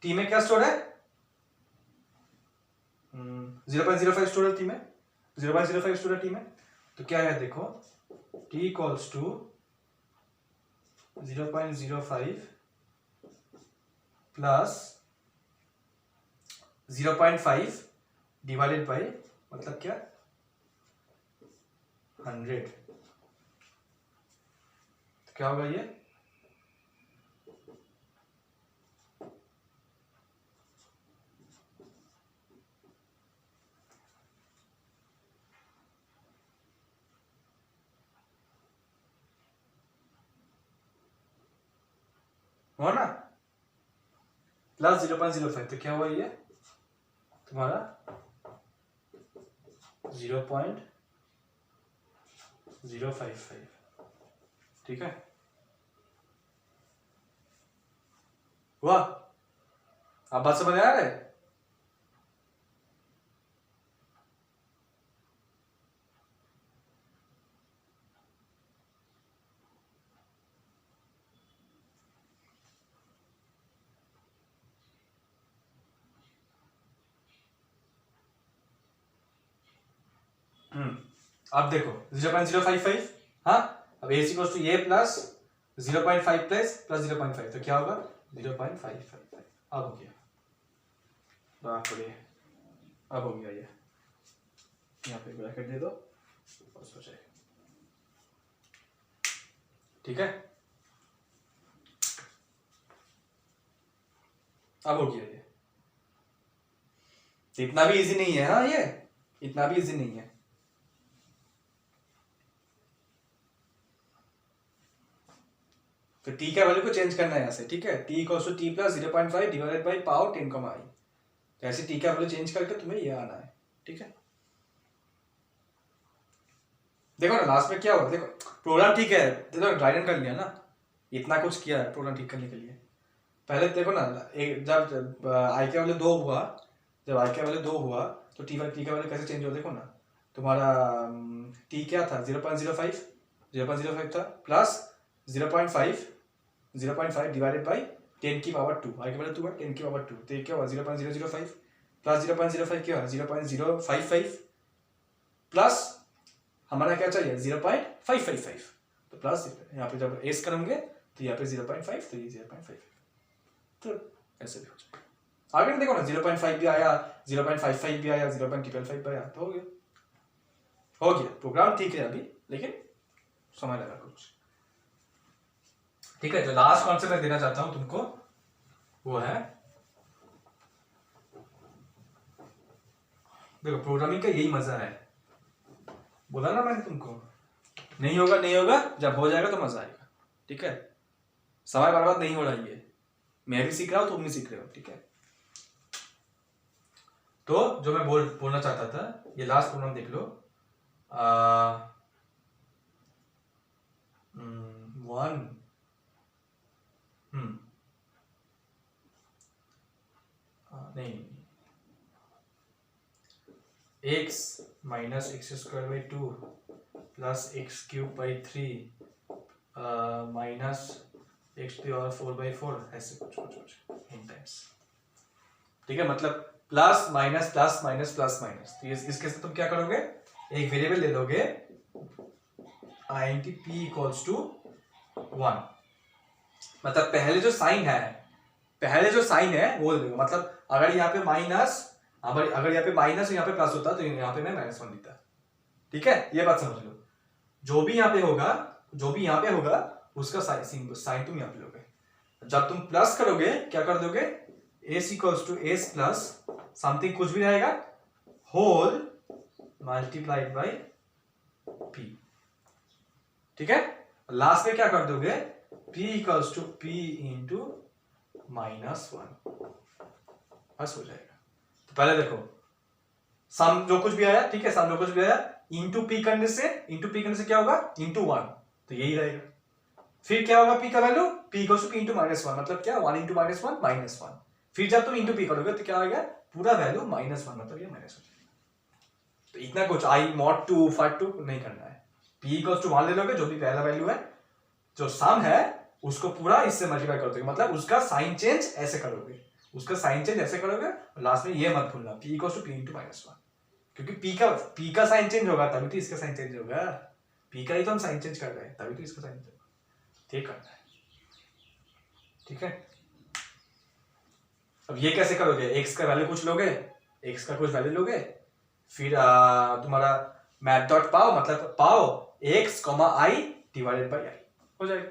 टी में क्या स्टोर है 0.05 स्टोर है टी में 0.05 स्टोर है टी में तो क्या है देखो t equals to 0.05 plus 0.5 divided by मतलब क्या 100 तो क्या होगा ये हो ना प्लस 0.05 तो क्या हुआ ये तुम्हारा 0.055 ठीक है। हुआ आप बात समझ आ रहा है। अब देखो 0.055 हाँ अब A equals to A plus 0.5 plus 0.5 तो क्या होगा 0.555 अब हो गया बाप रे अब हो गया ये यहाँ पे ब्रैकेट दे दो बस हो जाएगा ठीक है। अब हो गया ये इतना भी इजी नहीं है हाँ ये इतना भी इजी नहीं है। तो टी का वैल्यू को चेंज करना है यहाँ से ठीक है t equals to t plus 0.5 divided by power 10 i तो ऐसे टी का वैल्यू चेंज करके तुम्हें ये आना है ठीक है। देखो ना लास्ट में क्या हुआ देखो प्रोग्राम ठीक है देखो ड्राइडन कर लिया ना इतना कुछ किया है प्रोग्राम ठीक करने के लिए। पहले देखो ना एक जब आई के वैल्यू 2 हुआ जब आई के वैल्यू 2 हुआ तो टी का वैल्यू कैसे चेंज हुआ देखो ना तुम्हारा टी क्या था 0.05 था प्लस 0.5 डिवाइडेड बाई 10 की पावर 2 आई के वैल्यू 2 है 10 की पावर 2 तो ये क्या हुआ 0.005 प्लस 0.05 क्या हुआ 0.055 प्लस हमारा क्या चाहिए 0.555 तो प्लस यहाँ पे जब एस करेंगे तो यहाँ पे 0.5 तो ये 0.5 तो ऐसे भी हो जाएगा। आगे देखो ना 0.5 भी आया 0.55 भी आया 0.555 भी आया तो हो गया प्रोग्राम ठीक है अभी लेकिन समय लगा कुछ ठीक है। जो लास्ट कॉन्सेप्ट मैं देना चाहता हूं तुमको वो है देखो प्रोग्रामिंग का यही मजा है बोला ना मैंने तुमको नहीं होगा जब हो जाएगा तो मजा आएगा ठीक है। समय बर्बाद नहीं हो रहा है मैं भी सीख रहा हूं तुम भी सीख रहे हो ठीक है। तो जो मैं बोलना चाहता था ये लास्ट प्रोग्राम देख लो 1 नहीं x minus x square by 2 plus x cube by 3 minus x two और 4/4 ऐसे कुछ इन टाइम्स ठीक है। मतलब plus minus plus minus plus minus तो इसके साथ तुम क्या करोगे एक वेरिएबल ले लोगे int p इक्वल्स टू 1 मतलब पहले जो साइन है वो ले लो मतलब अगर यहाँ पे माइनस अगर यहाँ पे माइनस यहाँ पे प्लस होता तो यहाँ पे मैं -1 लिखता ठीक है। ये बात समझ लो जो भी यहाँ पे होगा उसका साइन तुम यहाँ पे लोगे जब तुम प्लस करोगे क्या कर दोगे s equals to s plus something कुछ भी रहेगा होल मल्टीप्लाइड बाई पी, ठीक है। लास्ट में क्या कर दोगे, p equals to p into -1, बस हो जाएगा। तो पहले देखो सम जो कुछ भी आया, ठीक है, सम जो कुछ भी आया इंटू p करने से क्या होगा, इंटू 1, तो यही रहेगा। फिर क्या होगा p का value, p equals to p into -1, मतलब क्या 1 इंटू -1 -1। फिर जब तुम इंटू p करोगे तो क्या आएगा, पूरा वैल्यू -1, मतलब ये माइनस हो जाएगा। तो इतना कुछ i mod 2 फाइव 2 नहीं करना है, p इक्वल्स टू 1 ले लोगे, जो भी पहला वैल्यू है, जो सम है उसको पूरा इससे मल्टीप्लाई कर दोगे, मतलब उसका साइन चेंज ऐसे करोगे, और लास्ट में ये मत भूलना p equals to p into -1, क्योंकि p का साइन चेंज होगा तभी तो इसका साइन चेंज होगा, p का ही तो हम साइन चेंज कर रहे हैं तभी तो इसका साइन चेंज होगा, ठीक करना है, ठीक है। अब ये कैसे करोगे, x का वैल्यू कुछ लोगे, x का कुछ वैल्यू लोगे, फिर तुम्हारा मैथ डॉट पाओ, मतलब पाओ x, i divided by i हो जाएगा।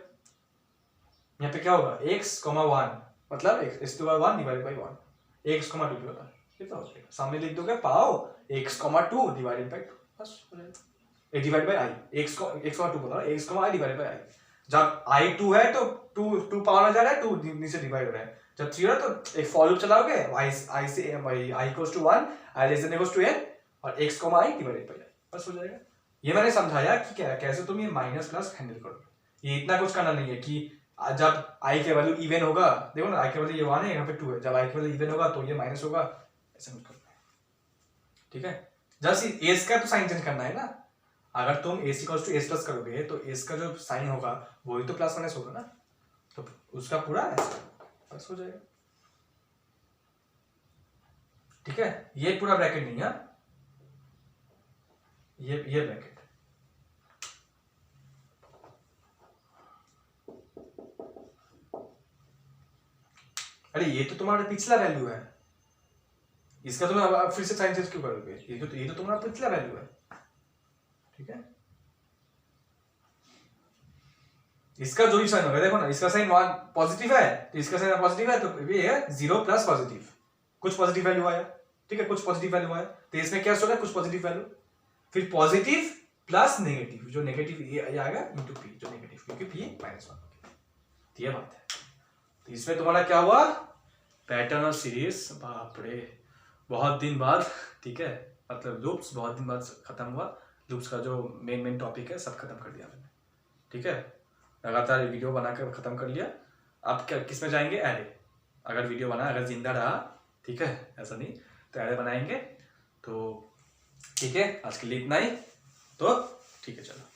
यहाँ पे क्या होगा, x, 1 मतलब x to 1 divided by 1, x, 2 की होता है, कितना हो जाएगा, सामने लिख दोगे पाओ x, 2 डिवाइडेड बाई 2, बस हो जाएगा। डिवाइड बाई i, x, 2 बोला, x, i divided by i। जब i 2 है तो 2 पावर में जा रहा है, 2 नीचे डिवाइड हो रहा है। जब 3 है तो एक फॉर लूप चलाओगे, i से i equals to 1, i less than equals to n, और x, i divided by i, बस हो जाएगा। ये मैंने समझाया कि क्या कैसे तुम ये माइनस प्लस हैंडल करोगे। ये इतना कुछ करना नहीं है कि जब i के वैल्यू इवन होगा, देखो ना i के वैल्यू ये 1 है, यहाँ पे 2 है, जब i के वैल्यू इवन होगा तो ये माइनस होगा, ऐसा मत करना है, ठीक है। जस्ट एस का तो साइन चेंज करना है ना, अगर तुम s equals to s plus करोगे तो एस का जो साइन होगा वही तो प्लस माइनस होगा ना, तो उसका पूरा ऐसा बस हो जाएगा, ठीक है। ये पूरा ब्रैकेट नहीं है, ये ब्रैकेट, अरे ये तो तुम्हारा पिछला वैल्यू है, इसका तुम अब फिर से साइन चेंज क्यों करोगे, ये तो तुम्हारा पिछला वैल्यू है, ठीक है। इसका जो भी साइन होगा, देखो ना, इसका साइन 1 पॉजिटिव है तो इसका साइन पॉजिटिव है, तो ये है 0 प्लस पॉजिटिव, कुछ पॉजिटिव वैल्यू आया, ठीक है, कुछ पॉजिटिव वैल्यू आया, तो इसमें क्या होगा, कुछ पॉजिटिव वैल्यू, फिर पॉजिटिव प्लस नेगेटिव, जो नेगेटिव ये आएगा इंटू पी, जो नेगेटिव, क्योंकि पी -1, तो ये बात है। तो इसमें तुम्हारा क्या हुआ, पैटर्न और सीरीज, बाप रे बहुत दिन बाद, ठीक है, मतलब लूप्स बहुत दिन बाद खत्म हुआ, लूप्स का जो मेन टॉपिक है सब खत्म कर दिया मैंने, ठीक है। लगातार वीडियो बनाकर खत्म कर लिया। अब क्या किस में जाएंगे, एरे, अगर वीडियो बना, अगर जिंदा रहा, ठीक है, ऐसा नहीं तो एरे बनाएंगे, तो ठीक है, आज के लिए इतना ही, तो ठीक है, चलो।